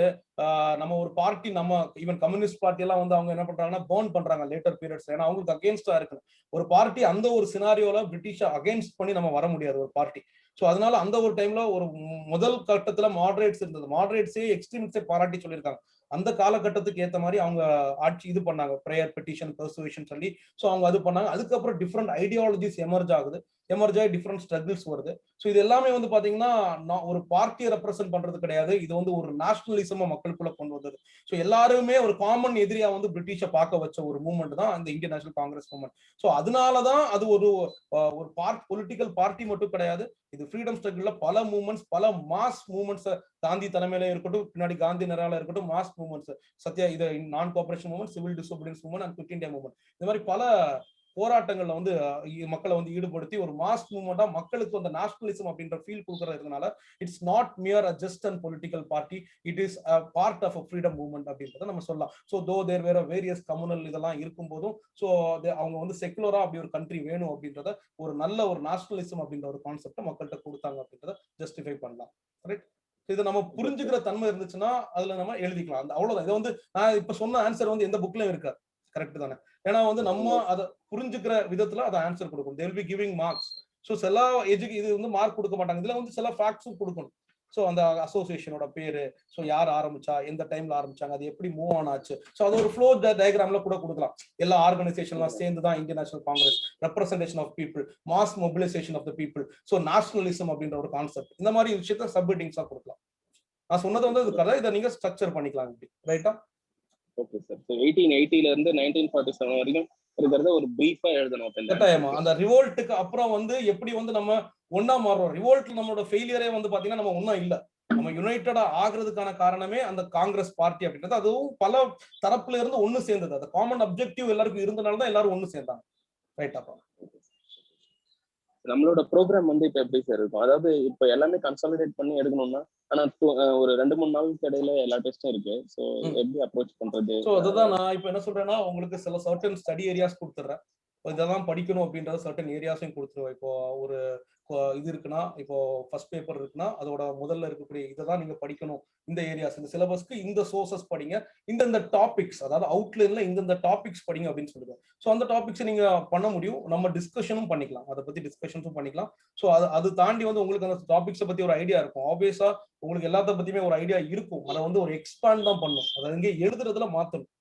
நம்ம ஒரு பார்ட்டி, நம்ம ஈவன் கம்யூனிஸ்ட் பார்ட்டி எல்லாம் வந்து அவங்க என்ன பண்றாங்கன்னா பர்ன் பண்றாங்க லேட்டர் பீரியட்ஸ். ஏன்னா அவங்களுக்கு அகேன்ஸ்டா இருக்கு ஒரு பார்ட்டி. அந்த ஒரு சினாரியோல பிரிட்டிஷ் அகேன்ஸ்ட் பண்ணி நம்ம வர முடியாது ஒரு பார்ட்டி. ஸோ அதனால அந்த ஒரு டைம்ல ஒரு முதல் கட்டத்துல மாடரேட்ஸ் இருந்தது. மாடரேட்ஸே எக்ஸ்ட்ரீமிஸ்டே பாராட்டி சொல்லியிருக்காங்க. அந்த காலகட்டத்துக்கு ஏற்ற மாதிரி அவங்க ஆட்சி இது பண்ணாங்க, ப்ரேயர், பெட்டிஷன், பெர்சுவேஷன் சொல்லி. ஸோ அவங்க அது பண்ணாங்க. அதுக்கப்புறம் டிஃப்ரெண்ட் ஐடியாலஜிஸ் எமர்ஜ் ஆகுது. எமர்ஜ் ஆகி டிஃப்ரெண்ட் ஸ்ட்ரகிள்ஸ் வருது. ஸோ இது எல்லாமே வந்து பாத்தீங்கன்னா ஒரு பார்ட்டியை ரெப்ரசென்ட் பண்றது கிடையாது. இது வந்து ஒரு நேஷனலிசமா மக்களுக்குள்ள கொண்டு வந்தது. ஸோ எல்லாருமே ஒரு காமன் எதிரியா வந்து பிரிட்டிஷை பார்க்க வச்ச ஒரு மூவ்மெண்ட் தான் இந்த Indian National Congress movement. So அதனாலதான் அது ஒரு பொலிட்டிக்கல் பார்ட்டி மட்டும் கிடையாது. இது ஃப்ரீடம் ஸ்ட்ரகிள்ல பல மூவ்மெண்ட்ஸ், பல மாஸ் மூவ்மெண்ட்ஸ், காந்தி தலைமையில இருக்கட்டும், பின்னாடி காந்தி நேரால இருக்கட்டும், மாஸ் மூவ்மெண்ட்ஸ், சத்யா இது நான் cooperation movement, civil disobedience movement and quit India movement, இந்த மாதிரி பல போராட்டங்கள்ல வந்து மக்களை வந்து ஈடுபடுத்தி ஒரு மாஸ் மூவ்மெண்டா மக்களுக்கு அந்த நேஷனலிசம் அப்படின்ற ஃபீல் கொடுக்கறதுனால it's not mere a just and political party, it is a part of a freedom movement அப்படின்றத நம்ம சொல்லலாம். ஸோ தோ தேர் வேற வேரியஸ் கம்யூனல் இதெல்லாம் இருக்கும் போதும் ஸோ அவங்க வந்து செக்குலரா அப்படி ஒரு கண்ட்ரி வேணும் அப்படின்றத ஒரு நல்ல ஒரு நேஷனலிசம் அப்படின்ற ஒரு கான்செப்டை மக்கள்கிட்ட கொடுத்தாங்க அப்படின்றத ஜஸ்டிஃபை பண்ணலாம். ரைட்? இது நம்ம புரிஞ்சுக்கிற தன்மை இருந்துச்சுன்னா அதுல நம்ம எழுதிக்கலாம். அந்த அவ்வளவுதான். இதை வந்து நான் இப்ப சொன்ன ஆன்சர் வந்து எந்த புக்லயும் இருக்காது. கரெக்ட் தானே? ஏன்னா வந்து நம்ம அதை புரிஞ்சுக்கிற விதத்துல அதை ஆன்சர் கொடுக்கும். they will be giving marks. So சில இது வந்து மார்க் கொடுக்க மாட்டாங்க. இதுல வந்து சில ஃபேக்ட்ஸும் கொடுக்கணும். ஸோ அந்த அசோசியேஷனோட பேரு, ஸோ யார் ஆரம்பிச்சா, எந்த டைம்ல ஆரம்பிச்சாங்க, அது எப்படி மூவ் ஆன் ஆச்சு, ஸோ அது ஒரு ஃப்ளோ டயக்ராம்ல கூட கொடுக்கலாம். எல்லா ஆர்கனைசேஷன்லாம் சேர்ந்து தான் Indian National Congress, representation of people, mass mobilisation of the people, so nationalism அப்படின்ற ஒரு கான்செப்ட், இந்த மாதிரி விஷயத்த சப்ஹெட்டிங்ஸா கொடுக்கலாம். நான் சொன்னது வந்து இது கதை, இதை நீங்க ஸ்ட்ரக்சர் பண்ணிக்கலாம். ரைட்டா? Okay sir. ஸோ 1880 ல இருந்து 1947 வரைக்கும் இருக்கிறத ஒரு பிரீஃபா எழுதணும். கட்டாயமா அந்த ரிவோல்ட்டுக்கு அப்புறம் வந்து எப்படி வந்து நம்ம ஒன்னா மாறுறோம். ரிவோல்ட்ல நம்மளோட ஃபெயிலியரே வந்து பாத்தீங்கன்னா நம்ம ஒன்னும் இல்ல, நம்ம யுனைடடா ஆகுறதுக்கான காரணமே அந்த காங்கிரஸ் பார்ட்டி அப்படின்றது. அதுவும் பல தரப்புல இருந்து ஒண்ணு சேர்ந்தது. அந்த காமன் அப்ஜெக்டிவ் எல்லாருக்கும் இருந்தனாலதான் எல்லாரும் ஒண்ணு சேர்ந்தாங்க. ரைட்டாப்பா? நம்மளோட ப்ரோக்ராம் வந்து இப்ப எப்படி சார் இருக்கும்? அதாவது இப்ப எல்லாமே கன்சாலிடேட் பண்ணி எடுக்கணும்னா, ஆனா ஒரு 2-3 நாளுக்கு இடையில எல்லா டெஸ்டும் இருக்கு. சோ எப்படி அப்ரோச் பண்றது? சோ அதுதான் நான் இப்ப என்ன சொல்றேன்னா, உங்களுக்கு சில சர்டன் ஸ்டடி ஏரியாஸ் கொடுத்துறேன். இதெல்லாம் படிக்கணும் அப்படின்றத சர்டன் ஏரியாஸையும் கொடுத்துருவேன். இப்போ ஒரு இது இருக்குன்னா, இப்போ ஃபர்ஸ்ட் பேப்பர் இருக்குன்னா அதோட முதல்ல இருக்கக்கூடிய இதை தான் நீங்க படிக்கணும். இந்த ஏரியாஸ், இந்த சிலபஸ்க்கு இந்த சோர்சஸ் படிங்க, இந்த டாபிக்ஸ், அதாவது அவுட்லைன்ல இந்த டாபிக்ஸ் படிங்க அப்படின்னு சொல்லுவேன். ஸோ அந்த டாபிக்ஸை நீங்க பண்ண முடியும். நம்ம டிஸ்கஷனும் பண்ணிக்கலாம், அதை பத்தி டிஸ்கஷன்ஸும் பண்ணிக்கலாம். ஸோ அது தாண்டி வந்து உங்களுக்கு அந்த டாபிக்ஸை பத்தி ஒரு ஐடியா இருக்கும். ஆப்வியஸா உங்களுக்கு எல்லாத்த பத்தியுமே ஒரு ஐடியா இருக்கும். அதை வந்து ஒரு எக்ஸ்பேண்ட் தான் பண்ணும். அதை இங்கே எழுதுறதுல மாத்தணும்.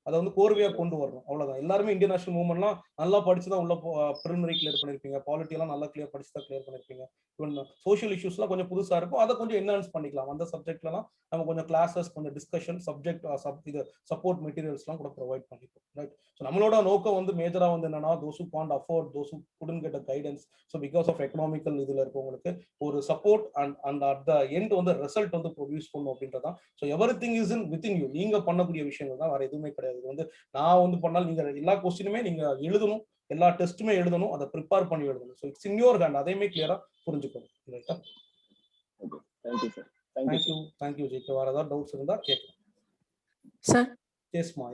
அதை வந்து கோர்வையா கொண்டு வரணும். அவ்வளவுதான். எல்லாருமே இந்தியன் நேஷனல் மூவ்மெண்ட்லாம் நல்லா படிச்சுதான் உள்ள பிரிலிமினரி கிளியர் பண்ணிருப்பீங்க. பாலிட்டி எல்லாம் நல்லா படிச்சுதான் கிளியர் பண்ணிருப்பீங்க. ஈவன் சோஷியல் இஷ்யூஸ்லாம் கொஞ்சம் புதுசா இருக்கும். அதை கொஞ்சம் என்ஹான்ஸ் பண்ணிக்கலாம். அந்த சப்ஜெக்ட்லாம் நம்ம கொஞ்சம் கிளாஸஸ், கொஞ்சம் டிஸ்கஷன், சப்ஜெக்ட் இது சப்போர்ட் மெட்டீரியல்ஸ்லாம் கூட ப்ரொவைட் பண்ணிப்போம். ரைட்? ஸோ நம்மளோட நோக்கம் வந்து மேஜரா வந்து என்னன்னா, those who can't afford, those who couldn't get a guidance, so because of economical இதுல இருக்கவங்களுக்கு ஒரு support and at the end வந்து ரிசல்ட் வந்து ப்ரொடியூஸ் பண்ணும் அப்படின்றதான். So everything is in within you. நீங்க பண்ணக்கூடிய விஷயங்கள் தான், வேற எதுவுமே கிடையாது. இது வந்து நான் வந்து பண்ணாலும் நீங்க எல்லா கொஸ்டினுமே நீங்க எழுதணும், எல்லா டெஸ்ட்டுமே எழுதணும், அதை ப்ரிப்பேர் பண்ணி எழுதணும். So it's in your hand. அதையுமே கிளியரா புரிஞ்சுக்கணும். ரைட்டா? Thank you sir. Thank you GK. வேற ஏதாவது டவுட்ஸ் இருந்தா கேட்கலாம் சார். எஸ்மா.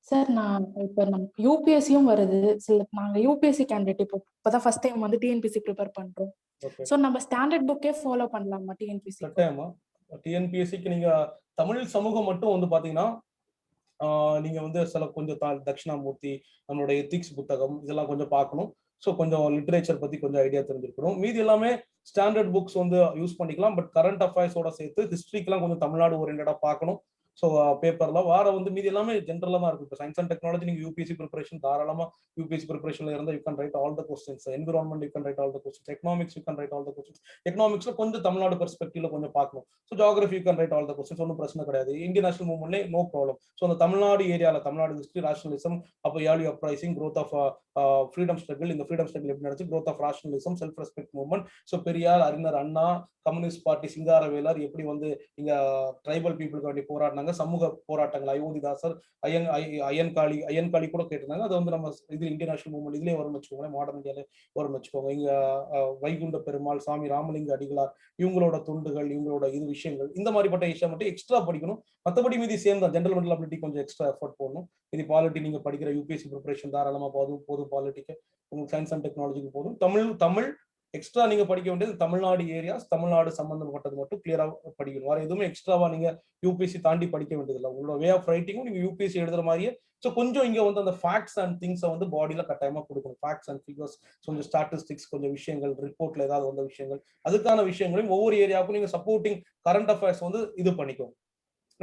சார், நான் இப்போ நம்ம யூபிஎஸ்சியும் வருது. நாங்கள் யூபிஎஸ்சி கேண்டிடேட் இப்போதான் ஃபர்ஸ்ட் டைம் வந்து டிஎன்பிசி ப்ரிப்பேர் பண்றோம். ஸோ நம்ம ஸ்டாண்டர்ட் புக்கே ஃபாலோ பண்ணலாமா டிஎன்பிசி? கட்டாயமா டிஎன்பிஎஸ்சிக்கு நீங்க தமிழ் சமூகம் மட்டும் வந்து பாத்தீங்கன்னா நீங்க வந்து சில கொஞ்சம் தட்சிணாமூர்த்தி, நம்மளோட எத்திக்ஸ் புத்தகம் இதெல்லாம் கொஞ்சம் பார்க்கணும். ஸோ கொஞ்சம் லிட்ரேச்சர் பத்தி கொஞ்சம் ஐடியா தெரிஞ்சிருக்கணும். மீதி எல்லாமே ஸ்டாண்டர்ட் புக்ஸ் வந்து யூஸ் பண்ணிக்கலாம். பட் கரண்ட் அஃபேர்ஸோட சேர்த்து ஹிஸ்ட்ரிக்கெல்லாம் கொஞ்சம் தமிழ்நாடு ஓரியன்டா பார்க்கணும். ஸோ பேப்பர்ல வார வந்து மீதி எல்லாமே ஜென்ரலா தான் இருக்கும். இப்போ சயின்ஸ் அண்ட் டெக்னாலஜி நீங்க யூபிஎஸ்சி ப்ரிப்பரேஷன் தாராளமா யூபிஎஸ்சி ப்ரிப்பரேஷன்ல இருந்தா you can write all the questions. Environment you can write all the questions. Economics you can write all the questions. எக்கனாமிக்ஸ்ல கொஞ்சம் தமிழ்நாடு பெர்ஸ்பெக்டிவ்ல கொஞ்சம் பார்க்கணும். So geography you can write all the questions. ஒன்றும் பிரச்சனை கிடையாது. இந்தியன் நேஷனல் மூவ்மெண்ட்லே நோ ப்ராப்ளம். ஸோ அந்த தமிழ்நாடு ஏரியால தமிழ்நாடு ஹிஸ்டரி, ராஷனலிசம், அப்போ early uprising, growth of freedom struggle, இந்த ஃப்ரீடம் ஸ்ட்ரகிள் எப்படி நடந்துச்சு, growth of rationalism, self respect movement. So Periyar, Arignar Anna, communist party, Singaravelar எப்படி வந்து இங்க ட்ரைபல் பீப்புளுக்கு வேண்டி போராடினாங்க, சமூக போராட்டங்கள், அயோத்திதாசர், ஐயன்காளி கூட கேட்டிருந்தாங்க. அது வந்து நம்ம இது இந்தியன் நேஷனல் மூவ்மெண்ட் இதுலேயே வரும்னு வச்சுக்கோங்க, மாடர்ன் இந்தியாலே வரும்னு வச்சுக்கோங்க. இங்க வைகுண்ட பெருமாள், சாமி ராமலிங்க அடிகளார், இவங்களோட துண்டுகள், இவங்களோட இது விஷயங்கள், இந்த மாதிரிப்பட்ட விஷயம் மட்டும் எக்ஸ்ட்ரா படிக்கணும். மற்றபடி மீதி சேம் தான். ஜென்ரல் மென்டல் அபிலிட்டி கொஞ்சம் எக்ஸ்ட்ரா எஃபர்ட் போடணும். இது பாலிட்டி நீங்க படிக்கிற யூபிஎஸ்சி ப்ரிப்பரேஷன் தாராளமா போதும் பாலிட்டிக்கு, உங்களுக்கு சயின்ஸ் அண்ட் டெக்னாலஜிக்கு போதும். தமிழ் எக்ஸ்ட்ரா நீங்க படிக்க வேண்டியது தமிழ்நாடு ஏரியாஸ், தமிழ்நாடு சம்பந்தப்பட்டது மட்டும் கிளியரா படிக்கணும். வேற எதுவுமே எக்ஸ்ட்ராவா நீங்க யூபிஎஸ்சி தாண்டி படிக்க வேண்டியதில்லை. உங்களோட வே ஆஃப் ரைட்டிங்கும் நீங்க யூபிஎஸ்சி எழுதுற மாதிரியே. ஸோ கொஞ்சம் இங்க வந்து அந்த ஃபேக்ட்ஸ் அண்ட் திங்ஸை வந்து பாடியில கட்டாயமா கொடுக்கணும். ஃபேக்ட்ஸ் அண்ட் ஃபிகர்ஸ், கொஞ்சம் ஸ்டாட்டிஸ்டிக்ஸ், கொஞ்சம் விஷயங்கள், ரிப்போர்ட்ல ஏதாவது வந்த விஷயங்கள், அதுக்கான விஷயங்களையும் ஒவ்வொரு ஏரியாவுக்கும் நீங்க சப்போர்ட்டிங் கரண்ட் அஃபேர்ஸ் வந்து இது பண்ணிக்கோங்க.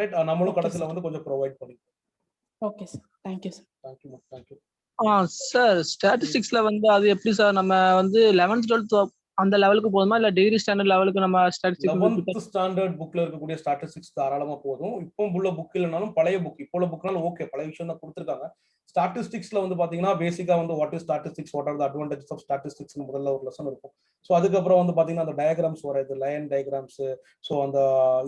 ரைட், நம்மளும் கடைசியில வந்து கொஞ்சம் ப்ரொவைட் பண்ணிக்கோம். Okay sir, thank you sir. Thank you. Sir ஸ்டாட்டிஸ்டிக்ஸ்ல வந்து அது எப்படி சார் நம்ம வந்து 11th 12th அந்த லெவலுக்கு போதுமா இல்ல டிகிரி ஸ்டாண்டர்ட் லெவலுக்கு நம்ம ஸ்டாட்டிஸ்டிக்ஸ் 11th ஸ்டாண்டர்ட் புக்ல இருக்கக்கூடிய ஸ்டாட்டிஸ்டிக்ஸ் தாராளமா போதும். இப்போ உள்ள புக் இல்லைனாலும் பழைய புக், இப்போ உள்ள புக்னாலும் ஓகே, பழைய விஷயம் தான் கொடுத்துருக்காங்க. ஸ்டாட்டிஸ்டிக்ஸ்ல வந்து பாத்தீங்கன்னா பேசிக்கா வந்து what is statistics, what are the advantages of statistics முதல்ல ஒரு லெசன் இருக்கும். ஸோ அதுக்கப்புறம் வந்து பாத்தீங்கன்னா அந்த டயக்ராம்ஸ் வர்றது, லைன் டயக்ராம்ஸ், ஸோ அந்த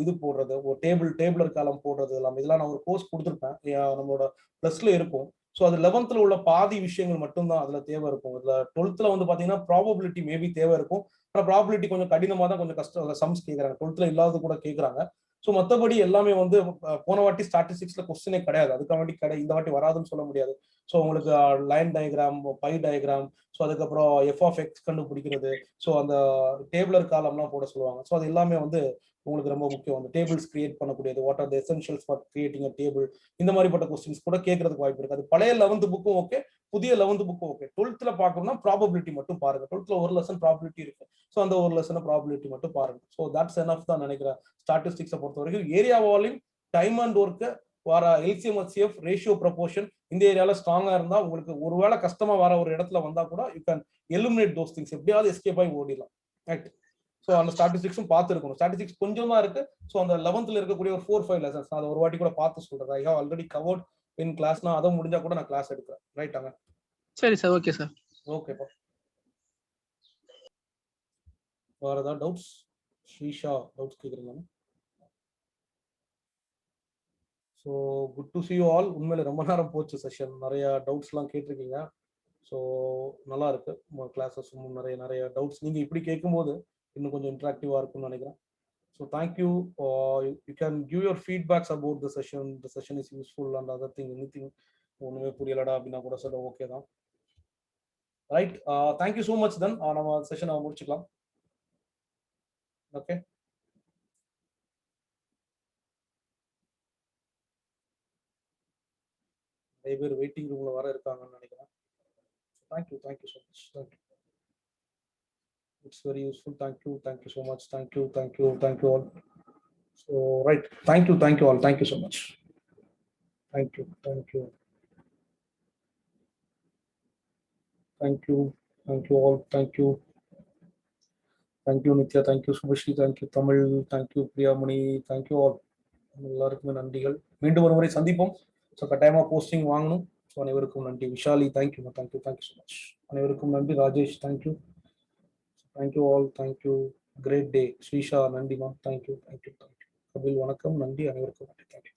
இது போடுறது, ஒரு டேபிளர் காலம் போடுறது, இதெல்லாம் நான் ஒரு கோர்ஸ் கொடுத்துருப்பேன், நம்மளோட பிளஸ்ல இருக்கும். ஸோ அது 11th உள்ள பாதி விஷயங்கள் மட்டும்தான் அதுல தேவை இருக்கும். இதுல 12th வந்து பாத்தீங்கன்னா ப்ராபபிலிட்டி மேபி தேவை இருக்கும். ஆனால் ப்ராபபிலிட்டி கொஞ்சம் கடினமா தான், கொஞ்சம் கஷ்டம், சம்ஸ் கேட்கறாங்க. 12th இல்லாத கூட கேட்கறாங்க. ஸோ மற்றபடி எல்லாமே வந்து போன வாட்டி ஸ்டாட்டிஸ்டிக்ஸ்ல கொஸ்டினே கிடையாது, அதுக்காக இந்த வாட்டி வராதுன்னு சொல்ல முடியாது. ஸோ உங்களுக்கு line diagram, by diagram, so அதுக்கப்புறம் f(x) கண்டுபிடிக்கிறது, ஸோ அந்த டேபிளர் காலம்லாம் போட சொல்லுவாங்க. ஸோ அது எல்லாமே வந்து உங்களுக்கு ரொம்ப முக்கியம். அந்த டேபிள்ஸ் கிரியேட் பண்ணக்கூடியது, what are the essentials for creating a table, இந்த மாதிரிப்பட்ட கொஸ்டின்ஸ் கூட கேட்கறதுக்கு வாய்ப்பு இருக்கு. அது பழைய 11th புக்கும் ஓகே, புதிய 11th புக்கும் ஓகே. 12th பார்க்கணும்னா ப்ராபபிலிட்டி மட்டும் பாருங்க. 12th ஒரு லெசன் ப்ராபபிலிட்டி இருக்கு. ஸோ அந்த ஒரு லெசன் ப்ராபபிலிட்டி மட்டும் பாருங்க. ஸோ தட்ஸ் எனஃப் தான் நினைக்கிறேன். ஸ்டாட்டிஸ்டிக்ஸை பொறுத்த வரைக்கும் ஏரியாவாலையும் டைம் அண்ட் ஒர்க்கு வர எல்சிஎம் ஹெச்சிஎஃப் ரேஷியோ ப்ரொபோர்ஷன் இந்த ஏரியால ஸ்ட்ராங்கா இருந்தா உங்களுக்கு ஒருவேளை கஷ்டமா வர ஒரு இடத்துல வந்தா கூட you can eliminate those things, எப்படியாவது எஸ்கேப் ஆகி ஓடிடலாம். ரைட். ஸோ அந்த ஸ்டாட்டிஸ்டிக்ஸும் பார்த்துருக்கணும். ஸ்டாட்டிஸ்டிக்ஸ் கொஞ்சம் தான் இருக்கு. ஸோ அந்த 11th இருக்கக்கூடிய ஒரு 4-5 லெசன்ஸ் நான் அதை ஒரு வாட்டி கூட பார்த்து சொல்றேன். I have already covered in கிளாஸ்னா அதை முடிஞ்சா கூட நான் கிளாஸ் எடுக்கிறேன். ரைட்டாங்க? சரி சார், ஓகே சார். ஓகேப்பா. வேற ஏதாவது டவுட்ஸ்? ஸ்ரீஷா டவுட்ஸ் கேட்குறீங்க? So good to C you all. உண்மையில ரொம்ப நேரம் போச்சு செஷன், நிறைய டவுட்ஸ்லாம் கேட்டிருக்கீங்க. ஸோ நல்லா இருக்கு கிளாஸஸ், நிறைய டவுட்ஸ் நீங்க இப்படி கேட்கும்போது இன்னும் கொஞ்சம் இன்ட்ராக்டிவா இருக்கும்னு நினைக்கிறேன். So thank you. You can give your feedbacks about the session. The session is useful and other thing, anything ஒண்ணுமே புரியலடா அப்படின்னா கூட சொல்ல ஓகே தான். Right, thank you so much. Then நம்ம செஷனை முடிச்சுக்கலாம். ஓகே, நிறைய பேர் வெயிட்டிங் ரூம்ல வர இருக்காங்கன்னு நினைக்கிறேன். Thank you so much. Thank you, it's very useful. Thank you so much. Thank you all. So right, thank you all. Thank you so much. Thank you all. Thank you Nitya, thank you Subhashri, thank you Tamil, thank you Priyamani, thank you all. எல்லாருக்குமே நன்றிகள். மீண்டும் ஒரு முறை சந்திப்போம். So கட்டாயமா posting வாங்கணும். So அனைவருக்கும் நன்றி. Vishali thank you so much. அனைவருக்கும் நன்றி. Rajesh thank you all. Thank you. Great day. Srisha நன்றிமா. Thank you. கபில் வணக்கம். நன்றி. அனைவருக்கும் நன்றி. Thank you.